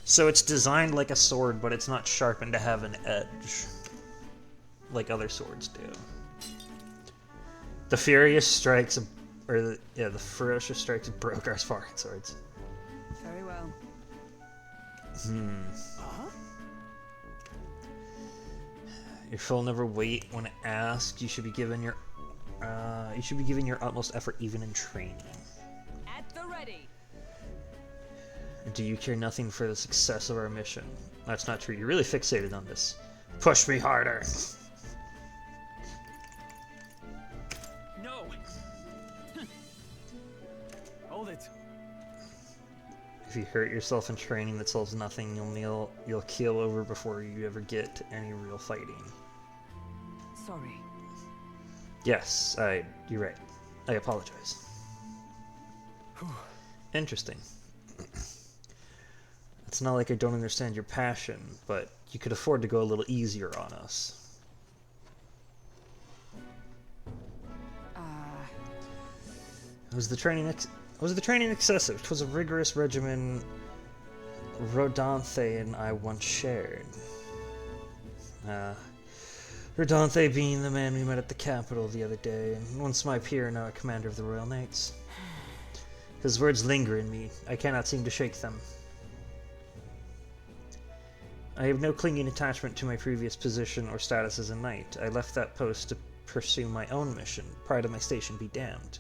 So it's designed like a sword, but it's not sharpened to have an edge. Like other swords do. The furious strikes, the ferocious strikes broke our sparring swords. Very well. Your foe never wait when asked. You should be given your utmost effort even in training. At the ready. Do you care nothing for the success of our mission? That's not true. You're really fixated on this. Push me harder. No. Hold it. If you hurt yourself in training that solves nothing, you'll keel over before you ever get to any real fighting. Sorry. Yes, you're right. I apologize. Interesting. It's not like I don't understand your passion, but you could afford to go a little easier on us. Was the training excessive? 'Twas a rigorous regimen Rodanthe and I once shared. Rodanthe being the man we met at the capital the other day, and once my peer, now a commander of the Royal Knights. His words linger in me. I cannot seem to shake them. I have no clinging attachment to my previous position or status as a knight. I left that post to pursue my own mission. Pride of my station be damned.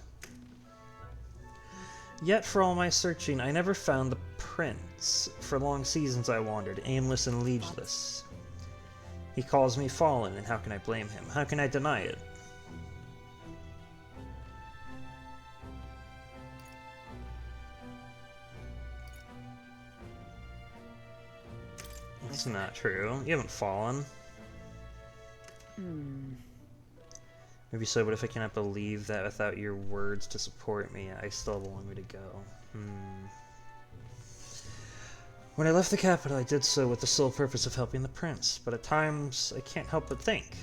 Yet, for all my searching, I never found the prince. For long seasons I wandered, aimless and liegeless. He calls me fallen, and how can I blame him? How can I deny it? That's not true. You haven't fallen. Maybe so, but if I cannot believe that without your words to support me, I still have a long way to go. When I left the capital, I did so with the sole purpose of helping the prince, but at times I can't help but think.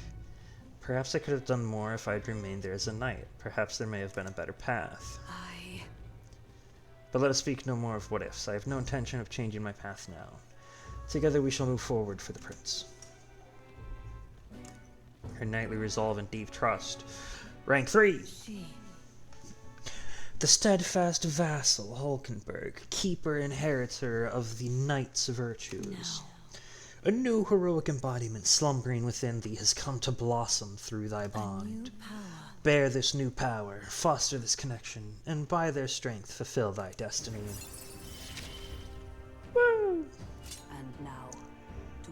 Perhaps I could have done more if I had remained there as a knight. Perhaps there may have been a better path. But let us speak no more of what-ifs. I have no intention of changing my path now. Together we shall move forward for the prince. Her knightly resolve and deep trust. Rank 3! The steadfast vassal, Hulkenberg, keeper inheritor of the knight's virtues. A new heroic embodiment slumbering within thee has come to blossom through thy bond. Bear this new power, foster this connection, and by their strength fulfill thy destiny. Woo! And now,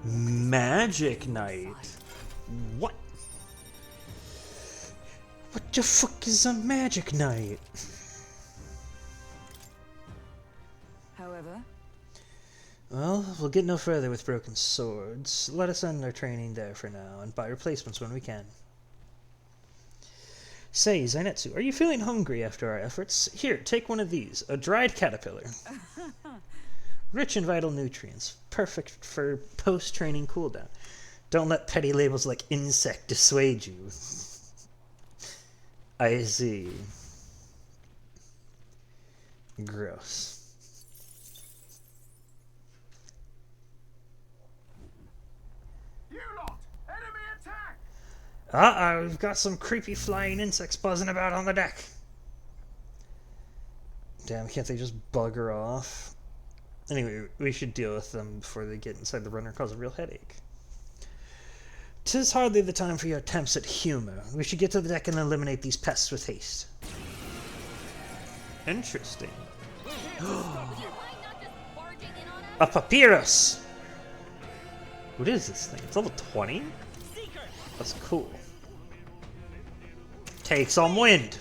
Magic Knight. What? What the fuck is a Magic Knight? however, Well, we'll get no further with broken swords. Let us end our training there for now, and buy replacements when we can. Say, Zainetsu, are you feeling hungry after our efforts? Here, take one of these, a dried caterpillar. Rich in vital nutrients, perfect for post-training cooldown. Don't let petty labels like insect dissuade you. I see. Gross. Uh-oh, we've got some creepy flying insects buzzing about on the deck. Damn, can't they just bugger off? Anyway, we should deal with them before they get inside the runner and cause a real headache. 'Tis hardly the time for your attempts at humor. We should get to the deck and eliminate these pests with haste. Interesting. A papyrus! What is this thing? It's level 20? That's cool. Take some wind!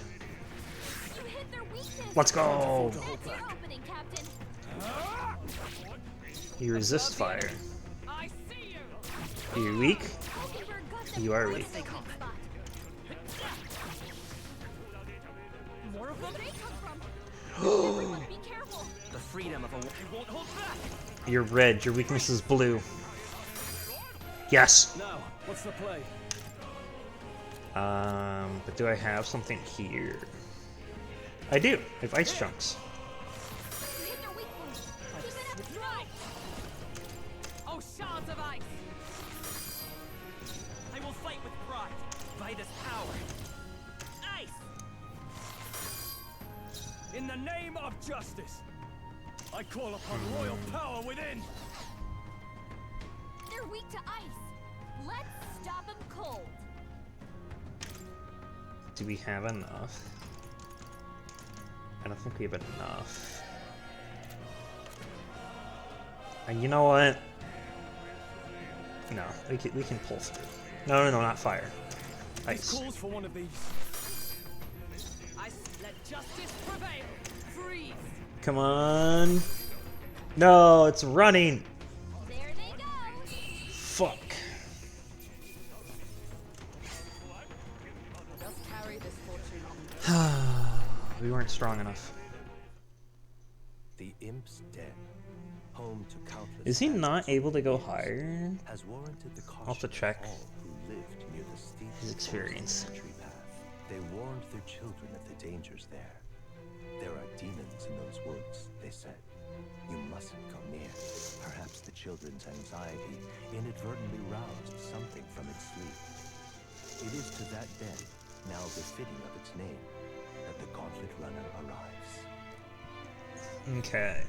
Let's go! You resist fire. Are you weak? You are weak. The freedom of a You're red, your weakness is blue. Yes! Now, what's the play? But do I have something here? I do! I have ice chunks. Oh, shards of ice! I will fight with pride by this power. Ice! In the name of justice, I call upon royal power within. They're weak to ice. Let's stop them cold. Do we have enough? I don't think we have enough. And you know what? No, we can pull through. No, not fire. Ice. Calls for one of these. Ice, let justice prevail. Freeze. Come on. No, it's running. There they go. Fuck. just carry this fortune on. We weren't strong enough. The imp's den, home to countless Is he not able to go higher? has warranted the I'll have to check all who lived near the steep his experience. entry path. They warned their children of the dangers there. There are demons in those woods, they said. You mustn't come near. Perhaps the children's anxiety inadvertently roused something from its sleep. It is to that den, now befitting of its name, that the Gauntlet Runner arrives. Okay.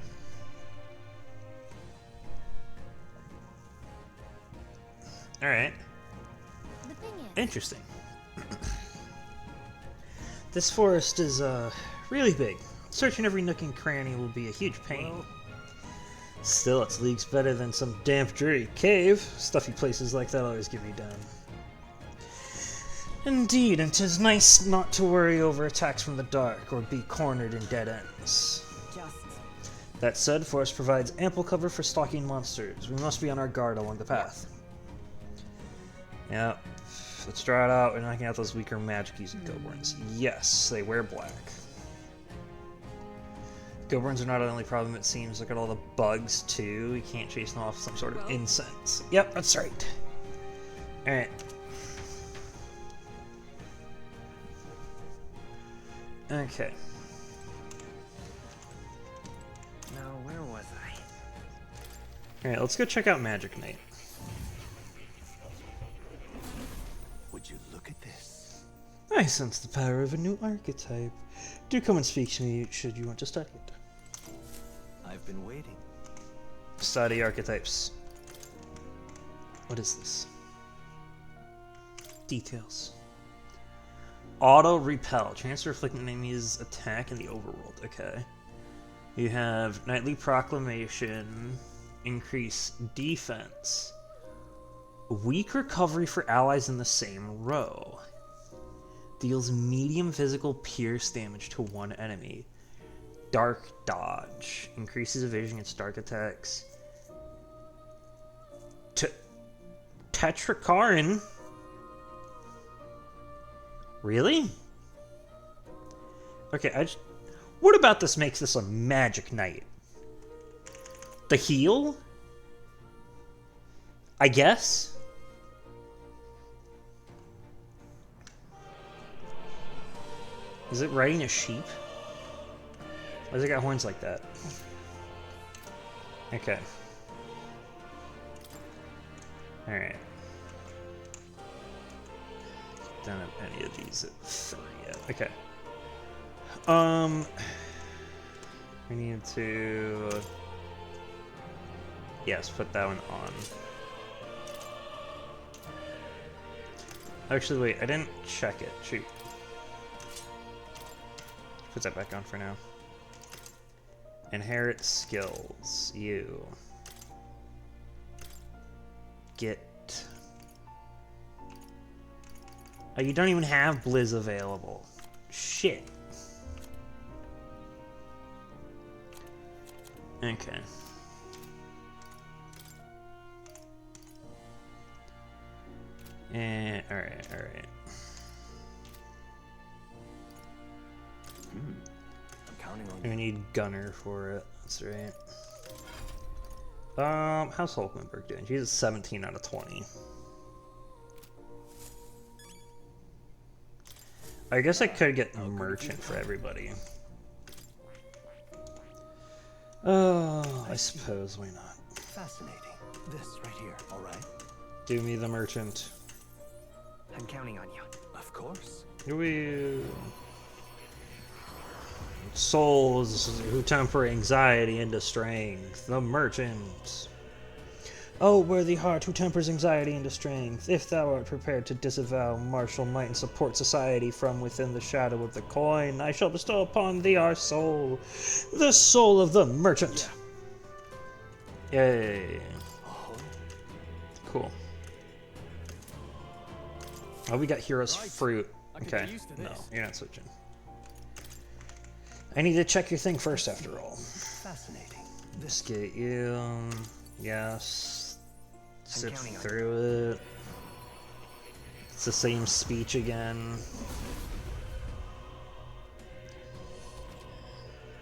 Alright. The thing is, Interesting. This forest is, really big. Searching every nook and cranny will be a huge pain. Still, it's leagues better than some damp, dreary cave. Stuffy places like that always get me down. Indeed, and 'tis nice not to worry over attacks from the dark, or be cornered in dead ends. That said, forest provides ample cover for stalking monsters. We must be on our guard along the path. Yep. Let's draw it out. We're knocking out those weaker magic using goblins. Yes, they wear black. Goblins are not the only problem, it seems. Look at all the bugs, too. We can't chase them off with some sort of incense. Yep, that's right. Alright. Okay. Now, where was I? Alright, let's go check out Magic Knight. Would you look at this? I sense the power of a new archetype. Do come and speak to me should you want to study it. I've been waiting. Study archetypes. What is this? Details. Auto repel. Chance to reflect an enemy's attack in the overworld. Okay. You have Nightly Proclamation. Increase defense. Weak recovery for allies in the same row. Deals medium physical pierce damage to one enemy. Dark dodge. Increases evasion against dark attacks. Tetrakarin? Really? Okay, what about this makes this a Magic Knight? The heal? I guess? Is it riding a sheep? Why does it got horns like that? Okay. Alright. Don't have any of these at 3 yet. Okay. We need to... Yes, put that one on. Actually, wait, I didn't check it. Shoot. Put that back on for now. Inherit skills. You. Get... Oh, you don't even have Blizz available. Shit. Okay. Alright. I'm counting on We you. need Gunner for it. That's right. How's Hulkenberg doing? She's 17 out of 20. I guess I could get Merchant for everybody. Oh, I suppose, why not? Fascinating. This right here, alright? Do me the Merchant. I'm counting on you. Of course. We... Souls who temper anxiety into strength. The Merchant. Oh, worthy heart who tempers anxiety into strength, if thou art prepared to disavow martial might and support society from within the shadow of the coin, I shall bestow upon thee our soul, the soul of the Merchant. Yeah. Yay. Cool. Oh, we got Hero's Fruit. Okay, no, you're not switching. I need to check your thing first, after all. Fascinating. Just get you. Yes. Zip through it. It's the same speech again.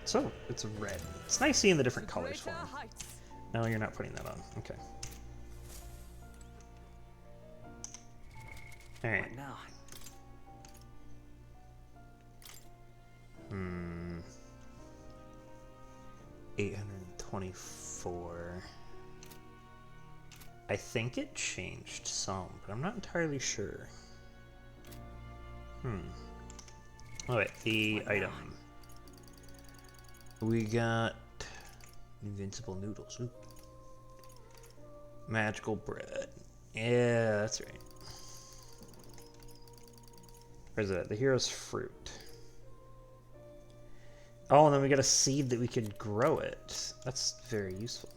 So, it's red. It's nice seeing the different colors for them. No, you're not putting that on. Okay. Alright. Now. 824. I think it changed some, but I'm not entirely sure. Oh wait, the item. We got invincible noodles. Ooh. Magical bread. Yeah, that's right. Where's that? The hero's fruit. Oh, and then we got a seed that we could grow it. That's very useful.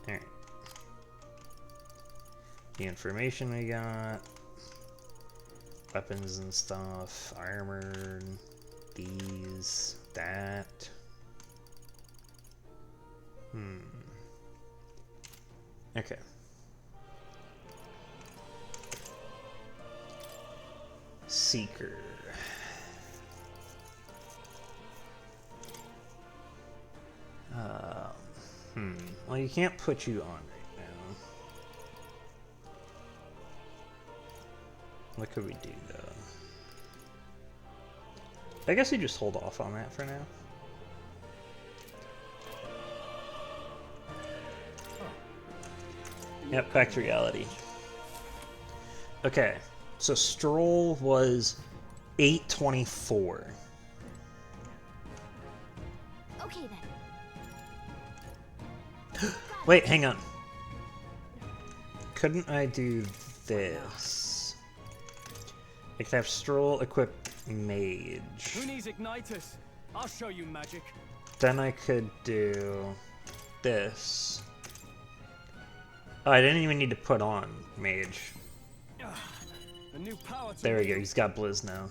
Alright. The information we got. Weapons and stuff. Armor. These. That. Okay. Seeker. Well, you can't put you on right now. What could we do, though? I guess we just hold off on that for now. Yep, back to reality. Okay, so Stroll was 824. Okay then. Wait, hang on. Couldn't I do this? I could have Stroll equip Mage. Who needs Ignitus? I'll show you magic. Then I could do this. Oh, I didn't even need to put on Mage. A new power to There we go, he's got Blizz now.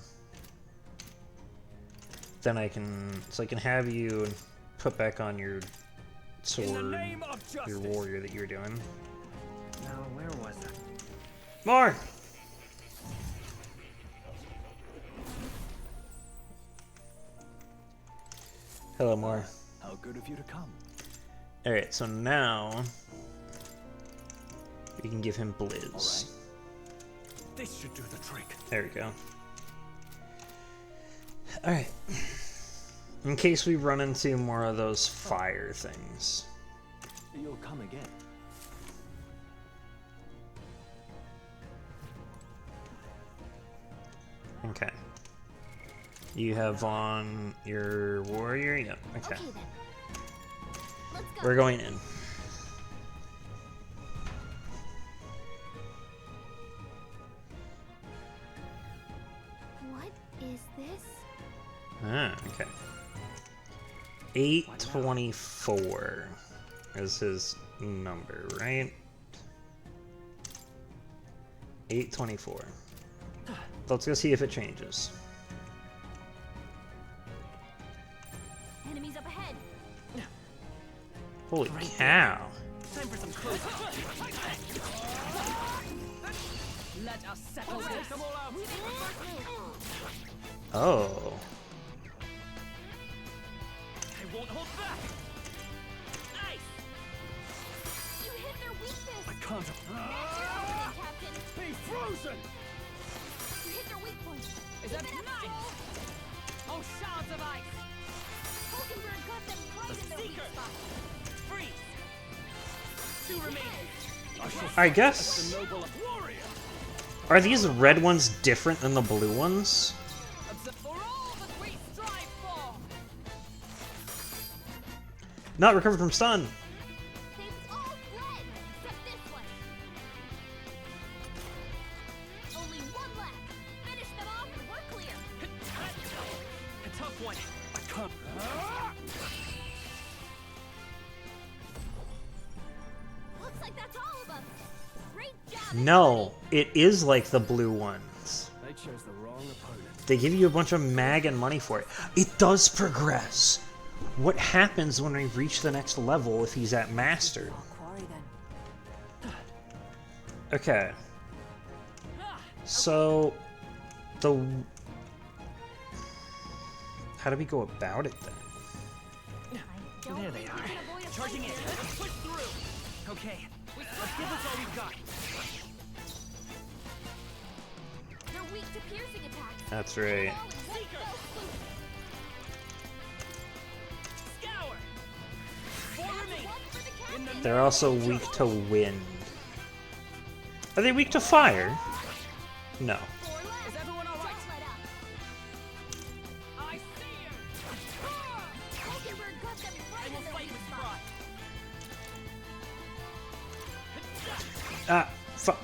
Then I can, so I can have you put back on your sword, your warrior that you were doing. Now, where was I? More! Hello, More. How good of you to come. Alright, so now we can give him Blizz. Right. This should do the trick. There we go. Alright. In case we run into more of those fire things. You'll come again. Okay. You have on your warrior? Yep, okay. We're going in. What is this? Ah, okay. 824 is his number, right? 824. Let's go see if it changes. Enemies up ahead. Holy cow. Time for some close. Let us settle this. Oh. I won't hold back. Nice. You hit their weakness. I can't. Captain. Be frozen. You hit their weak point. Is that nice? Oh, shards of ice. Hulkenberg got them right in their weak spot. Freeze. 2 remaining. I guess. Are these red ones different than the blue ones? For all that we strive for. Not recovered from stun. They've all fled, except this one. Only one left. Finish them off and we're clear. A tough one. I can't. Looks like that's all of them. Great job. No, it is like the blue ones. They chose the wrong opponent. They give you a bunch of mag and money for it. It does progress. What happens when we reach the next level if he's at Master? Okay. So, how do we go about it then? There they are. Charging in. Let's push through. Okay, Let's give us all we've got. They're weak to piercing attacks. That's right. Scour. 4 remaining. They're also weak to wind. Are they weak to fire? No. Is everyone all right? I see you. Ah, fuck.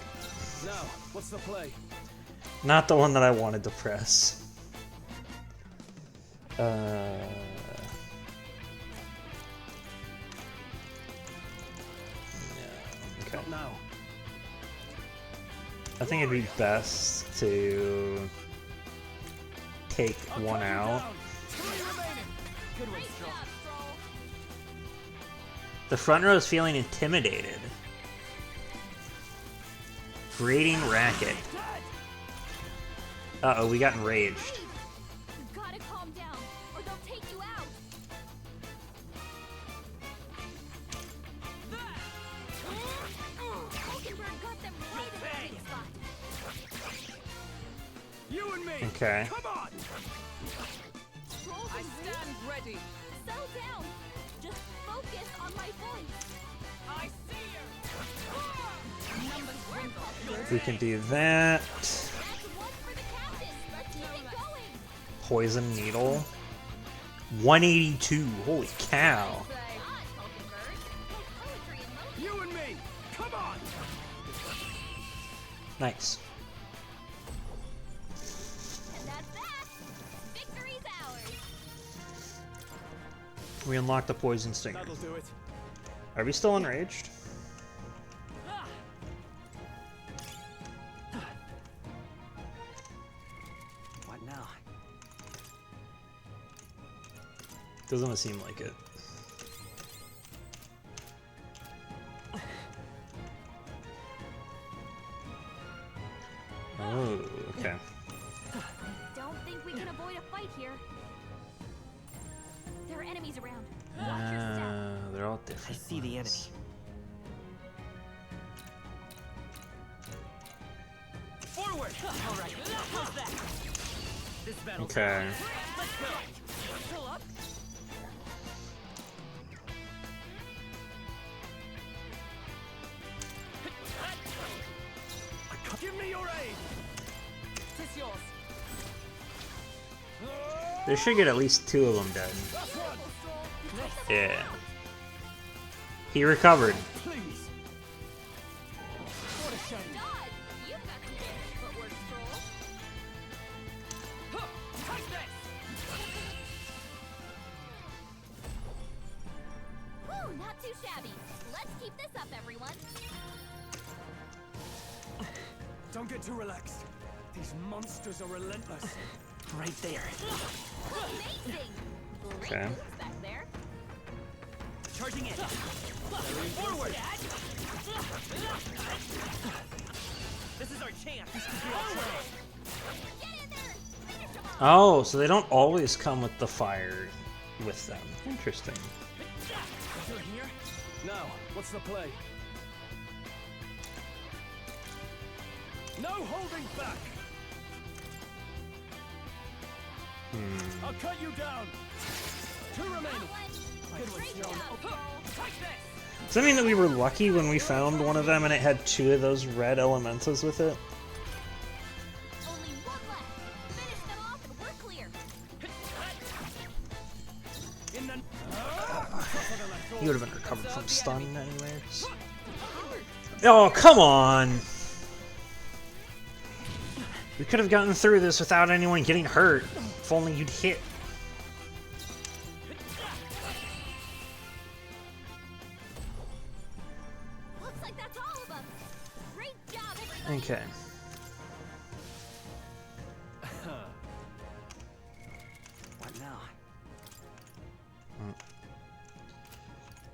Now, what's the play? Not the one that I wanted to press. Okay. Now. I think it'd be best to take one out. Good one, Stroll. The front row is feeling intimidated. Braiding racket. Uh-oh, we got enraged. You gotta calm down, or they'll take you out. Hulkenberg got them right in the right spot. You and me. Okay. Come on. I stand ready. Settle down. Just focus on my voice. I see you. Numbers one. We can do that. That's one for the captain. Let's keep it going. Poison needle. 182. Holy cow. God, Hulkenberg. Poetry in motion. You and me. Come on. Nice. And that's that. Victory's ours. We unlocked the poison stinger. That'll do it. Are we still enraged? What now? Doesn't seem like it. Oh, okay. Don't think we can avoid a fight here. There are enemies around. Watch your step. They're all different. I see the enemy. Forward. All right. How's that? This battle's Okay. Let's go. Still up. Give me your aid. Tis yours. They should get at least 2 of them dead. Last one. Yeah. He recovered. Please. What a shame. God, you've got some good footwork, Stroll. Huh, take this. Whew, not too shabby. Let's keep this up, everyone. Don't get too relaxed. These monsters are relentless. right there. Amazing. Great Okay. moves back there. Charging in. Forward. This is our chance. Get in there. Finish them off. Oh, so they don't always come with the fire with them. Interesting. You're here? Now, what's the play? No holding back. I'll cut you down. 2 remaining. Good one, Great John. job, Oh, Stroll. Take this. Does that mean that we were lucky when we found one of them and it had 2 of those red elementals with it? Only one left. Finish them off and we're clear. in the... He would have been recovered from stun anyways. Oh, come on! We could have gotten through this without anyone getting hurt. If only you'd hit. Looks like that's all of them. Great job, everybody. Okay. What now?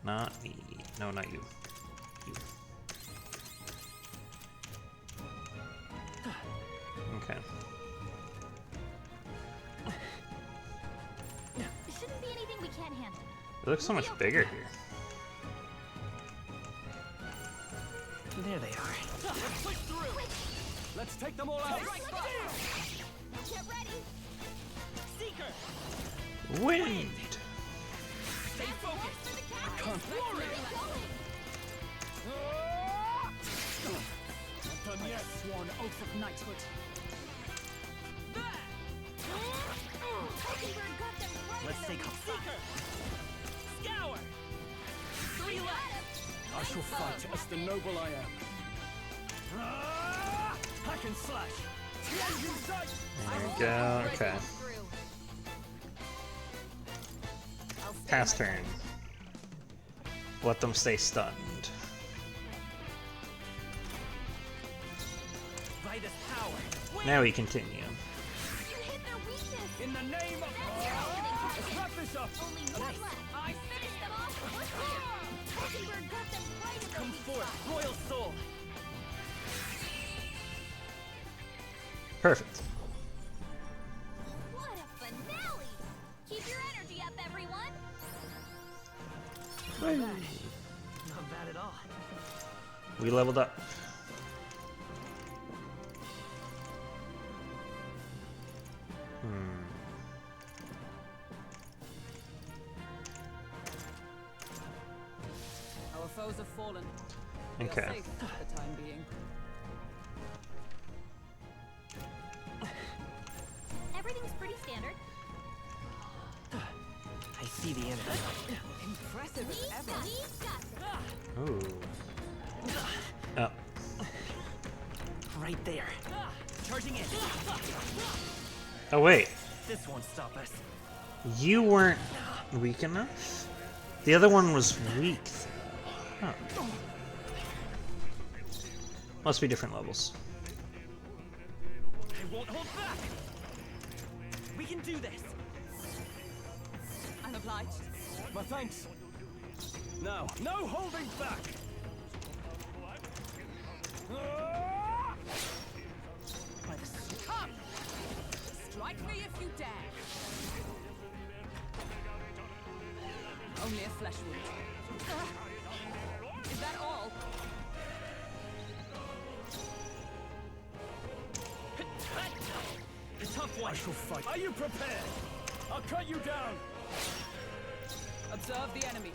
Not me. No, not you. You. Okay. Shouldn't be anything we can't handle. It looks so much bigger here. There they are. Let's push through. Let's take them all out. Get ready. Seeker. Wind! Stay focused. For the I captain. can't. Let's keep it going. Not done yet. Sworn oath of knighthood. Hulkenberg got them right Let's in the take right a spot. Scour. 3 left. I shall fight as the noble I am. Hack and slash. There we go. Okay. Pass turn. Let them stay stunned. Now we continue. In the name of let's wrap this up. I finished them off. Come forth, royal soul. Perfect. What a finale! Keep your energy up, everyone. Not bad. Not bad at all. We leveled up. Our foes have fallen. We are Okay. safe for the time being. Everything's pretty standard. I see the enemy. Impressive as ever. Ooh. Oh. Right there. Charging in. Oh wait. This won't stop us. You weren't weak enough? The other one was weak. Huh. Must be different levels. I won't hold back. We can do this. I'm obliged. My thanks. Now, no holding back. Come! Strike me if you dare. Only a flesh wound. Is that all? The tough one. I shall fight. Are you prepared? I'll cut you down. Observe the enemy.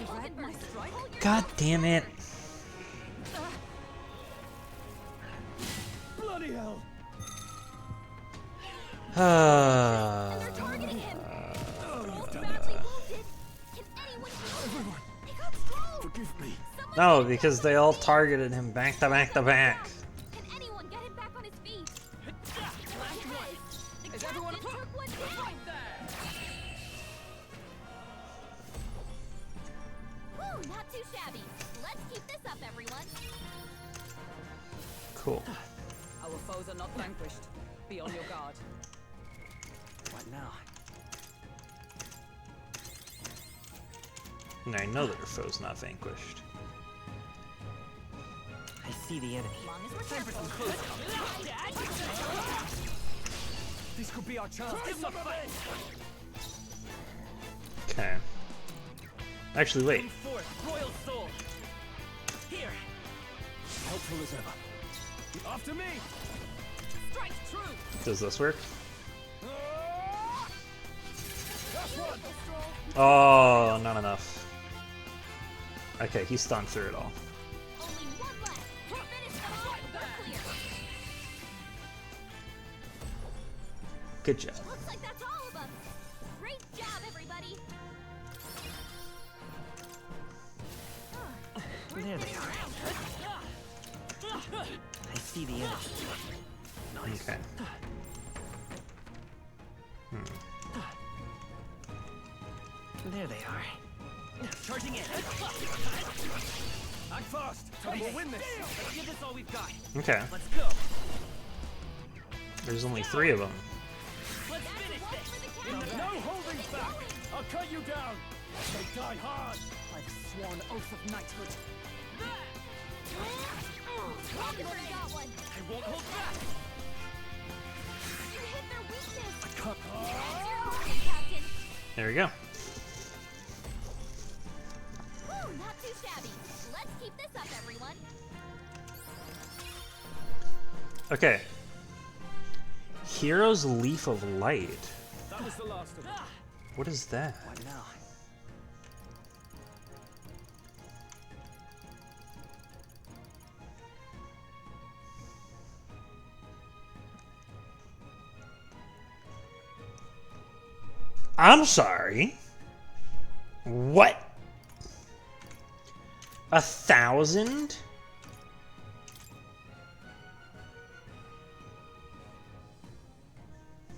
Direct my strike. God damn it. Bloody hell. Forgive me. No, because they all targeted him back to back to back. Can anyone get him back on his feet? Is everyone right there? Woo, not too shabby. Let's keep this up, everyone. Cool. Our foes are not vanquished. Be on your guard. What now? And I know that our foe's not vanquished. I see the enemy. Time for some close This could be our chance. Give them a fight. Okay. Actually, wait. Come forth, royal soul. Here. Helpful as ever. After me. Strike true. Does this work? That's one. Oh, not enough. Okay, he stunned through it all. Only one left. Finish them off. We're clear. Good job. Looks like that's all of them. Great job, everybody. There they are. I see the enemy. Nice. Okay. There they are. Charging in. Act fast. We'll win this. Let's give this all we've got. Okay. Let's go. There's only 3 of them. Let's finish this. No holding back. I'll cut you down. They die hard. By the sworn oath of knighthood. Rocketberry got one. I won't hold back. You hit their weakness. I cut. That's your target, Captain. There we go. Woo, not too shabby. Let's keep this up, everyone. Okay. Hero's Leaf of Light. That was the last of them. What is that? What now? I'm sorry. What? 1,000?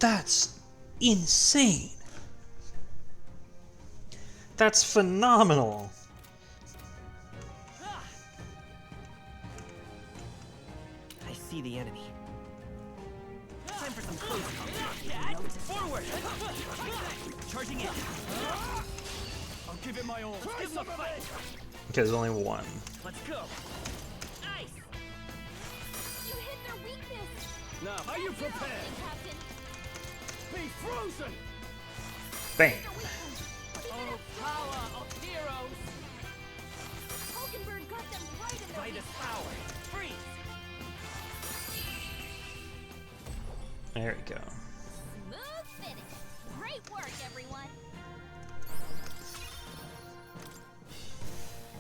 That's insane. That's phenomenal. I see the enemy. Time for some close combat. Forward! Charging in. I'll give it my all. Give them a fight. Okay, there's only one. Let's go. Nice. You hit their weakness. Now, are you prepared? Captain. Be frozen! Bam. Oh, power of heroes! Hulkenberg got them right in their Midas power. Freeze! There we go. Smooth finish. Great work, everyone.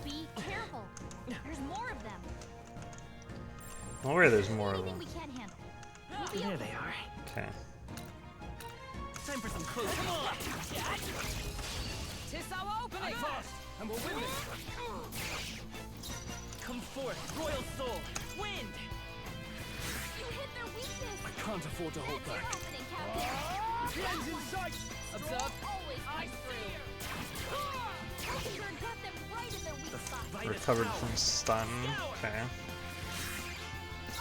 Be careful. There's more of them. Well, where there's more of Anything them. we can't handle. There they are. Okay. Time for some close combat. Tis our opening! Fast, and we'll win this. Come forth, royal soul. Wind! You hit their weakness. I can't afford to hold That's your back. opening, Captain. The end's in sight! Observe. Always comes through. Hulkenberg got them right in their weak spot. Recovered from stun. Okay.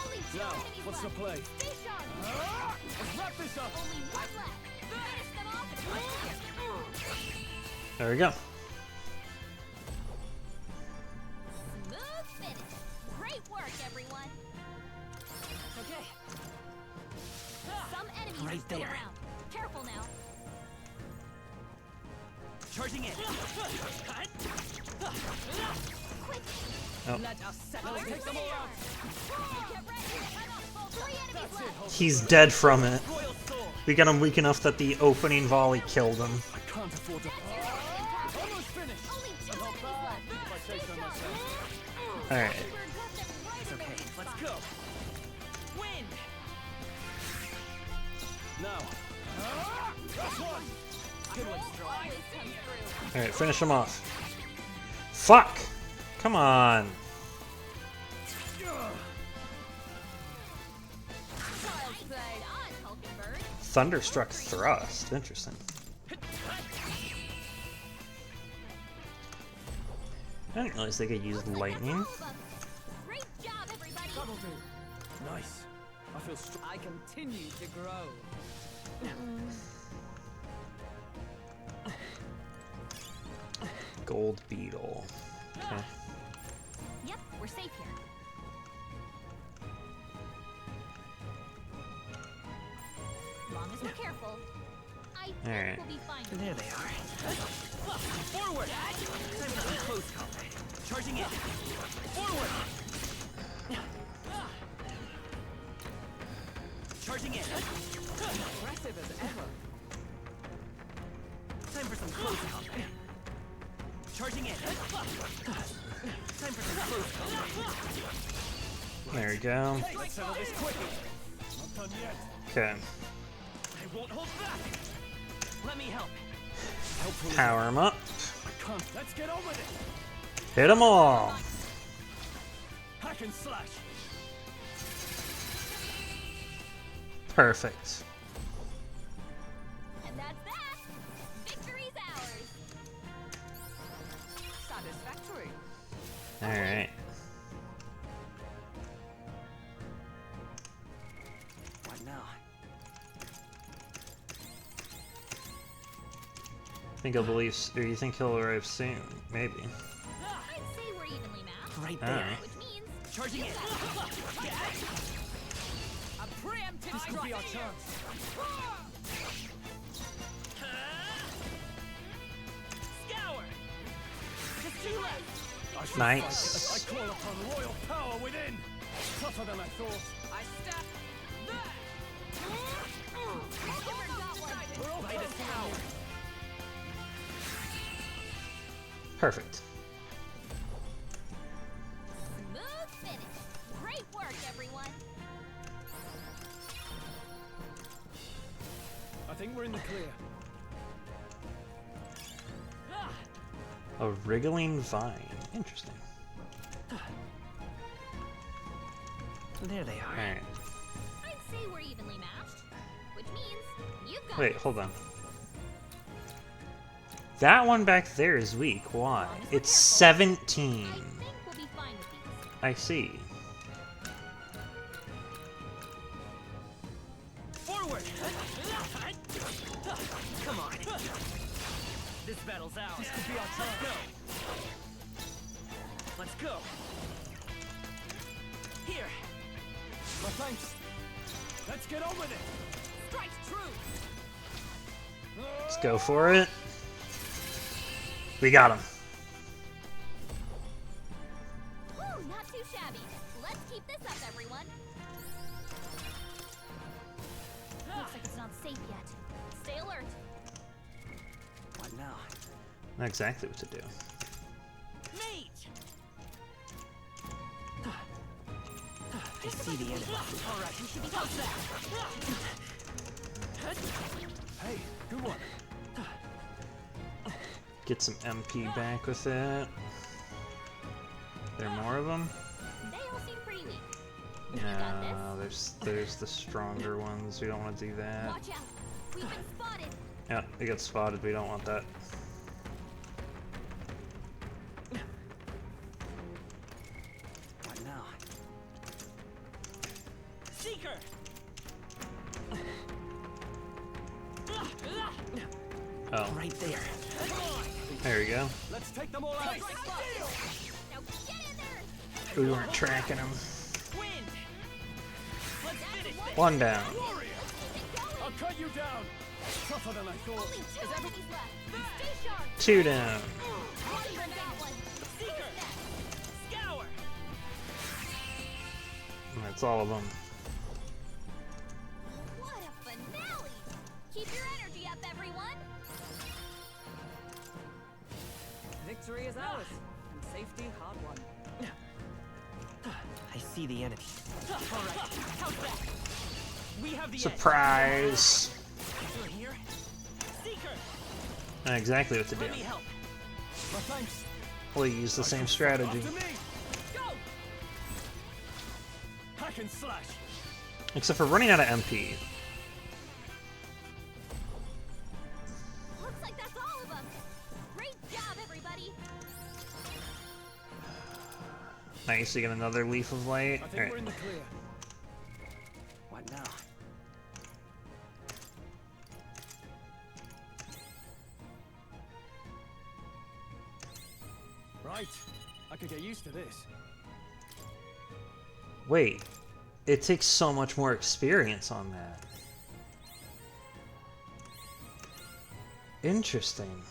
Only two Now, enemies what's the left. play? Stay sharp. Let's wrap this up! Only one left. Finish them off. There we go. Smooth finish. Great work, everyone. Okay. Some enemies Right are still there. around. Careful now. Charging in. Quick. Oh. Let us settle There's take them one all out. there. Get ready. Three enemies left. He's dead from it. Royal soul. We got him weak enough that the opening volley killed him. I can't afford to... Almost finished! Only two Not enemies bad, left. if I say so myself. Alright. Hulkenberg got them right It's in their okay. weak Let's spot. go. Wind! Now. That's one! Good one, Strong. Always comes through. Alright, finish him off. Fuck! Come on. Child's play. On, Hulkenberg. Thunderstruck thrust. Interesting. I didn't realize they could use lightning. Great job, everybody. Nice. I feel strong. I continue to grow. Gold beetle. Okay. Yep, we're safe here. Long as we're careful, I think Alright. we'll be fine. There they are. Forward! Time for some close combat. Charging in. Forward! Charging in. Impressive as ever. Time for some close combat. Charging in. Time for some close combat. There we go. Let's settle this quickly. Not done yet. Okay. I won't hold back. Let me help. Power him up. I can't. Let's get on with it. Hit them all. Hack and slash. Perfect. And that's that. Victory's ours. Satisfactory. Alright. What now? I think he'll believe, or you think he'll arrive soon? Maybe. I'd say we're evenly matched. Right All there. right. Which means Charging in. A preemptive This could be our strike. chance. Scour. Just two left. I should Nice. fight. I call upon royal power within. Tougher than I thought. I step there. Hulkenberg got one. We're all Midas power. Perfect. Smooth finish. Great work, everyone. I think we're in the clear. A wriggling vine. Interesting. There they are. Alright. I'd say we're evenly matched. which means you've got Wait, hold on. That one back there is weak. Why? It's 17. we'll be fine with these. I see. Forward! Come on. This battle's ours. This could be our time. Let's go. Here. My thanks. Let's get on with it. Strike true. Let's go for it. We got him. Woo, not too shabby. Let's keep this up, everyone. Looks like it's not safe yet. Stay alert. What now? Not exactly what to do. Mate! I see the enemy. Alright, you should be close there. Hey, good one. Get some MP back with it. There are more of them? They all seem pretty weak. No, there's the stronger ones. We don't want to do that. Watch out. We've been spotted. Yeah, we got spotted. We don't want that. What now? Seeker! Oh. Right there. There we go. Let's take them all out. Now get in there. We weren't tracking them. Wind! Let's finish this. One down. I'll cut you down. Tougher than I thought. Only 2 enemies left. Stay sharp. 2 down. Ready for that one. Seeker! Scour! That's all of them. What a finale! Keep your energy up, everyone. Victory is ours, and safety hard won. I see the enemy. Alright, how's that? We have the Surprise! edge. You're here? Seeker! Not exactly what to do. Let me help. My thanks. We'll use the same strategy. After me. Go! Hack and slash. Except for running out of MP. Looks like that's all of them. Great job, everybody. Nice, you get another Leaf of Light. I think Alright. we're in the clear. What now? Right. I could get used to this. Wait, it takes so much more experience on that. Interesting.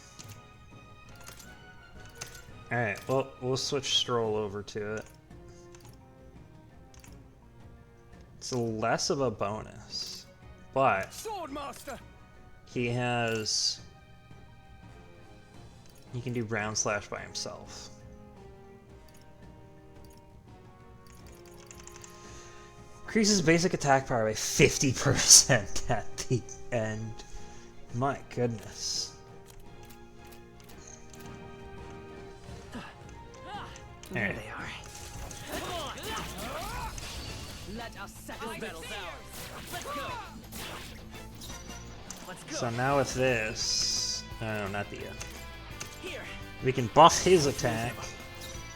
Alright, well, we'll switch Stroll over to it. It's less of a bonus, but Swordmaster. he can do Round Slash by himself. Increases basic attack power by 50% at the end. My goodness. There Alright. they are. Let us settle battles ours. Let's go. Let's go. So now with this, oh, not the Here. we can buff his attack.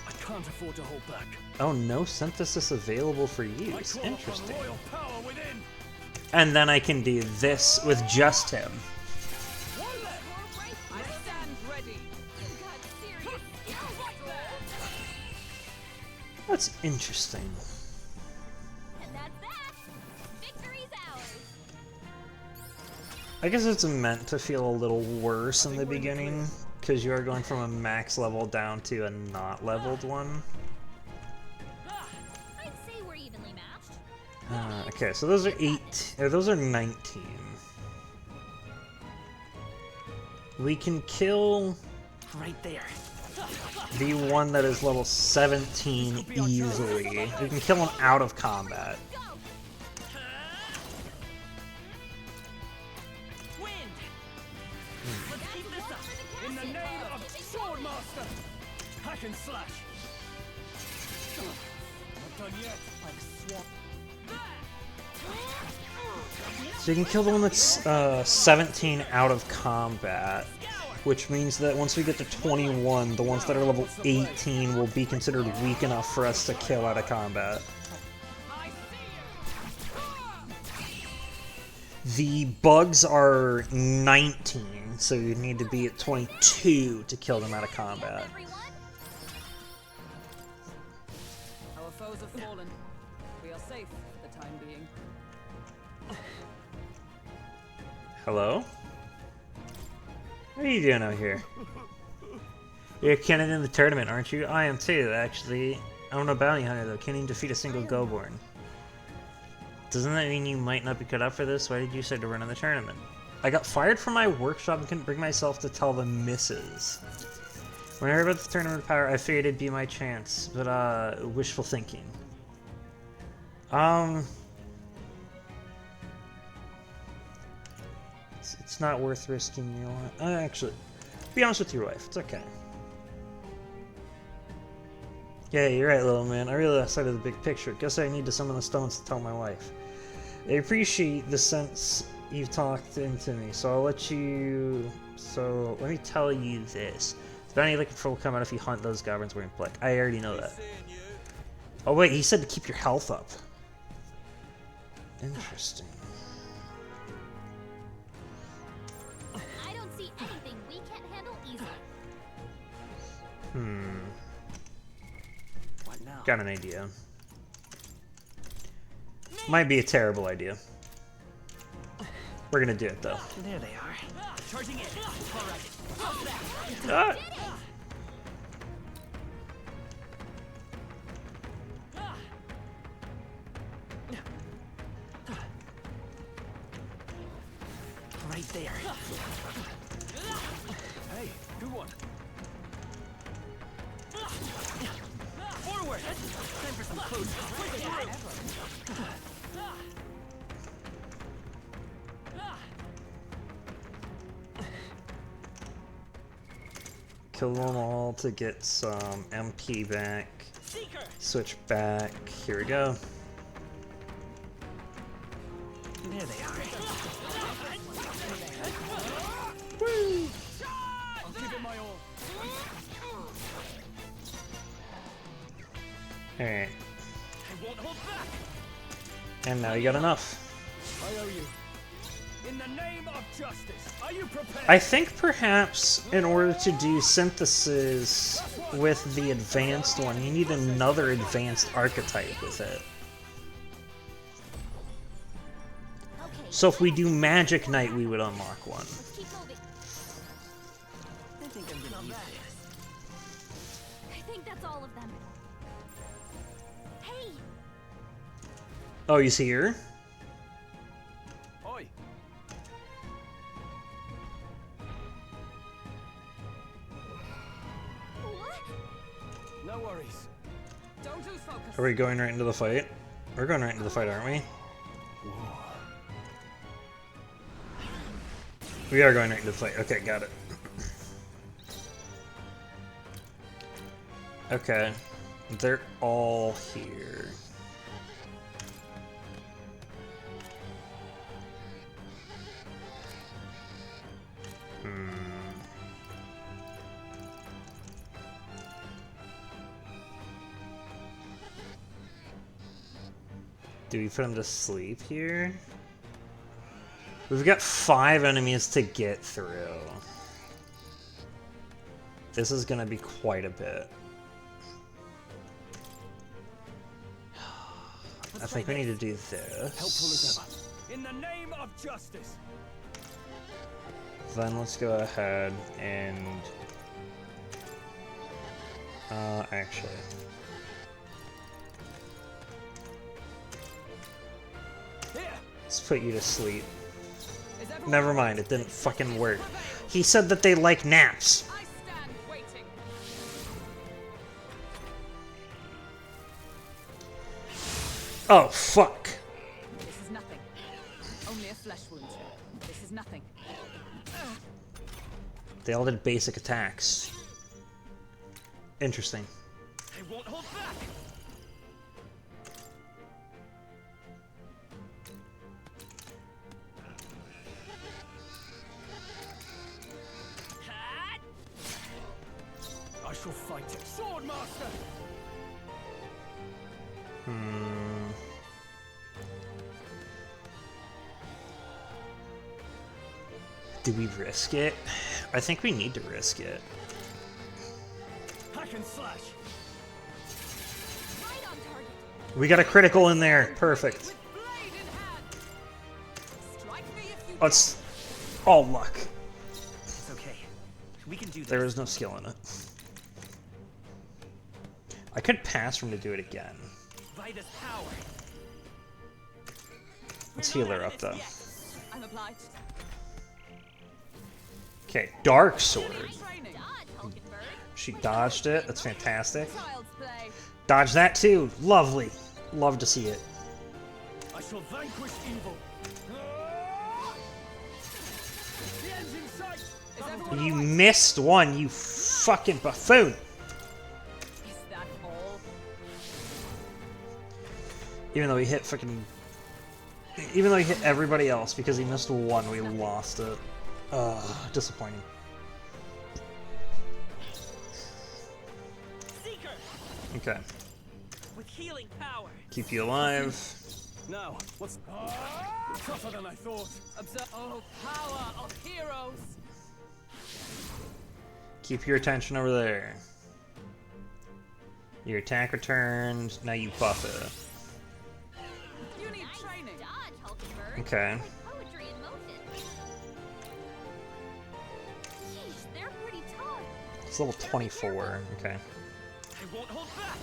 I can't afford to hold back. Oh, no synthesis available for I use. call upon Interesting. royal power within. And then I can do this with just him. I stand ready. You got serious. That's interesting. And that's that. Victory's ours. I guess it's meant to feel a little worse in the beginning, because you are going from a max level down to a not leveled one. I'd say we're evenly matched. Okay, so those are 8, or those are 19. We can kill Right there. the one that is level 17 easily. We can kill him out of combat. Wind. Let's keep this up. In the name of Swordmaster. Hack and slash. Not done yet. Like swamp. So you can kill the one that's 17 out of combat, which means that once we get to 21, the ones that are level 18 will be considered weak enough for us to kill out of combat. The bugs are 19, so you need to be at 22 to kill them out of combat. Our foes have fallen. We are safe for the time being. Hello? What are you doing out here? You're Kennen in the tournament, aren't you? I am too, actually. I'm no bounty hunter, though. Can't even defeat a single Goborn. Doesn't that mean you might not be cut out for this? Why did you say to run in the tournament? I got fired from my workshop and couldn't bring myself to tell the missus. When I heard about the tournament power, I figured it'd be my chance, but, wishful thinking. It's not worth risking your life. Actually, be honest with your wife. It's okay. Yeah, you're right, little man. I really lost sight of the big picture. Guess I need to summon the stones to tell my wife. I appreciate the sense you've talked into me, so I'll let you... So, let me tell you this. The bounty looking for will come out if you hunt those goblins wearing black. I already know that. Oh wait, he said to keep your health up. Interesting. I don't see anything we can't handle easily. What now? Got an idea. Might be a terrible idea. We're gonna do it though. There they are. Charging in. All right. Ah! Right there. Hey, good one. Forward. Time for some close. Kill them all to get some MP back. Switch back. Here we go. There they are. Woo! I'll give it my all. Alright. I won't hold back. And now you got enough. I owe you. In the name of justice, are you prepared? I think perhaps in order to do synthesis with the advanced one, you need another advanced archetype with it. So if we do Magic Knight, we would unlock one. I think I'm gonna use this. I think that's all of them. Hey! Oh, you see her? Oi. No worries. Don't lose focus. Are we going right into the fight? We're going right into the fight, aren't we? We are going right into the fight. Okay, got it. Okay. They're all here. Do we put them to sleep here? We've got 5 enemies to get through. This is gonna be quite a bit. I think we need to do this. Helpful as ever. In the name of justice. Then let's go ahead and... actually... Let's put you to sleep. Never mind, it didn't fucking work. He said that they like naps. I stand waiting. Oh, fuck. This is nothing. Only a flesh wound. This is nothing. They all did basic attacks. Interesting. I won't hold back. master. Do we risk it? I think we need to risk it. Hack and slash. We got a critical in there. Perfect. Let's... all luck. It's okay. We can do this. There is no skill in it. I could pass from to do it again. Vida's power. Let's heal her up though. I'm obliged. Okay, Dark Sword. She dodged it. That's fantastic. Dodge that too. Lovely. Love to see it. I shall vanquish evil. The end's in sight. You missed one, you fucking buffoon. Is that all? Even though he hit fucking... Even though he hit everybody else because he missed one, we lost it. Disappointing. Seeker. Okay. With healing power. Keep you alive. Now, what's tougher than I thought? Observe. Oh, power of heroes. Keep your attention over there. Your attack returned. Now you buff it. You need training. Okay. Poetry in motion. Jeez, they're pretty tough. It's level 24. Okay. I won't hold back.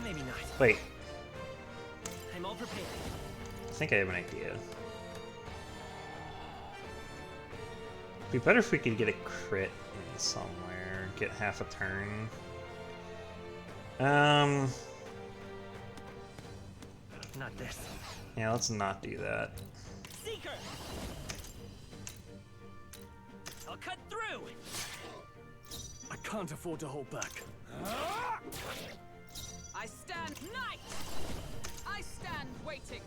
Maybe not. Wait. I'm all prepared. I think I have an idea. It'd be better if we could get a crit in somewhere. Get half a turn. Not this. Yeah, let's not do that. Seeker. I'll cut through. I can't afford to hold back. I stand knight. I stand waiting.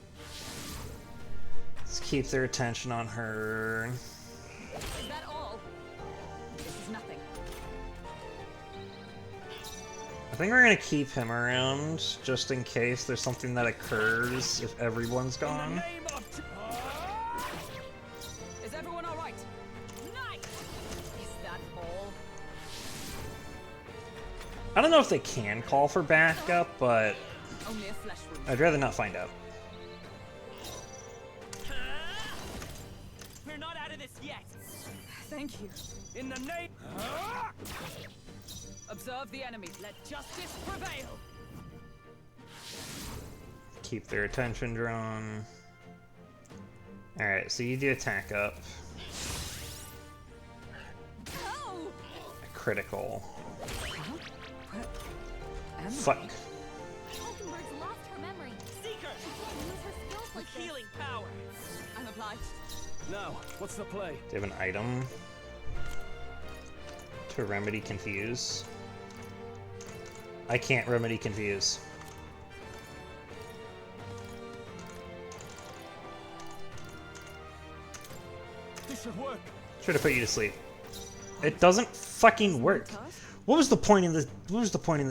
Let's keep their attention on her. Is that all? This is nothing. I think we're gonna keep him around just in case there's something that occurs if everyone's gone. Is everyone all right? Knight. Is that all? I don't know if they can call for backup, but Only a flesh wound. I'd rather not find out. We're not out of this yet. Thank you. In the name. Observe the enemy. Let justice prevail. Keep their attention drawn. Alright, so you do attack up. Oh! A critical. Fuck. Hulkenberg's lost her memory. Seeker. She can't use her skills like this. Healing power. I'm obliged. Now, what's the play? Do you have an item to remedy confuse? I can't remedy confuse. This should work. Should have put you to sleep. It doesn't fucking work. What was the point in the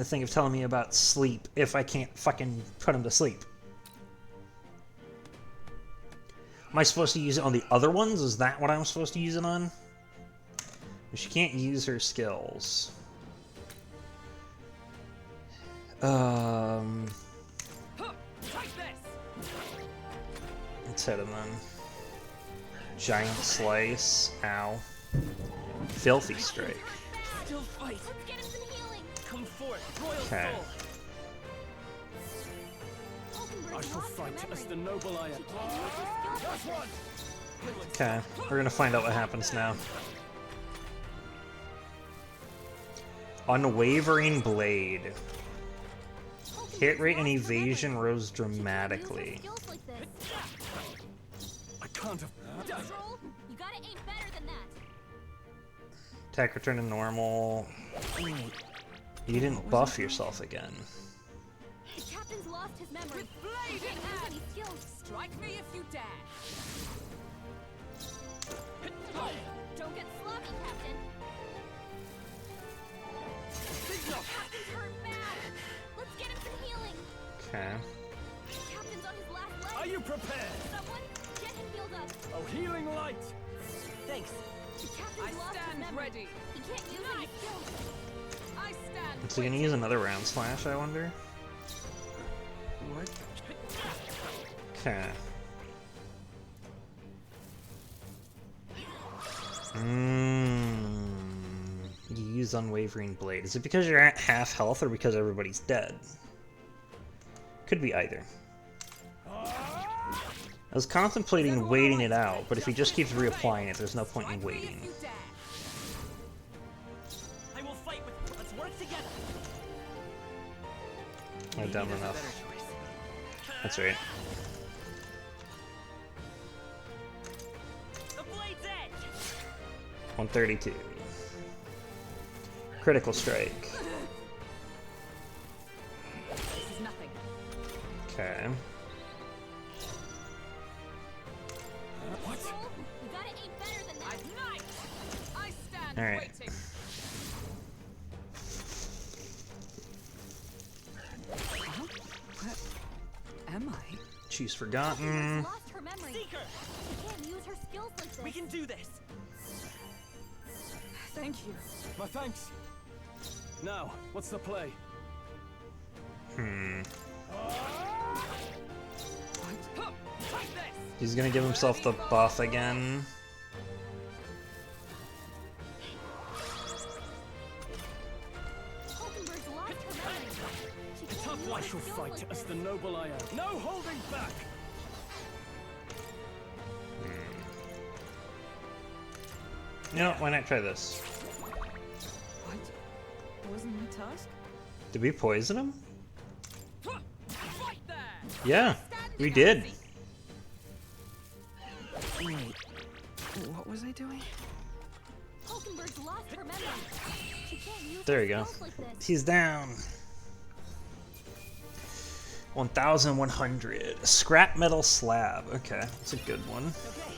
thing of telling me about sleep if I can't fucking put him to sleep? Am I supposed to use it on the other ones? Is that what I'm supposed to use it on? She can't use her skills. Let's hit him then. Giant slice. Ow. Filthy strike. Still fight. Let's get him some healing. Come forth, royal Okay. soul. I shall fight as the noble I am. That's one. Okay, we're gonna find out what happens now. Unwavering Blade. Hit rate and evasion rose dramatically. I can't have. Troll, you gotta aim better than that. Attack return to normal. You didn't buff yourself again. The captain's lost his memory. With blade He in can't use hand. any skills. Strike me if you dare. Don't get sloppy, Captain. Captain's hurt bad. Let's get him some healing. Okay. Captain's on his last leg. Are you prepared? Someone get him healed up. Oh, healing light! Thanks. The captain's lost his stand memory. ready. He can't use any skills. I stand. Is he gonna use another round slash, I wonder? What? Okay. You use Unwavering Blade. Is it because you're at half health or because everybody's dead? Could be either. I was contemplating waiting it out, but if he just keeps reapplying it, there's no point in waiting. I will fight with you. Let's work together. I'm dumb enough. That's right. The blade's edge. 132. Critical strike. This is nothing. Okay. What? You gotta aim better than that. I stand All right. waiting. Huh? Where am I? She's forgotten. She's lost her memory. Seeker. She can't use her skills like this. We can do this. Thank you. My thanks. Now, what's the play? Take this. He's gonna give himself the buff again. Hulkenberg's lost her memory. She can't use I her shall skills fight like as this. the noble I am. No holding back! You know, why not try this? What? Wasn't my task? Did we poison him? Fight there. Yeah, we did. Wait. What was I doing? Hulkenberg's lost her memory. She can't use There her you go. skills like this. He's down. 1,100. Scrap metal slab. Okay, that's a good one. Okay.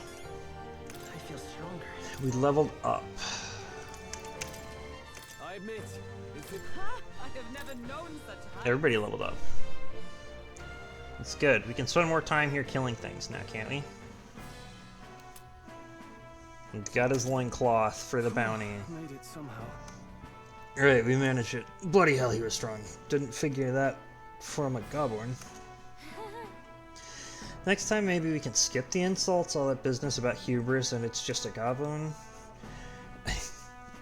I feel stronger. We leveled up. I admit, it's a... I have never known such high. Everybody leveled up. That's good. We can spend more time here killing things now, can't we? He got his loincloth for the bounty. Made it somehow. Alright, we managed it. Bloody hell, he was strong. Didn't figure that from a goblin. Next time, maybe we can skip the insults, all that business about hubris, and it's just a goblin.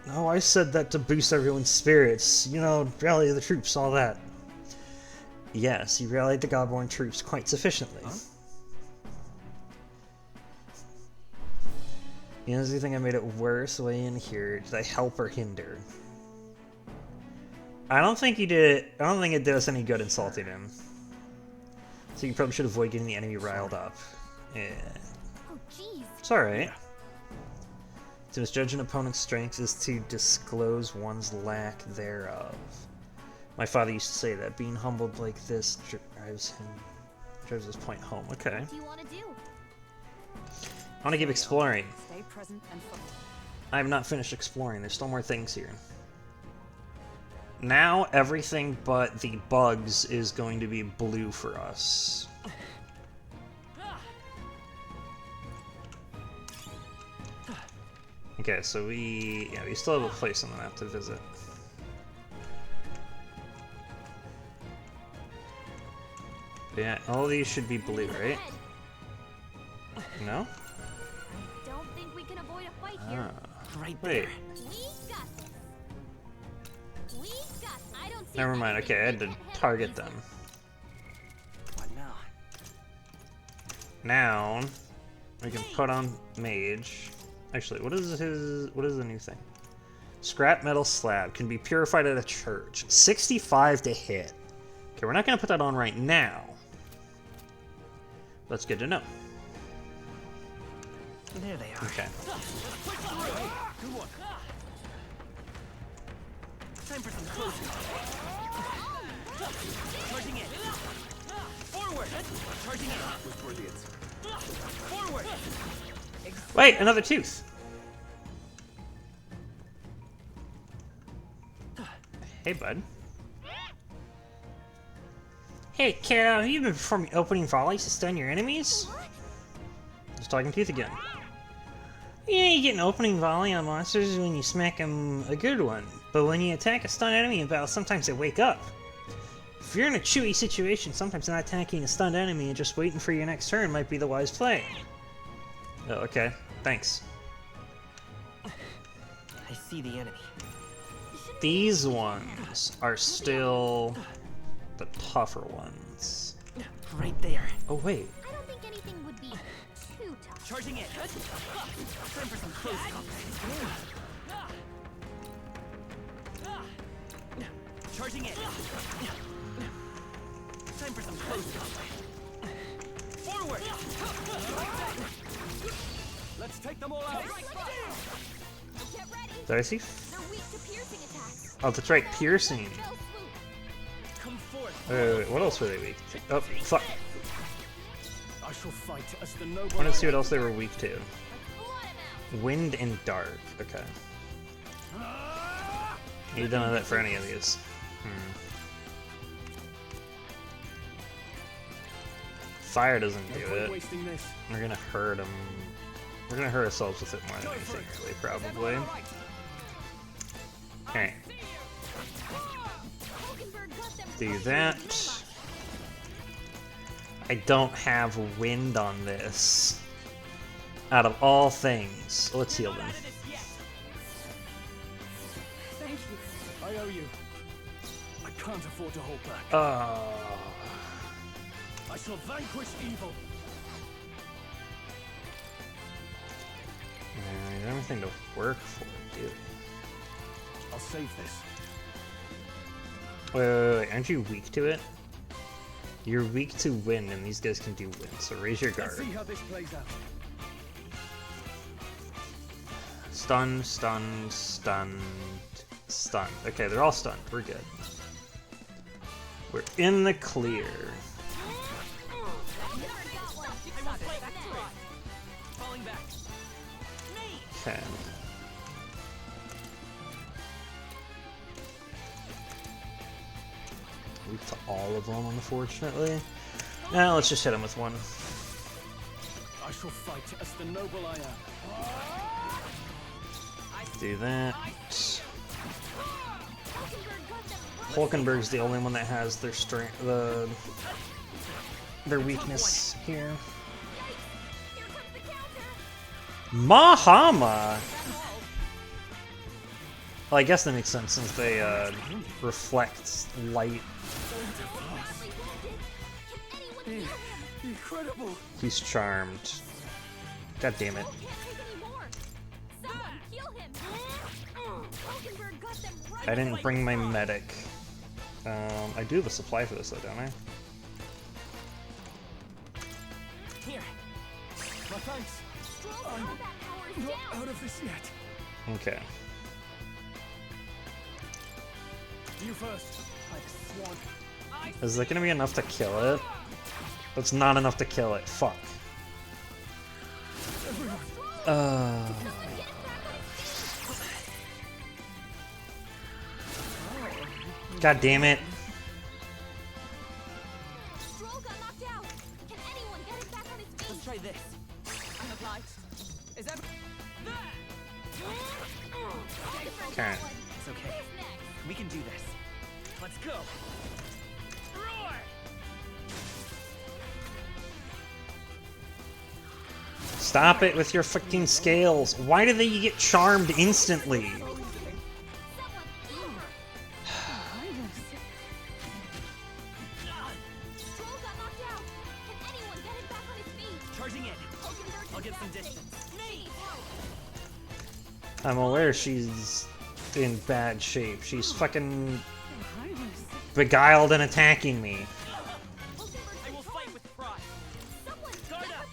No, I said that to boost everyone's spirits. You know, rally the troops, all that. Yes, he rallied the goblin troops quite sufficiently. Huh? You know, do you think I made it worse way in here? Did I help or hinder? I don't think you did. I don't think it did us any good insulting him. So you probably should avoid getting the enemy riled up. Yeah. Oh, jeez. It's alright. To misjudge an opponent's strength is to disclose one's lack thereof. My father used to say that being humbled like this drives this point home. Okay. What do you want to do? I want to keep exploring. Stay present and focus. I have not finished exploring. There's still more things here. Now everything but the bugs is going to be blue for us. Okay, so we still have a place on the map to visit. Yeah, all these should be blue, right? No? Don't think we can avoid a fight here. Right Wait. We got this. We got. I don't see. Never mind. Okay, I had to target them. What now? Now we can put on mage. Actually, what is the new thing? Scrap metal slab can be purified at a church. 65 to hit. Okay, we're not gonna put that on right now. That's good to know. There they are. Okay. Good one. Time for some closing. Charging in. Forward. Charging in. With brilliance. Forward. Wait, another tooth. Hey, bud. Hey, kiddo, have you been performing opening volleys to stun your enemies? Just talking teeth again. Yeah, you get an opening volley on monsters when you smack them a good one, but when you attack a stunned enemy in battle, sometimes they wake up. If you're in a chewy situation, sometimes not attacking a stunned enemy and just waiting for your next turn might be the wise play. Oh, okay. Thanks. I see the enemy. These ones are still the tougher ones. Right there. Oh, wait. I don't think anything would be too tough. Charging in. Time for some close combat. Charging in. Time for some close combat. Forward. Let's take them all out. Get ready. Did I see? They're weak to piercing attacks. Oh, that's right, piercing. Come forth. Wait, what else were they weak to? Oh, fuck. I shall fight as the noble. I wanted to see what else they were weak to. Wind and dark. Okay. You don't know that for any of these. Fire doesn't do it. We're gonna hurt them. We're gonna hurt ourselves with it more than anything, really, probably. Okay. Do that. I don't have wind on this. Out of all things. Let's heal them. Thank you. I owe you. I can't afford to hold back. I shall vanquish evil. I don't have anything to work for, dude. I'll save this. Wait, aren't you weak to it? You're weak to wind, and these guys can do wind, so raise your guard. Let's see how this plays out. Stun, stun, stunned, stunned. Okay, they're all stunned. We're good. We're in the clear. Okay. Weak to all of them, unfortunately. Now let's just hit him with one. I shall fight as the noble I am. Do that. Hulkenberg's the only one that has their strength, their weakness here. Mahama! Well, I guess that makes sense since they reflect light. Incredible. He's charmed. God damn it. I didn't bring my medic. I do have a supply for this though, don't I? Here. My thanks. I'm not out of this yet. Okay. You first. Like a swan. Is that gonna be enough to kill it? That's not enough to kill it. Fuck. God damn it. Let's try this. Okay. It's okay. We can do this. Let's go. Roar! Stop it with your fucking scales. Why do they get charmed instantly? Charging in. I'll get some distance. I'm aware she's in bad shape. She's fucking beguiled and attacking me. I will fight with pride. Guard up.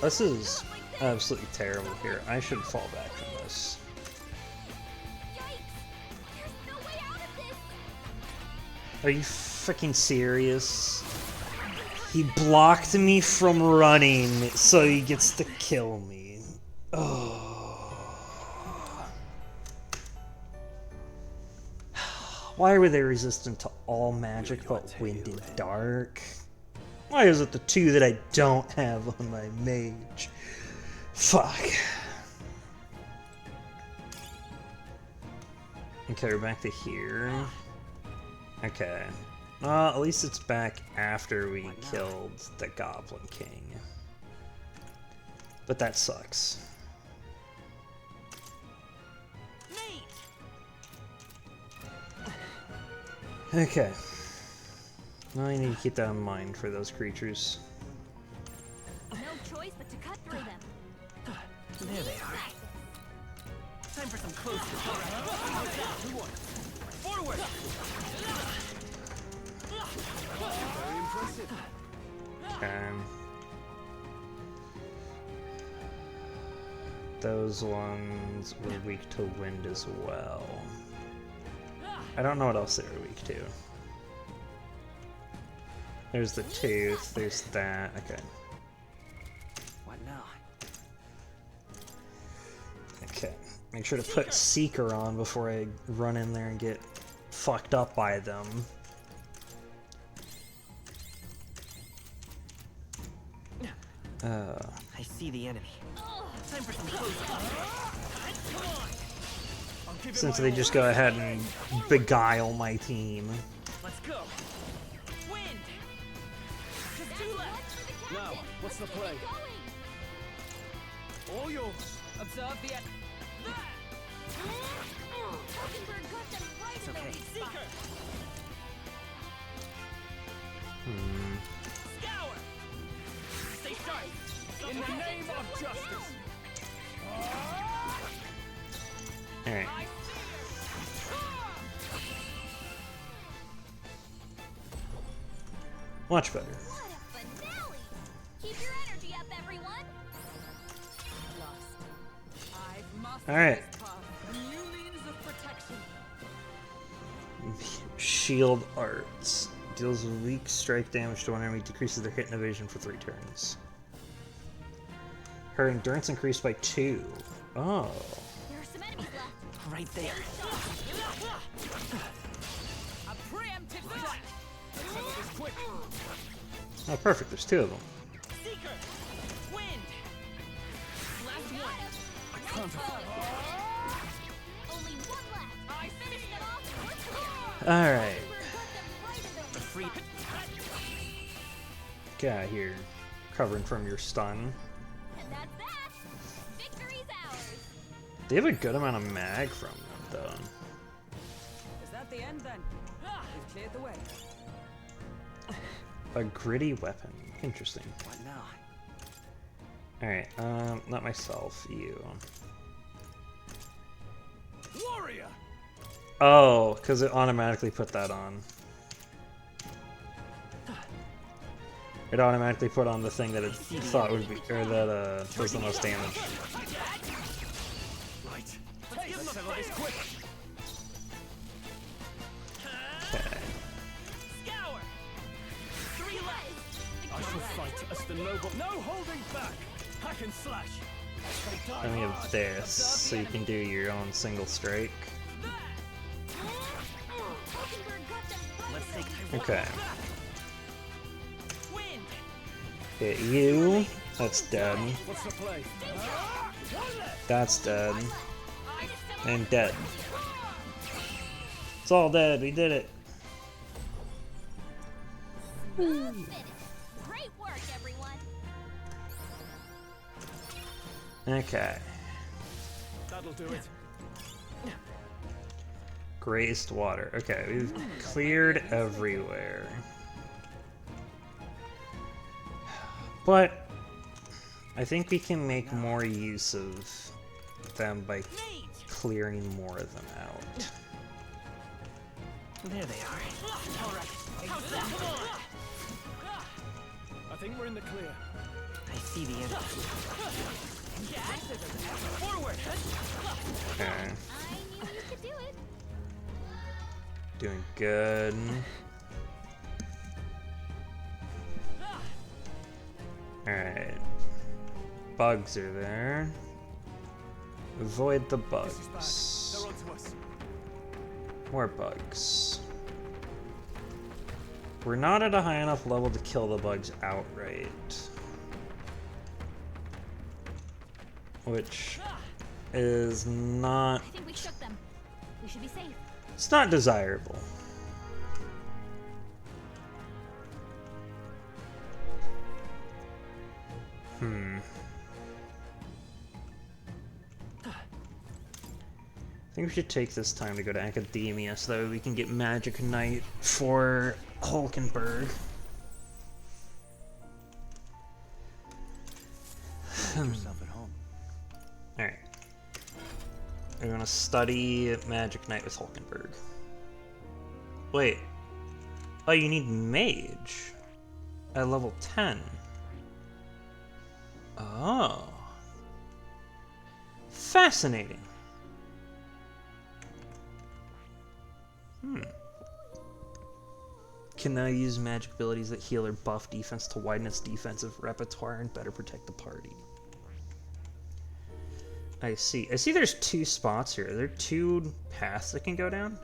This is absolutely terrible here. I should fall back from this. Are you freaking serious? He blocked me from running, so he gets to kill me. Oh. Why were they resistant to all magic but wind and dark? Why is it the two that I don't have on my mage? Fuck. Okay, we're back to here. Okay. At least it's back after we killed the Goblin King. But that sucks. Okay. Now I need to keep that in mind for those creatures. No choice but to cut through them. There they are. Time for some close forward. Very impressive. Okay. Those ones were weak to wind as well. I don't know what else they were weak to. There's the tooth, there's that, okay. What now? Okay, make sure to put Seeker on before I run in there and get fucked up by them. I see the enemy. Time for some close. Since they just go ahead and beguile my team. Let's go. Wind. Just two left. Now, what's the play? All yours. Observe the. It's okay. Seeker. Scour. Stay sharp. In the name of justice. Alright. Much better. What a finale! Keep your energy up, everyone. Alright. New means of protection. Shield Arts. Deals weak strike damage to one enemy, decreases their hit and evasion for 3 turns. Her endurance increased by 2. Oh. There are some enemies left. Right there. A preemptive flash. Settle this quick. Oh, perfect. There's 2 of them. Seeker. Wind. Last one. I can't afford. Only one left. I finished them off. We're clear. Alright. The free. Get out of here. Covering from your stun. And that's that. Victory's ours. They have a good amount of mag from them, though. Is that the end then? We've cleared the way. A gritty weapon. Interesting. What now? Alright, not myself, you. Warrior. Oh, because it automatically put that on. It automatically put on the thing that it thought would be, or that does the most damage. Right. Let's settle this quick. Okay. Scour. 3 left. I shall fight as the noble. No holding back. Hack and slash. Then we have this, so you can do your own single strike. Let's take time. Okay. Wind. Hit you. That's dead. What's the play? That's dead. And dead. It's all dead. We did it. Great work, everyone. Okay. That'll do it. Grazed water. Okay, we've cleared everywhere. But I think we can make more use of them by clearing more of them out. There they are. All right. I think we're in the clear. I see the enemy. Forward. Okay. I knew you could do it. Doing good. Alright. Bugs are there. Avoid the bugs. More bugs. We're not at a high enough level to kill the bugs outright. Which is not... I think we shook them. We should be safe. It's not desirable. I think we should take this time to go to Academia so that we can get Magic Knight for Hulkenberg. Make yourself at home. Alright. We're gonna study Magic Knight with Hulkenberg. Wait. Oh, you need Mage at level 10. Oh. Fascinating. Can now use magic abilities that heal or buff defense to widen its defensive repertoire and better protect the party. I see. I see there's 2 spots here. Are there 2 paths that can go down?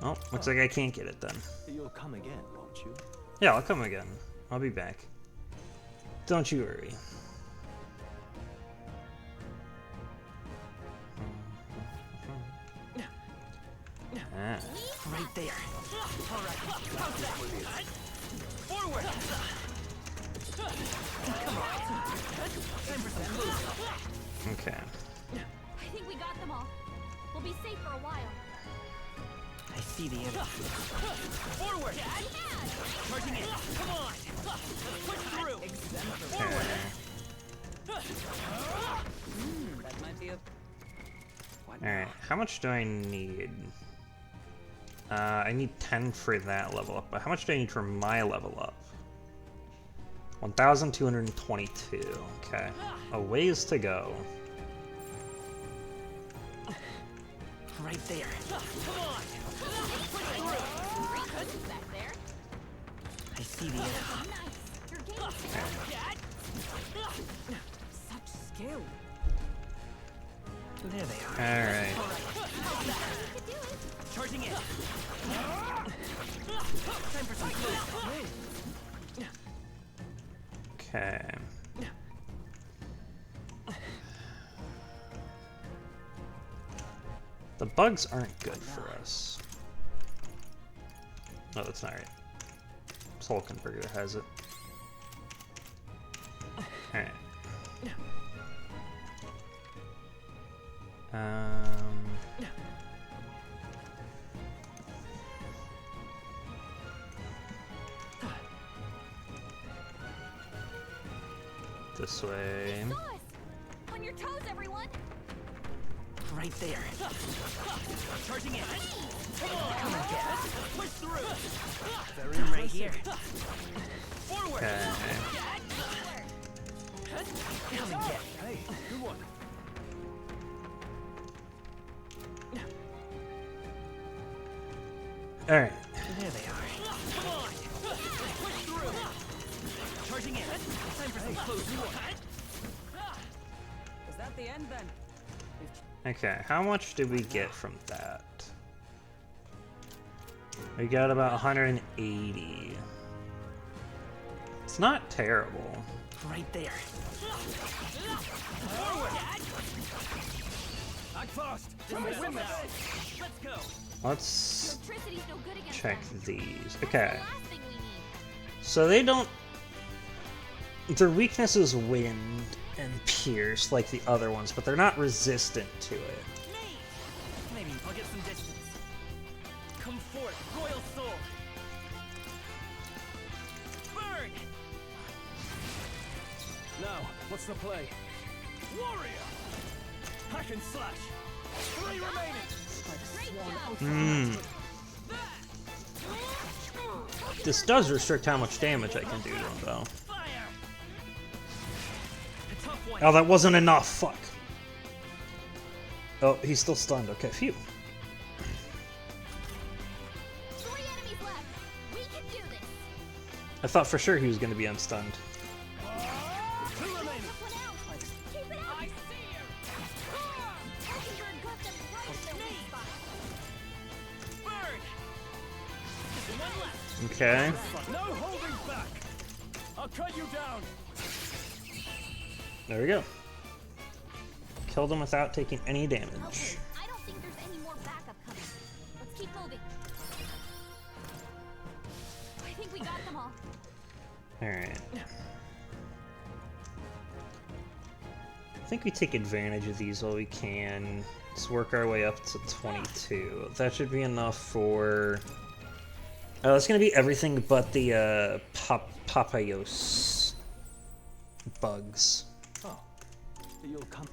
Oh, looks like I can't get it then. You'll come again, won't you? Yeah, I'll come again. I'll be back. Don't you worry. Ah. Right there. All right. Forward. Come on. Time for some moves. Okay. I think we got them all. We'll be safe for a while. I see the enemy. Forward. Charging in. Come on. Push through. Forward. That might be a... Alright, how much do I need? I need 10 for that level up, but how much do I need for my level up? 1,222. Okay. A ways to go. Right there. Come on. I see the enemy. Such skill. There they are. Alright. Charging in. Time for some close. Okay. The bugs aren't good for us. No, that's not right. Hulkenberg has it. Alright. This way. On your toes, everyone. Right there. Charging in. Come on, push through. Very right here. Forward. Come and get. Hey, good one. Alright. There they are. Come on. Push through. Charging in. Time for some close. Is that the end then? Okay, how much did we get from that? We got about 180. It's not terrible. Right there. Act fast. Let's go. Let's check these. Okay. So they don't... Their weakness is wind and pierce like the other ones, but they're not resistant to it. Maybe I'll get some distance. Come forth, royal soul. Burn. Now, what's the play? Warrior. Hack and slash. 3 remaining. This does restrict how much damage I can do to him, though. Oh, that wasn't enough. Fuck. Oh, he's still stunned. Okay, phew. 3 enemies I thought for sure he was going to be unstunned. Okay. No holding back. I'll cut you down. There we go. Killed him without taking any damage. Okay, I don't think there's any more backup coming. Let's keep moving. I think we got them all. Alright. I think we take advantage of these while we can. Let's work our way up to 22. That should be enough for... Oh, it's gonna be everything but the Papayos bugs. Oh, you'll come.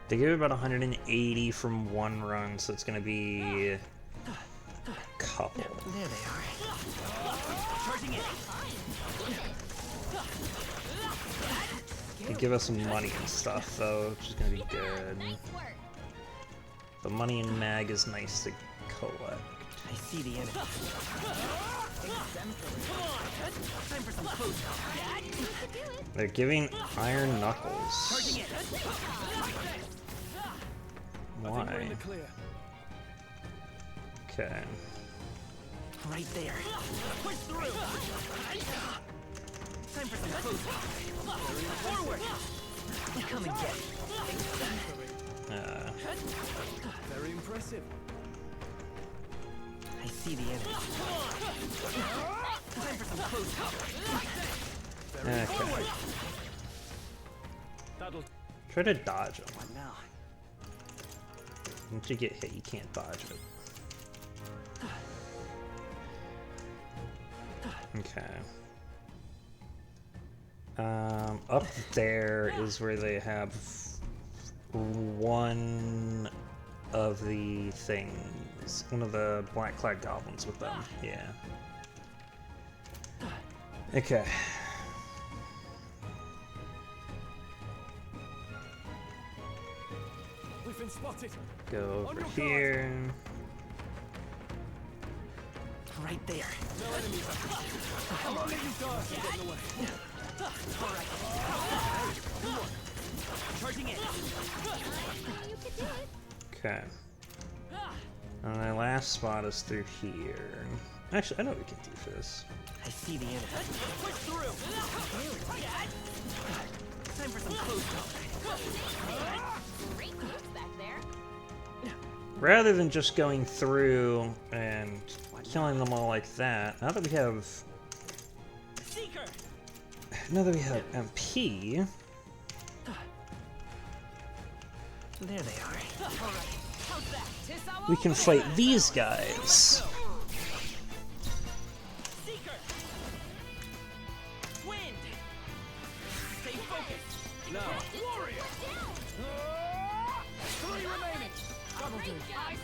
They give it about 180 from one run, so it's gonna be a couple. There they are. Charging it. They give us some money and stuff, though, which is gonna be good. The money in mag is nice to collect. I see the enemy. Time for some close combat. They're giving iron knuckles. Charging it. Why? Okay. Right there. Push through. Time for some close combat. Forward. Come and get it. Very impressive. I see the enemy. Time for some close combat. Okay. Try to dodge them. What now? Once you get hit, you can't dodge it. Okay. Up there is where they have one of the things. One of the black-clad goblins with them. Yeah. Okay. We've been spotted. Go over here. Right there. No enemies up here. Come on, you guys, get in the way. Alright. Come on. Charging in. You could do it. Okay. And my last spot is through here. Actually, I know what we can do for this. I see the enemy. Push through. Time for some close combat. Great moves back there. Rather than just going through and killing them all like that, now that we have MP, there they are. we can fight these guys. Seeker. Wind. Stay focused. Now, warrior. 3 remaining. Double do. I see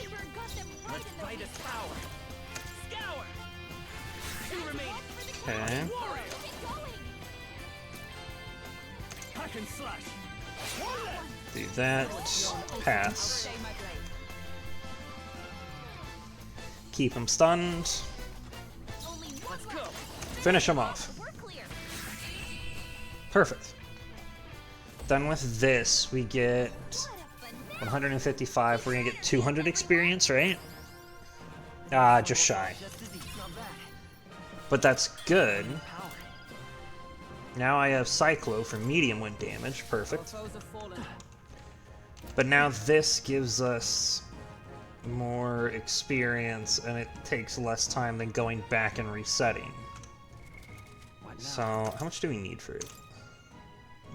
you. Let's fight a power. Scour. 2 remaining. Okay. Hack and slash. Do that. Pass. Keep him stunned. Let's go. Finish him off. Perfect. Then with this, we get 155. We're gonna get 200 experience, right? Ah, just shy. But that's good. Now I have Cyclo for medium wind damage. Perfect. But now this gives us more experience, and it takes less time than going back and resetting. So, how much do we need for it?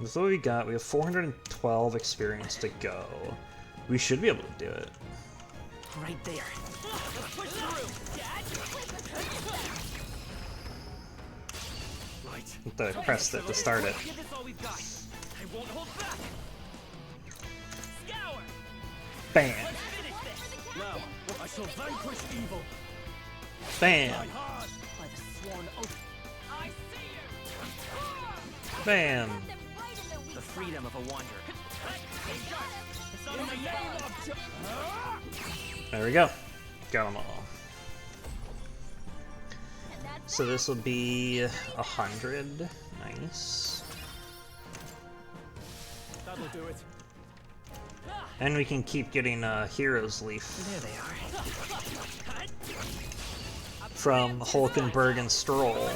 That's what we got. We have 412 experience to go. We should be able to do it. Right there. Push through. Right. To press it to start it. Give this all we've got. I won't hold back. Scour. Bam. Now, I shall vanquish evil. Bam. By the sworn oath. I see you. Bam. The freedom of a wanderer. There we go. Got them all. So this will be 100. Nice. That'll do it. And we can keep getting Hero's Leaf. There they are. From Hulkenberg and Stroll.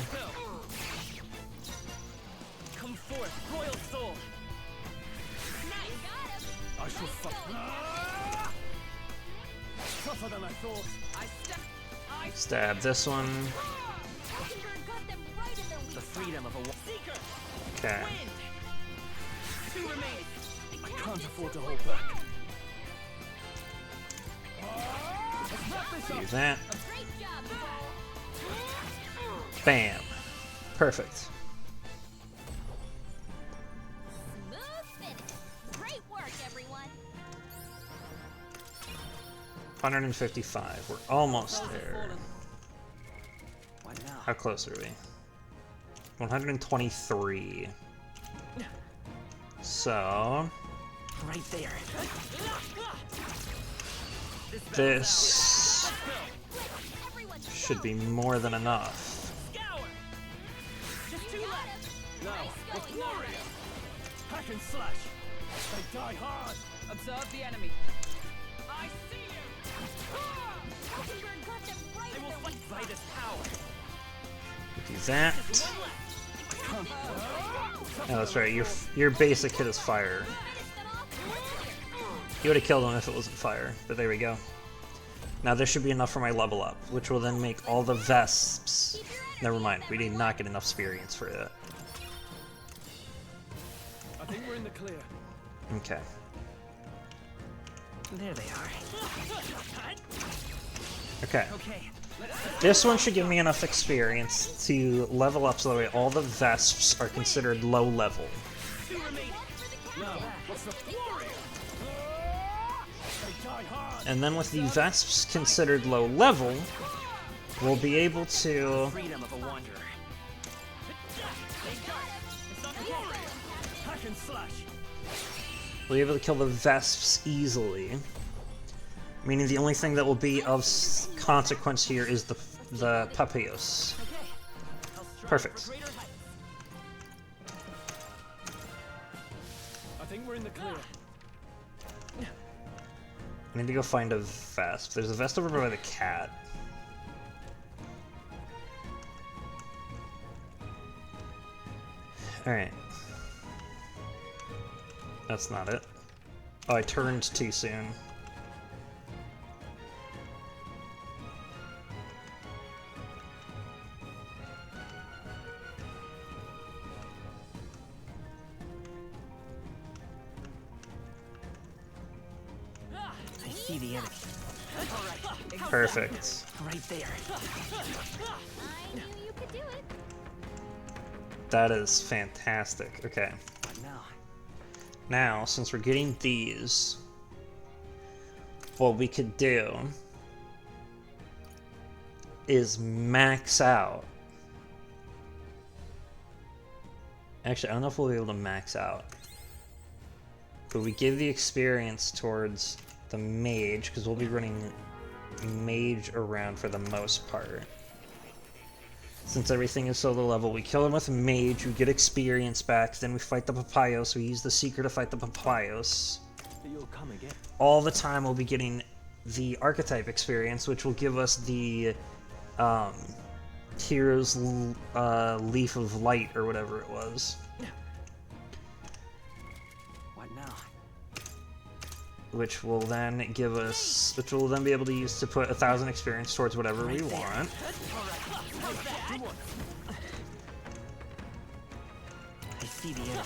Come forth, royal soul. I shall fuck. Tougher than I thought. Stab this one. The freedom of a seeker. Okay. Two remain. I can't afford to hold back. Do that. Bam. Perfect. Smooth finish. Great work, everyone. 155. We're almost there. How close are we? 123. So... Right there. This should be more than enough. Now, with glory. Hack and slash. They die hard. Observe the enemy. I see you. I will fight by this power. Do that. Oh, that's right. Your basic hit is fire. You would have killed him if it wasn't fire, but there we go. Now this should be enough for my level up, which will then make all the Vesps. Never mind, we did not get enough experience for that. I think we're in the clear. Okay. There they are. Okay. This one should give me enough experience to level up so that way all the Vesps are considered low level. Now, what's the glory? They die hard. And then with the Vesps considered low level, we'll be able to... Freedom of a wanderer. Hack and slash. We'll be able to kill the Vesps easily. Meaning the only thing that will be of consequence here is the Papayos. Perfect. I think we're in the clear. I need to go find a Vesp. There's a Vesp over by the cat. Alright. That's not it. Oh, I turned too soon. I see the enemy. Perfect. Right there. I knew you could do it. That is fantastic. Okay. Now, since we're getting these, what we could do is max out. Actually, I don't know if we'll be able to max out. But we give the experience towards the mage, because we'll be running mage around for the most part. Since everything is solo level, we kill him with mage, we get experience back, then we fight the Papayos, we use the Seeker to fight the Papayos. You'll come again. All the time we'll be getting the archetype experience, which will give us the Hero's Leaf of Light, or whatever it was. What now? Which will then give us, which we'll then be able to use to put 1,000 experience towards whatever we want. I see the enemy.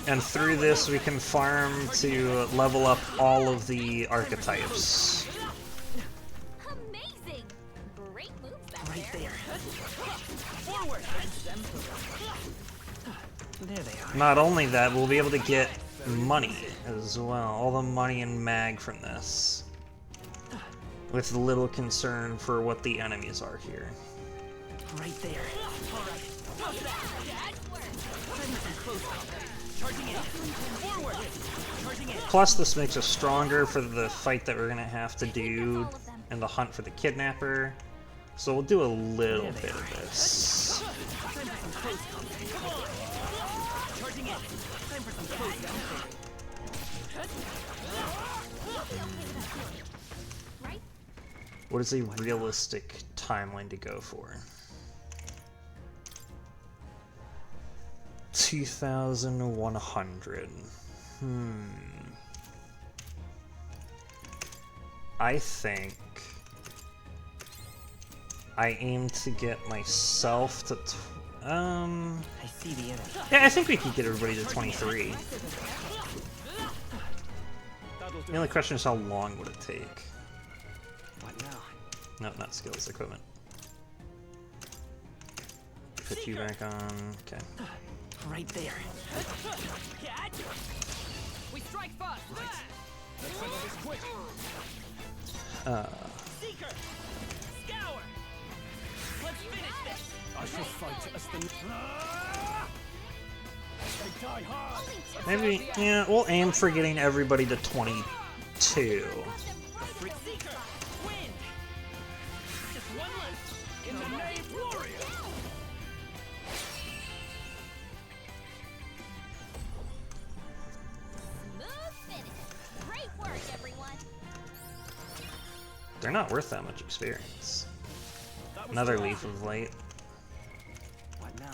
And through this we can farm to level up all of the archetypes. Amazing! Great moves back Right there. there. Forward. There they are. Not only that, we'll be able to get money as well. All the money and mag from this. With little concern for what the enemies are here. Right there. Charging in. Forward. Charging in. Plus, this makes us stronger for the fight that we're gonna have to do in the hunt for the Kidnapper. So we'll do a little bit of this. Time for some close combat. Come on. Charging in. Time for some close combat. What is a realistic timeline to go for? 2,100. I think I aim to get myself to I see the enemy. yeah, I think we could get everybody to 23. The only question is how long would it take? What now? No, not skills, equipment. Put you back on. Okay. Right there. We strike first. Let's settle this quick. Seeker. Scour. Let's finish this. I shall fight as the. They die hard. Maybe, yeah, we'll aim for getting everybody to 22. Seeker. Wind. Just one left. In the name warrior. Smooth finish. Great work, everyone. They're not worth that much experience. Another Leaf of Light. What now?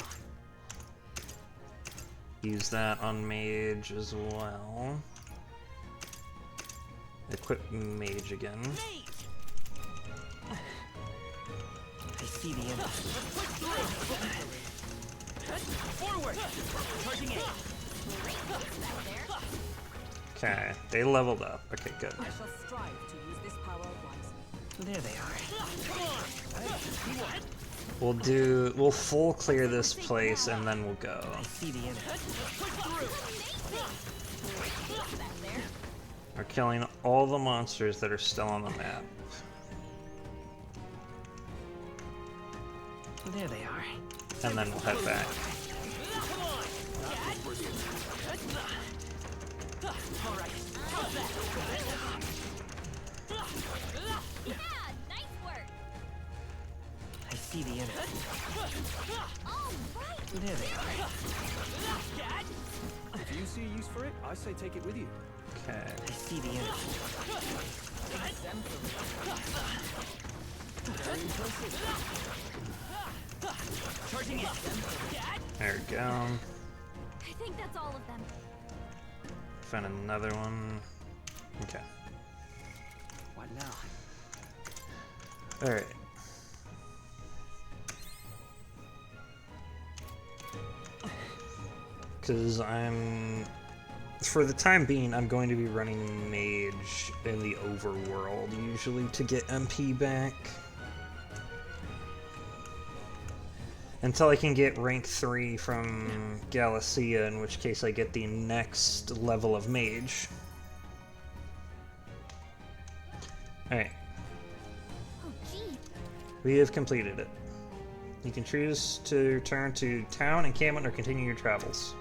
Use that on Mage as well. Equip Mage again. I see the enemy. Forward. Charging in. Okay, they leveled up. Okay, good. I shall strive to use this power wisely. There they are. We'll full clear this place and then we'll go. I see the enemy. We're killing all the monsters that are still on the map. There they are. And then we'll head back. All right. How's that? Yeah, nice work. I see the enemy. All right. There they are. If you see a use for it, I say take it with you. Okay. I see the enemy. Very impressive. Charging in. There we go. I think that's all of them. Found another one. Okay. What now? Alright. Because for the time being, I'm going to be running Mage in the overworld, usually, to get MP back. Until I can get rank 3 from Galacia, in which case I get the next level of Mage. Alright. Oh, gee. We have completed it. You can choose to return to town, encampment, or continue your travels.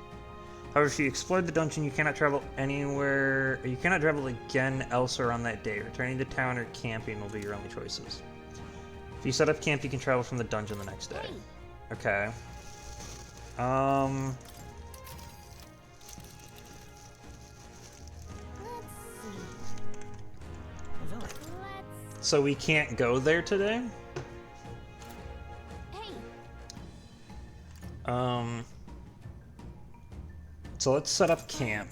However, if you explored the dungeon, you cannot travel anywhere, or you cannot travel again elsewhere on that day. Returning to town or camping will be your only choices. If you set up camp, you can travel from the dungeon the next day. Okay. So we can't go there today? Hey. So let's set up camp.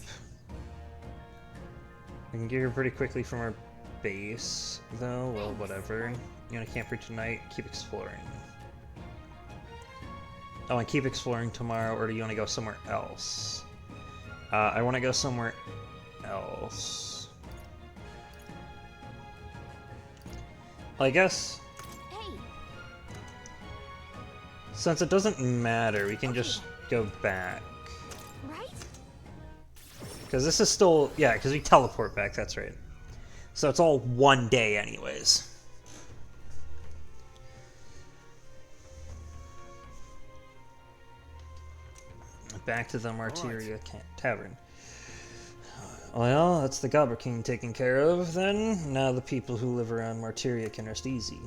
We can get here pretty quickly from our base, though. Well, whatever. You want to camp for tonight? Keep exploring. Oh, and keep exploring tomorrow, or do you want to go somewhere else? I want to go somewhere else. Well, I guess... Since it doesn't matter, we can just go back. Right? Because this is still... Yeah, because we teleport back, that's right. So it's all one day anyways. Back to the Martyria Tavern. Well, that's the Gobber King taken care of, then. Now the people who live around Martyria can rest easy.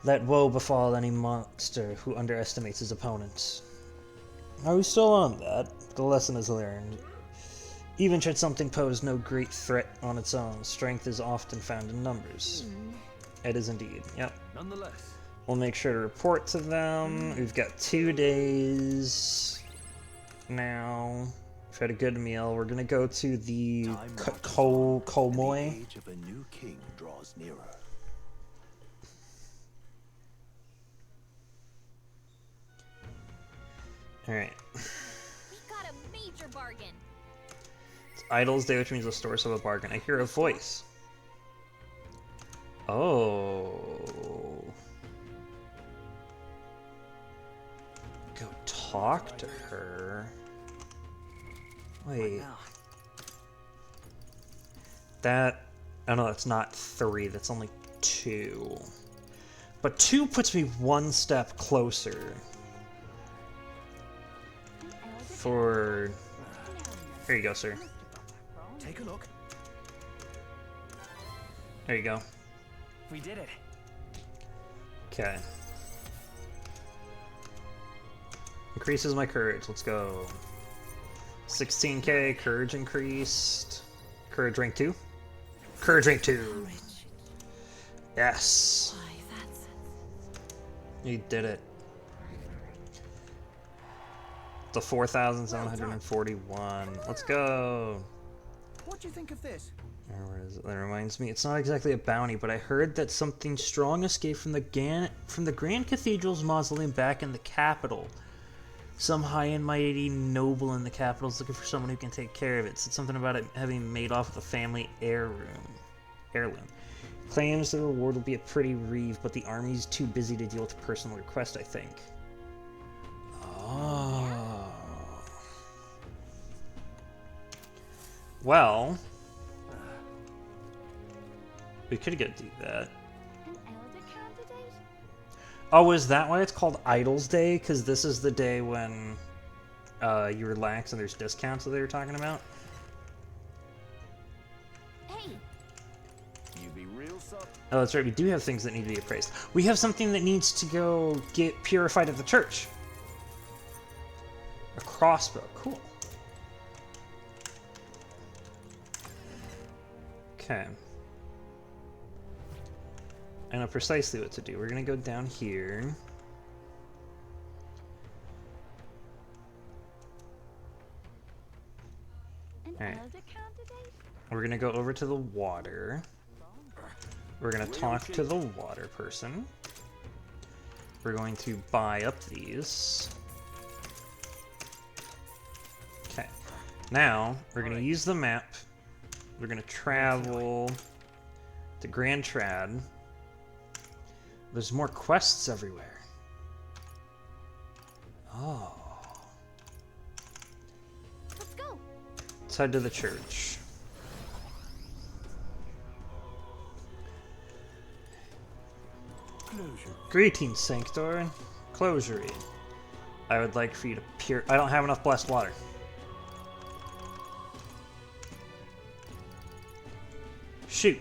Let woe befall any monster who underestimates his opponents. Are we still on that? The lesson is learned. Even should something pose no great threat on its own, strength is often found in numbers. It is indeed, yep. Nonetheless. We'll make sure to report to them. We've got 2 days now. We've had a good meal. We're gonna go to the Kolmoy. The age of a new king draws nearer. Alright. We got a major bargain. It's Idol's Day, which means the stores have a bargain. I hear a voice. Oh. Go talk to her. Wait. That... Oh no, that's not 3. That's only 2. But 2 puts me 1 step closer. For... Here you go, sir. Take a look. There you go. We did it. Okay. Increases my courage. Let's go. 16k, courage increased. Courage rank 2? Courage rank 2! Yes! You did it. The 4,741. Let's go! What do you think of this? Where is it? That reminds me, it's not exactly a bounty, but I heard that something strong escaped from the Grand Cathedral's mausoleum back in the capital. Some high and mighty noble in the capital is looking for someone who can take care of it. Said something about it having made off with a family heirloom. Claims the reward will be a pretty reeve, but the army's too busy to deal with a personal request, I think. Oh. Well, we could get to do that. Oh, is that why it's called Idol's Day? Because this is the day when you relax and there's discounts that they were talking about? Hey. You be real soft. Oh, that's right. We do have things that need to be appraised. We have something that needs to go get purified at the church. A crossbow. Cool. Okay. I know precisely what to do. We're going to go down here. Alright. We're going to go over to the water. We're going to talk to the water person. We're going to buy up these. Okay. Now, we're going to use the map. We're going to travel to Grand Trad. There's more quests everywhere. Oh. Let's go. Let's head to the church. Greetings, Sanctor. Closery. I would like for you to I don't have enough blessed water. Shoot.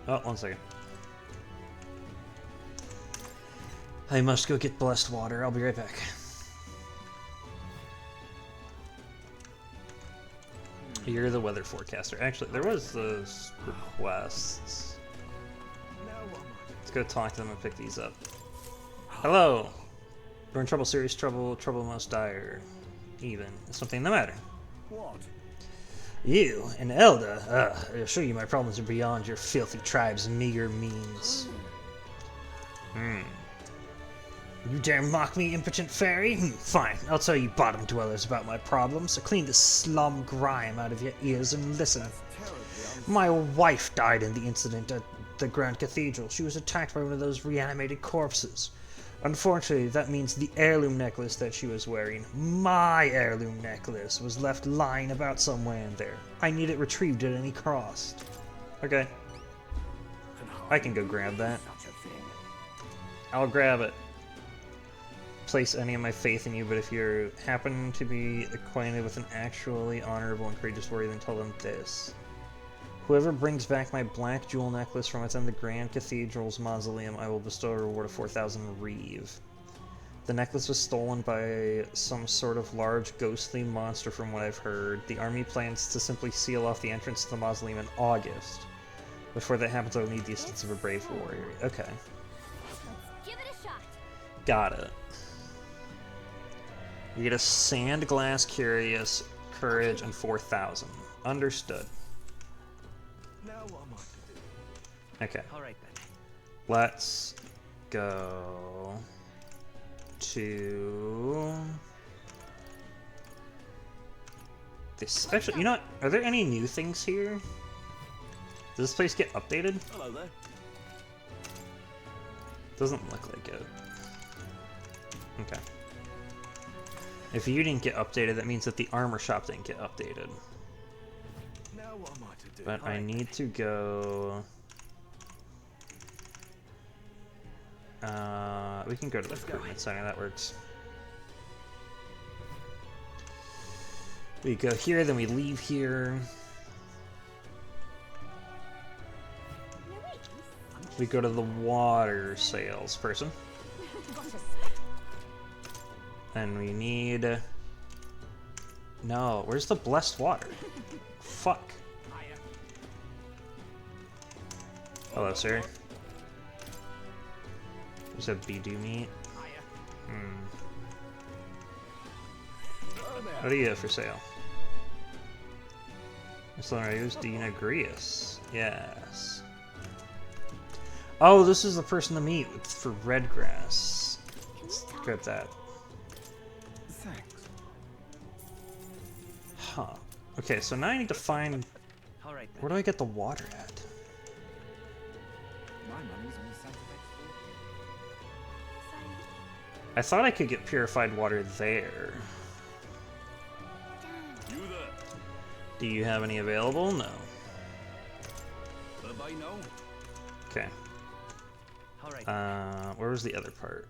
Oh, 1 second. I must go get blessed water. I'll be right back. You're the weather forecaster. Actually, there was those requests. Let's go talk to them and pick these up. Hello. We're in trouble, serious trouble, trouble most dire. Even. Is something the matter? What? You, an elder? I assure you my problems are beyond your filthy tribe's meager means. You dare mock me, impotent fairy? Fine, I'll tell you bottom dwellers about my problems, so clean the slum grime out of your ears and listen. My wife died in the incident at the Grand Cathedral. She was attacked by one of those reanimated corpses. Unfortunately, that means the heirloom necklace that she was wearing, my heirloom necklace, was left lying about somewhere in there. I need it retrieved at any cost. Okay. I can go grab that. I'll grab it. place any of my faith in you, but if you happen to be acquainted with an actually honorable and courageous warrior, then tell them this. Whoever brings back my black jewel necklace from within the Grand Cathedral's mausoleum, I will bestow a reward of 4,000 reeve. The necklace was stolen by some sort of large ghostly monster from what I've heard. The army plans to simply seal off the entrance to the mausoleum in August. Before that happens, I will need the assistance of a brave warrior. Okay. Let's give it a shot. Got it. You get a sand glass curious, courage, and 4,000. Understood. Now what am I to do? Okay. All right then. Let's go to this. Actually, you know what? Are there any new things here? Does this place get updated? Hello there. Doesn't look like it. Okay. If you didn't get updated, that means that the armor shop didn't get updated. Now what am I to do? But I need to go... we can go to the recruitment center, that works. We go here, then we leave here. We go to the water salesperson. And we need... No, where's the blessed water? Fuck. Hello, sir. There's a Bidou meat. What do you have for sale? Miscellaneous Dina Grius. Yes. Oh, this is the person to meet with for Redgrass. Let's grab that. Thanks. Huh. Okay, so now I need to find... Where do I get the water at? My money's on the Santa Fe. I thought I could get purified water there. You there? Do you have any available? No. Anybody know? Okay. Where was the other part?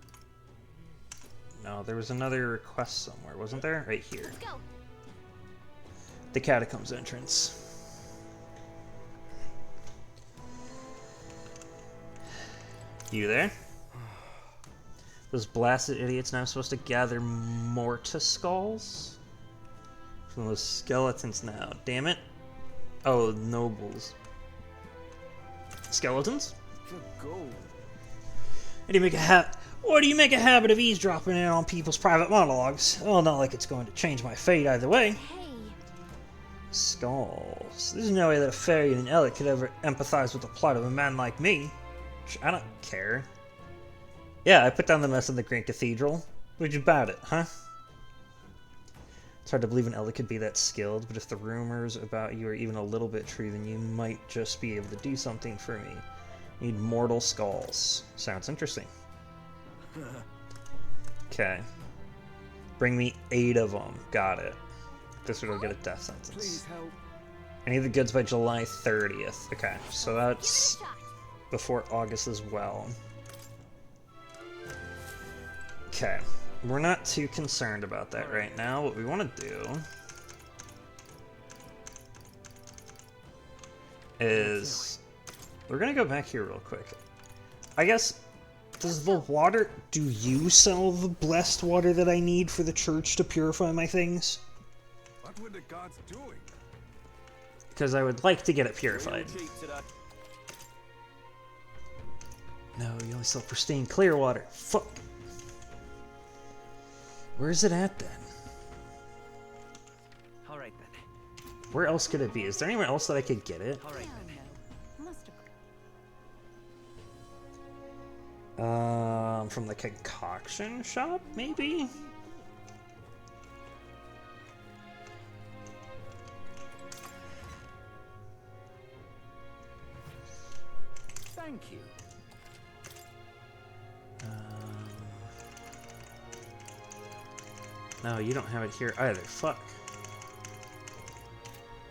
No, there was another request somewhere, wasn't there? Right here. Let's go. The catacombs entrance. You there? Those blasted idiots now supposed to gather mortis skulls? From those skeletons now. Damn it. Oh, nobles. Skeletons? Good gold. Why do you make a habit of eavesdropping in on people's private monologues? Well, not like it's going to change my fate either way. Hey. Skulls. There's no way that a fairy and an Elliot could ever empathize with the plight of a man like me. I don't care. Yeah, I put down the mess in the Grand Cathedral. What'd you about it, huh? It's hard to believe an Elliot could be that skilled, but if the rumors about you are even a little bit true, then you might just be able to do something for me. Need mortal skulls. Sounds interesting. Okay. Bring me 8 of them. Got it. This would get a death sentence. Please help. I need the goods by July 30th. Okay, so that's before August as well. Okay. We're not too concerned about that right now. What we want to do is we're gonna go back here real quick. I guess, does the water... Do you sell the blessed water that I need for the church to purify my things? What were the gods doing? Because I would like to get it purified. No, you only sell pristine clear water. Fuck. Where is it at then? Alright then. Where else could it be? Is there anywhere else that I could get it? Alright then. From the concoction shop, maybe? Thank you. No, you don't have it here either. Fuck.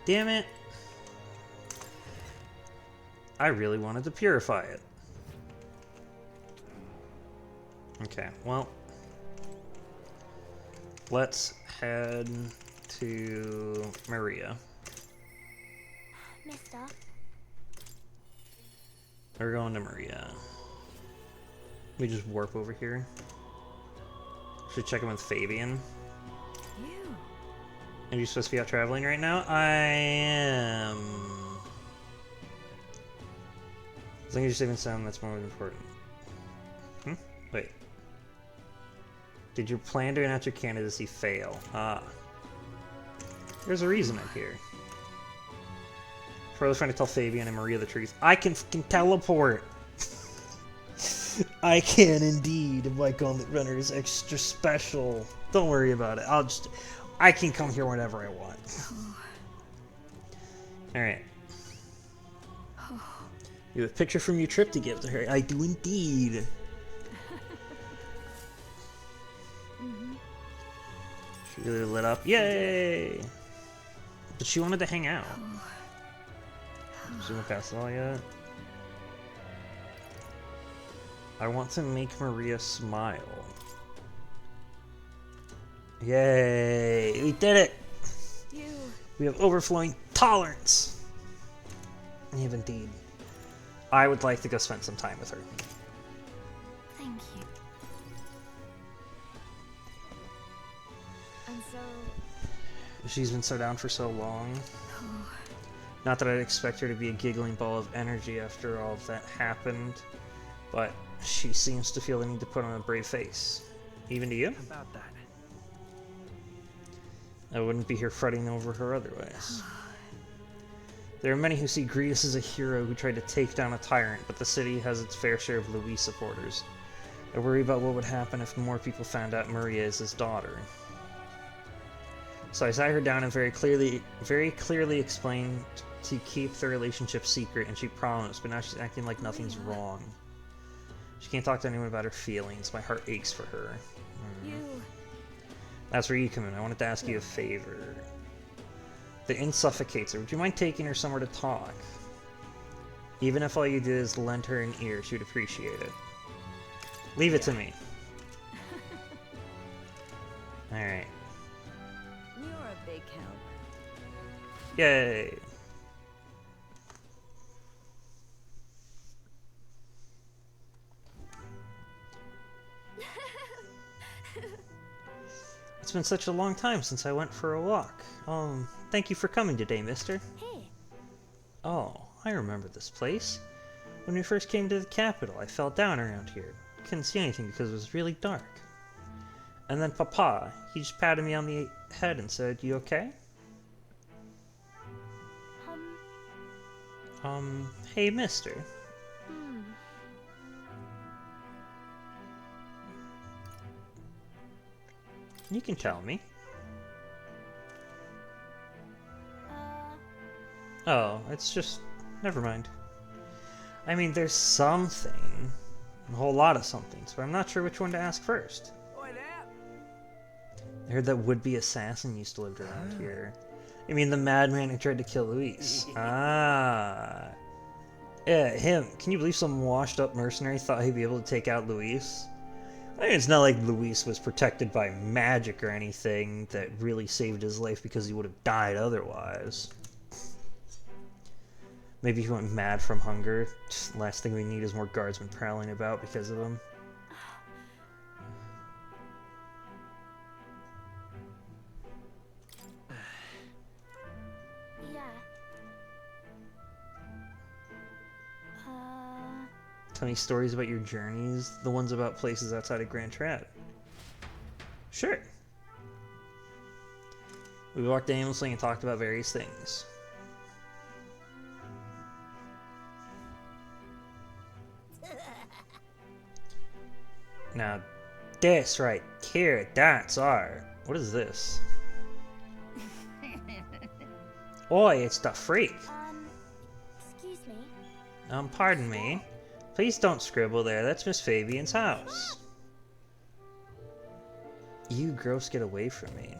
Damn it. I really wanted to purify it. Okay, well. let's head to Maria. Mister. We're going to Maria. Let me just warp over here. Should check in with Fabian. Are you supposed to be out traveling right now? I am. As long as you're safe and sound, that's more important. Wait. Did your plan to announce your candidacy fail? Ah. There's a reason I'm here. I was trying to tell Fabian and Maria the truth. I can fucking teleport! I can indeed. My gauntlet runner is extra special. Don't worry about it. I can come here whenever I want. Alright. You have a picture from your trip to give to her. I do indeed. She really lit up. Yay! But she wanted to hang out. She went past it all yet? I want to make Maria smile. Yay! We did it! We have overflowing tolerance! We have indeed. I would like to go spend some time with her. Thank you. And so... She's been so down for so long. Not that I'd expect her to be a giggling ball of energy after all that happened, but she seems to feel the need to put on a brave face. Even to you? About that. I wouldn't be here fretting over her otherwise. There are many who see Grievous as a hero who tried to take down a tyrant, but the city has its fair share of Louis supporters. I worry about what would happen if more people found out Maria is his daughter. So I sat her down and very clearly explained to keep the relationship secret, and she promised, but now she's acting like nothing's wrong. She can't talk to anyone about her feelings. My heart aches for her. That's where you come in. I wanted to ask you a favor. The inn suffocates her. Would you mind taking her somewhere to talk? Even if all you did is lend her an ear, she would appreciate it. Leave it to me. Alright. You're a big help. Yay! It's been such a long time since I went for a walk. Thank you for coming today, mister. Hey. Oh, I remember this place. When we first came to the capital, I fell down around here. Couldn't see anything because it was really dark. And then Papa, he just patted me on the head and said, "You okay?" Hey, mister. You can tell me. Oh, it's just... never mind. I mean, there's something. A whole lot of somethings, but I'm not sure which one to ask first. I heard that would-be assassin used to live around here. I mean, the madman who tried to kill Luis. Ah. Yeah, him. Can you believe some washed-up mercenary thought he'd be able to take out Luis? I mean, it's not like Luis was protected by magic or anything that really saved his life because he would have died otherwise. Maybe he went mad from hunger. Just last thing we need is more guardsmen prowling about because of him. Tell me stories about your journeys, the ones about places outside of Grand Trad. Sure. We walked aimlessly and talked about various things. Now, this right here, that's art. What is this? Oi, it's the freak. Excuse me. Pardon me. Please don't scribble there. That's Miss Fabian's house. You gross, get away from me.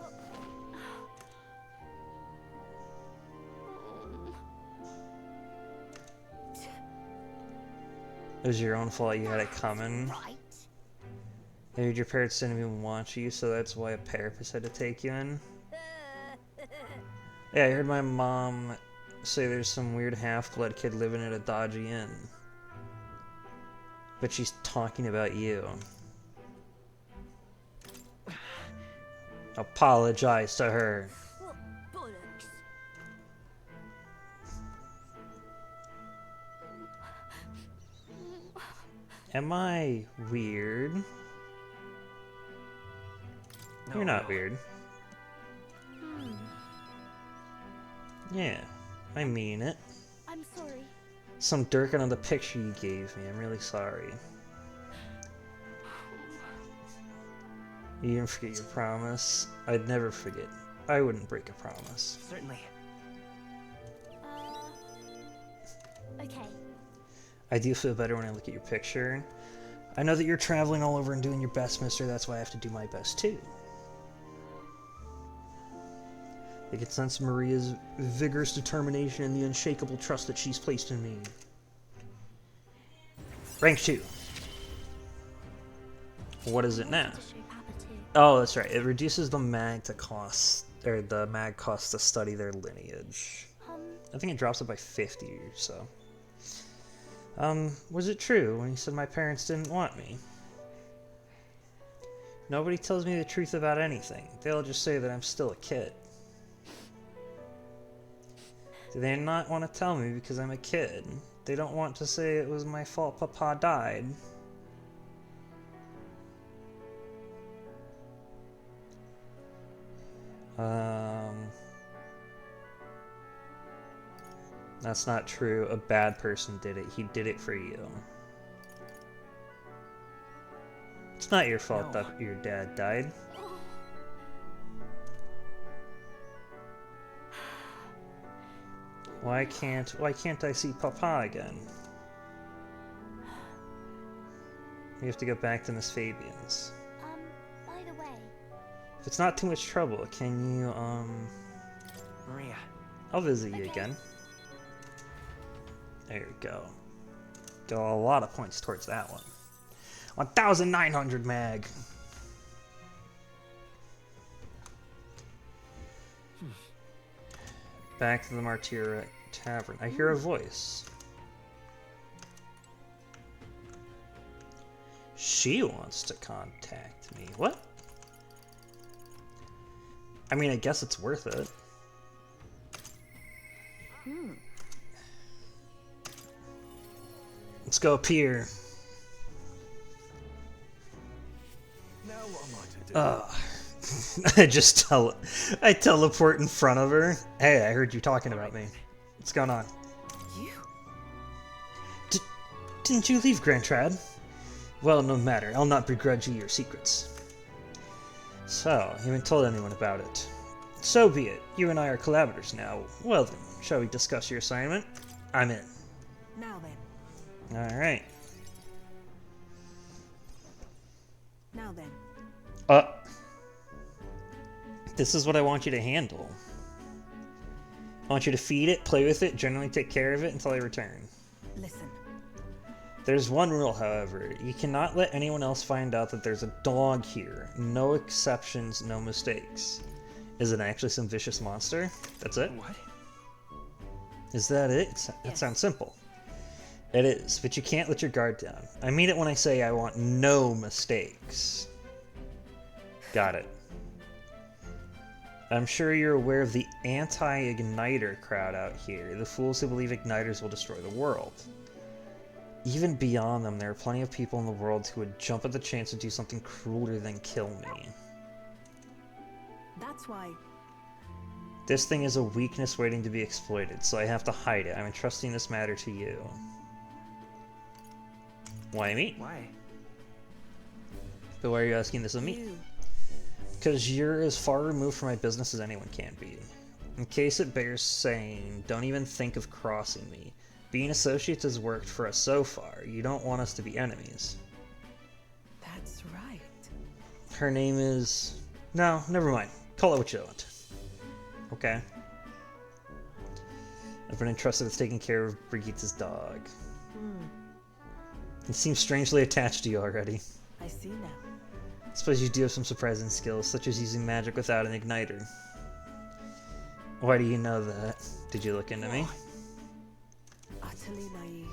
It was your own fault you had it coming. I heard your parents didn't even want you, so that's why a therapist had to take you in. Yeah, I heard my mom say there's some weird half-blood kid living at a dodgy inn. But she's talking about you. Apologize to her. Am I weird? No, You're not no. weird. Yeah, I mean it. I'm sorry. Some Durkin on the picture you gave me. I'm really sorry. You didn't forget your promise. I'd never forget. I wouldn't break a promise. Certainly. Okay. I do feel better when I look at your picture. I know that you're traveling all over and doing your best, mister. That's why I have to do my best, too. I can sense Maria's vigorous determination and the unshakable trust that she's placed in me. Rank 2. What is it now? Oh, that's right. It reduces the mag to cost, or the mag cost to study their lineage. I think it drops it by 50 or so. Was it true when you said my parents didn't want me? Nobody tells me the truth about anything. They'll just say that I'm still a kid. Do they not want to tell me because I'm a kid? They don't want to say it was my fault Papa died. That's not true. A bad person did it. He did it for you. It's not your fault that your dad died. Why can't I see Papa again? We have to go back to Miss Fabian's. By the way. If it's not too much trouble, can you, Maria. I'll visit you again. There you go. Got a lot of points towards that one. 1,900 mag. Back to the Martyra Tavern. I hear a voice. She wants to contact me. What? I mean, I guess it's worth it. Let's go up here. Now what am I to do? I teleport in front of her. Hey, I heard you talking about me. What's going on? You? Didn't you leave Grand Trad? Well, no matter. I'll not begrudge you your secrets. So, you haven't told anyone about it. So be it. You and I are collaborators now. Well then, shall we discuss your assignment? I'm in. Now then. Alright. Now then. This is what I want you to handle. I want you to feed it, play with it, generally take care of it until I return. Listen. There's one rule, however. You cannot let anyone else find out that there's a dog here. No exceptions, no mistakes. Is it actually some vicious monster? That's it? What? Is that it? That sounds simple. It is, but you can't let your guard down. I mean it when I say I want no mistakes. Got it. I'm sure you're aware of the anti-igniter crowd out here, the fools who believe igniters will destroy the world. Even beyond them, there are plenty of people in the world who would jump at the chance to do something crueler than kill me. That's why. This thing is a weakness waiting to be exploited, so I have to hide it. I'm entrusting this matter to you. Why me? Why? But why are you asking this of me? Because you're as far removed from my business as anyone can be. In case it bears saying, don't even think of crossing me. Being associates has worked for us so far. You don't want us to be enemies. That's right. Her name is... No, never mind. Call it what you want. Okay. I've been entrusted with taking care of Brigitte's dog. He seems strangely attached to you already. I see now. Suppose you do have some surprising skills, such as using magic without an igniter. Why do you know that? Did you look into me? Utterly naive.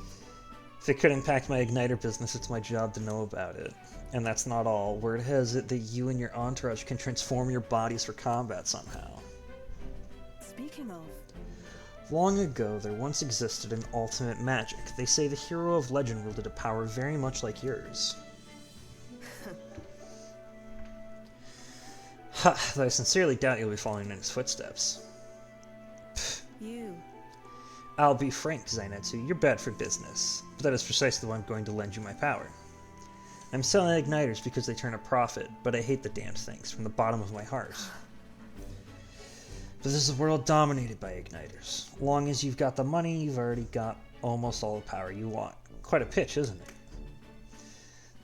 If it could impact my igniter business, it's my job to know about it. And that's not all. Word has it that you and your entourage can transform your bodies for combat somehow. Speaking of... Long ago, there once existed an ultimate magic. They say the hero of legend wielded a power very much like yours. Ha, though I sincerely doubt you'll be following in his footsteps. You. I'll be frank, Zainetsu, you're bad for business, but that is precisely why I'm going to lend you my power. I'm selling igniters because they turn a profit, but I hate the damned things from the bottom of my heart. But this is a world dominated by igniters. Long as you've got the money, you've already got almost all the power you want. Quite a pitch, isn't it?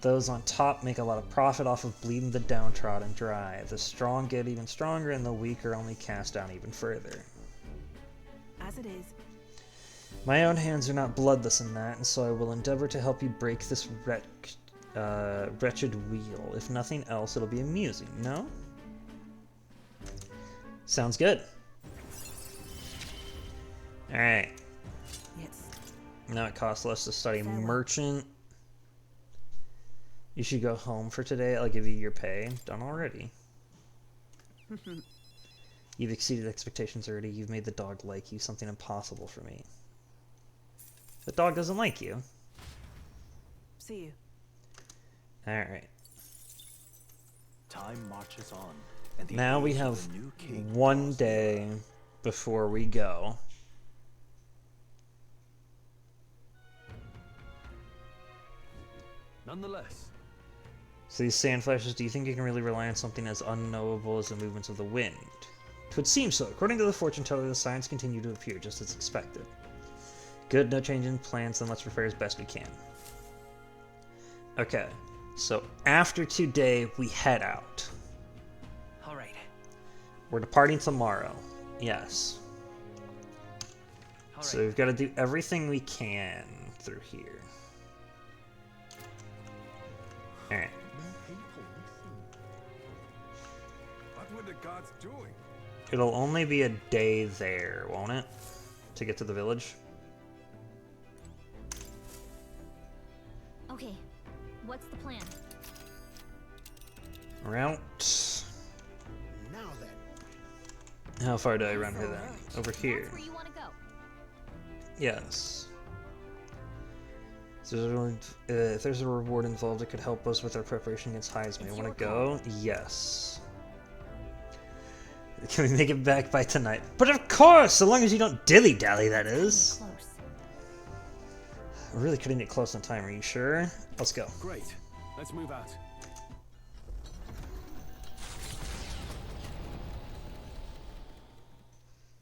Those on top make a lot of profit off of bleeding the downtrodden dry. The strong get even stronger, and the weak are only cast down even further. As it is. My own hands are not bloodless in that, and so I will endeavor to help you break this wretched wheel. If nothing else, it'll be amusing, no? Sounds good. Alright. Yes. Now it costs less to study merchant. You should go home for today. I'll give you your pay. Done already. You've exceeded expectations already. You've made the dog like you. Something impossible for me. The dog doesn't like you. See you. Alright. Time marches on. And now we have one day before we go. Nonetheless. So these sand flashes, do you think you can really rely on something as unknowable as the movements of the wind? It would seem so. According to the fortune teller, the signs continue to appear just as expected. Good, no change in plans, then let's prepare as best we can. Okay, so after today, we head out. Alright. We're departing tomorrow. Yes. So we've got to do everything we can through here. Alright. What were the gods doing? It'll only be a day there, won't it? To get to the village? Okay, what's the plan? Route. Now then. How far do I run here then? Over here. That's where you want to go. Yes. So if there's a reward involved, it could help us with our preparation against Heisman. Want to go? Yes. Can we make it back by tonight? But of course, so long as you don't dilly-dally, that is. We're really cutting it close on time, are you sure? Let's go. Great. Let's move out.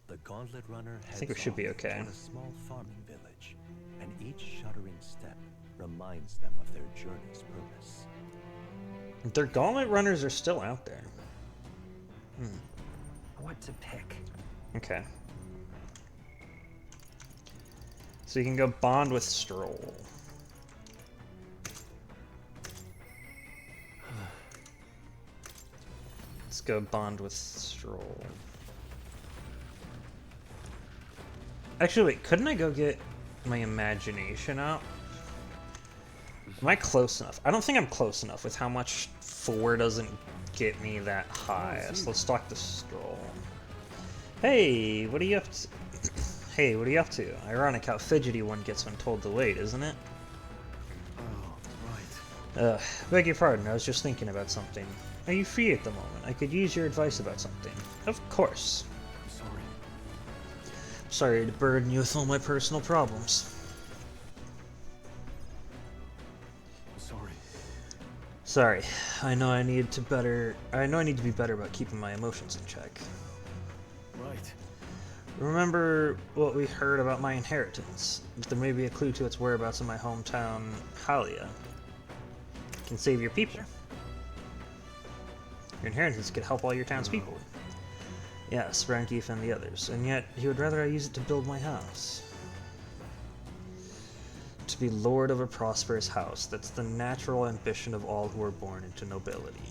The Gauntlet Runner heads I think we should be okay. toward a small farming village, and each shuddering step reminds them of their journey's purpose. Their Gauntlet Runners are still out there. What to pick? Okay. So you can go bond with Stroll. Let's go bond with Stroll. Actually, wait, couldn't I go get my imagination up? Am I close enough? I don't think I'm close enough with how much 4 doesn't get me that high. So let's talk to Stroll. Hey, what are you up to? Hey, what are you up to? Ironic how fidgety one gets when told to wait, isn't it? Oh, right. Beg your pardon, I was just thinking about something. Are you free at the moment? I could use your advice about something. Of course. Sorry to burden you with all my personal problems. Sorry. I know I need to be better about keeping my emotions in check. Right. Remember what we heard about my inheritance? There may be a clue to its whereabouts in my hometown, Halia. It can save your people. Your inheritance could help all your townspeople. Yes, Brankeef and the others, and yet he would rather I use it to build my house. To be lord of a prosperous house. That's the natural ambition of all who are born into nobility.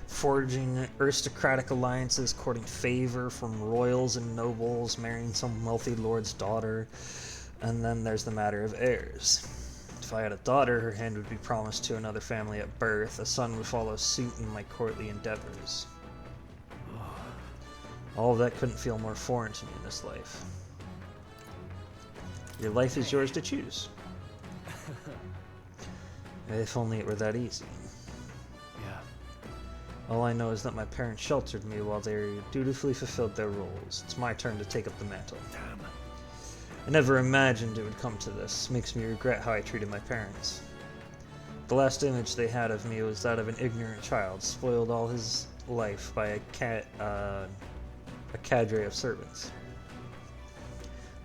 Forging aristocratic alliances, courting favor from royals and nobles, marrying some wealthy lord's daughter, and then there's the matter of heirs. If I had a daughter, her hand would be promised to another family at birth. A son would follow suit in my courtly endeavors. All of that couldn't feel more foreign to me in this life. Your life is yours to choose. If only it were that easy. Yeah. All I know is that my parents sheltered me while they dutifully fulfilled their roles. It's my turn to take up the mantle. Damn. I never imagined it would come to this. Makes me regret how I treated my parents. The last image they had of me was that of an ignorant child, spoiled all his life by a cadre of servants.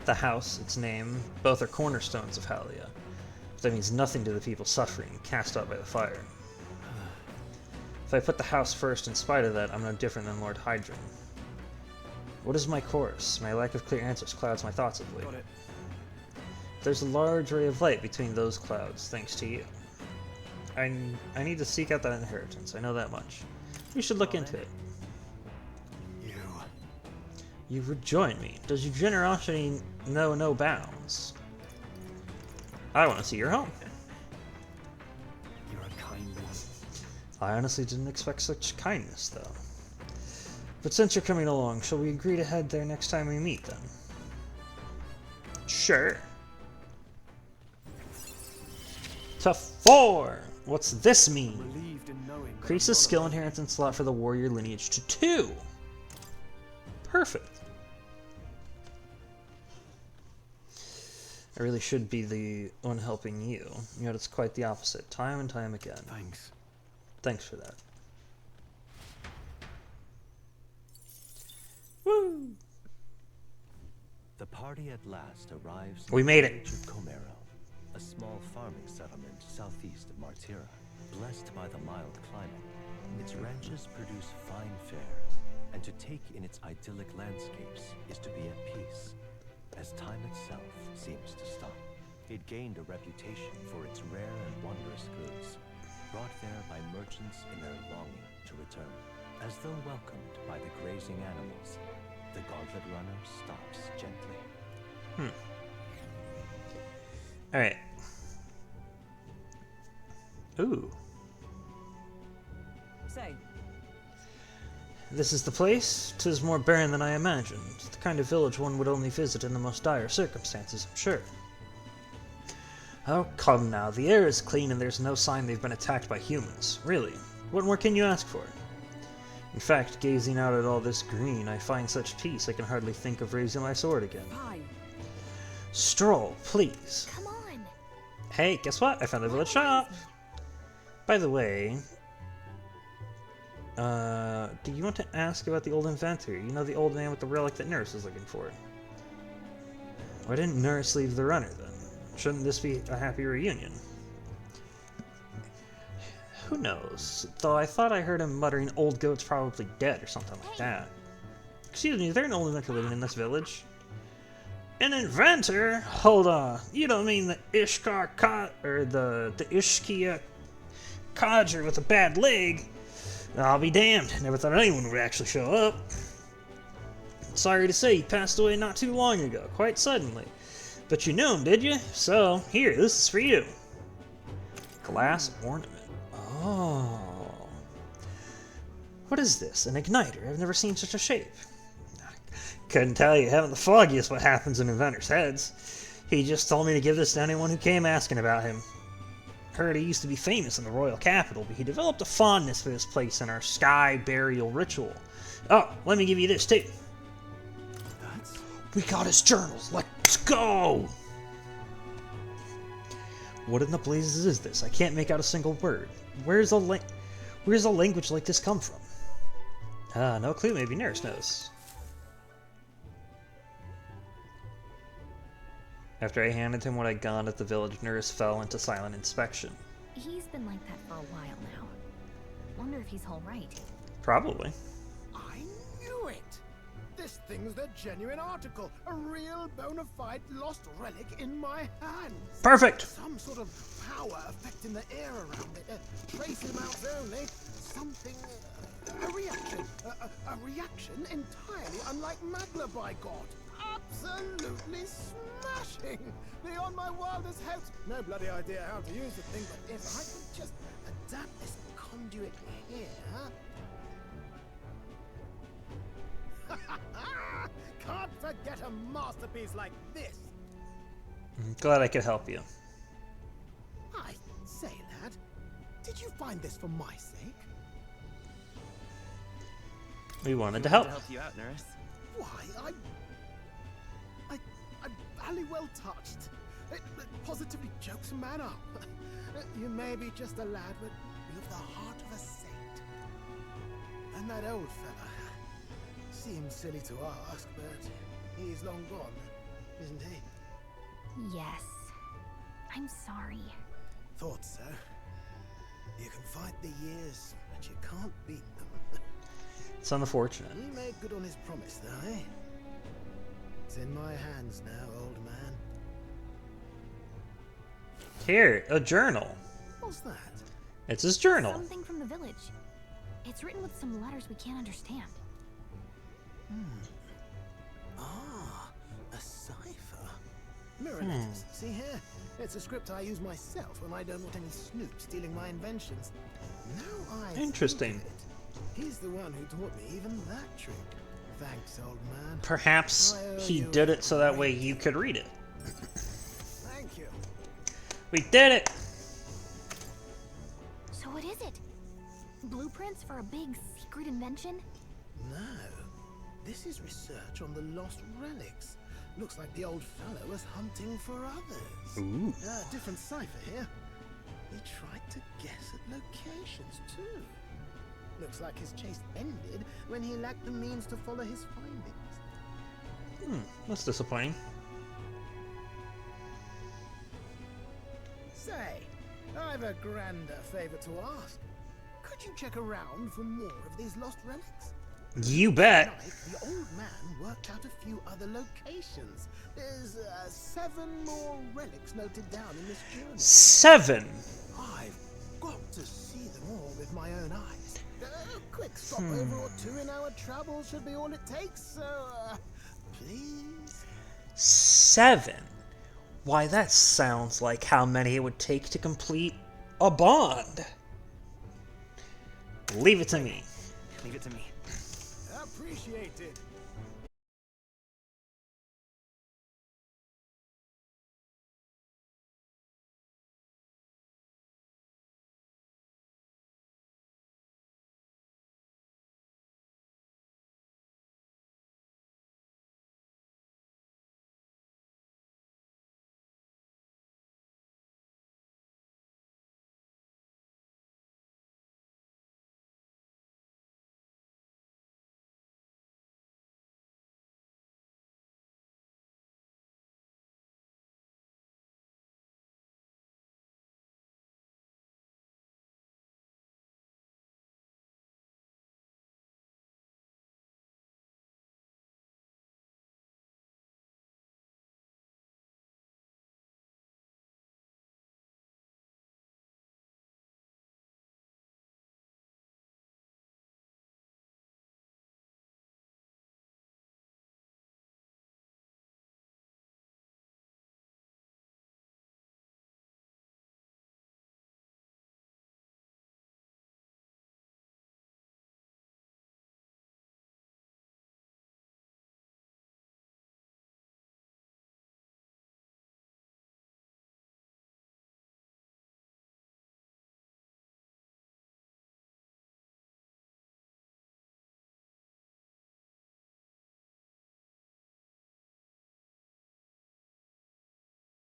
The house, its name, both are cornerstones of Halia. But that means nothing to the people suffering, cast out by the fire. If I put the house first in spite of that, I'm no different than Lord Hydron. What is my course? My lack of clear answers clouds my thoughts of late. Got it. There's a large ray of light between those clouds, thanks to you. I need to seek out that inheritance, I know that much. You should look into it. You rejoin me. Does your generosity know no bounds? I want to see your home. You're a kind one. I honestly didn't expect such kindness, though. But since you're coming along, shall we agree to head there next time we meet, then? Sure. To 4! What's this mean? Increase the skill inheritance slot for the warrior lineage to 2! Perfect. I really should be the one helping you, yet it's quite the opposite, time and time again. Thanks. Thanks for that. Woo! The party at last arrives. We made it. To Comero, a small farming settlement southeast of Martira. Blessed by the mild climate, its ranches produce fine fare, and to take in its idyllic landscapes is to be at peace, as time itself seems to stop. It gained a reputation for its rare and wondrous goods, brought there by merchants in their longing to return. As though welcomed by the grazing animals, the Gauntlet Runner stops gently. Alright. Ooh. Say. This is the place? 'Tis more barren than I imagined. The kind of village one would only visit in the most dire circumstances, I'm sure. Oh, come now. The air is clean and there's no sign they've been attacked by humans. Really. What more can you ask for? In fact, gazing out at all this green, I find such peace I can hardly think of raising my sword again. Fine. Stroll, please. Come on. Hey, guess what? I found the village shop! By the way, do you want to ask about the old inventor? You know, the old man with the relic that Nurse is looking for. Why didn't Nurse leave the runner, then? Shouldn't this be a happy reunion? Who knows? Though I thought I heard him muttering old goat's probably dead or something like that. Excuse me, is there an old inventor living in this village? An inventor? Hold on. You don't mean the the Ishkia codger with a bad leg? I'll be damned. Never thought anyone would actually show up. Sorry to say, he passed away not too long ago, quite suddenly. But you knew him, did you? So, here, this is for you. Glass ornament. Oh. What is this? An igniter? I've never seen such a shape. Couldn't tell you. Haven't the foggiest what happens in inventors' heads. He just told me to give this to anyone who came asking about him. Heard he used to be famous in the royal capital, but he developed a fondness for this place in our sky burial ritual. Oh, let me give you this too. We got his journals. Let's go! What in the blazes is this? I can't make out a single word. Where's a language like this come from? No clue. Maybe Nurse knows. After I handed him what I'd got at the village, Nurse fell into silent inspection. He's been like that for a while now. Wonder if he's all right. Probably. I knew it! This thing's the genuine article. A real bona fide lost relic in my hands. Perfect. Some sort of power affecting the air around it. Trace amounts only. Something... a reaction. A reaction entirely unlike magma, by God. Absolutely smashing. Beyond my wildest hopes. No bloody idea how to use the thing, but if I could just adapt this conduit here... Can't forget a masterpiece like this. Glad I could help you. I say, lad, did you find this for my sake? We wanted to help. You out, nurse. Why, I'm barely well touched. It positively jokes a man up. You may be just a lad, but you've the heart of a saint. And that old fella seems silly to ask, but he's long gone, isn't he? Yes. I'm sorry. Thought so. You can fight the years, but you can't beat them. It's unfortunate. He made good on his promise, though, eh? It's in my hands now, old man. Here, a journal. What's that? It's his journal. Something from the village. It's written with some letters we can't understand. Ah, a cipher. Mirror letters. See here? It's a script I use myself when I don't want any snoop stealing my inventions. Now I Interesting. think of it, he's the one who taught me even that trick. Thanks, old man. Perhaps he did it so that way you could read it. Thank you. We did it! So what is it? Blueprints for a big secret invention? No. This is research on the lost relics. Looks like the old fellow was hunting for others. Ooh. Different cipher here. He tried to guess at locations too. Looks like his chase ended when he lacked the means to follow his findings. That's disappointing. Say, I've a grander favor to ask. Could you check around for more of these lost relics? You bet. Tonight, the old man worked out a few other locations. There's 7 more relics noted down in this journal. 7? I've got to see them all with my own eyes. A quick stopover or 2 in our travels should be all it takes, so please? 7? Why, that sounds like how many it would take to complete a bond. Leave it to me. Leave it to me. Appreciate it.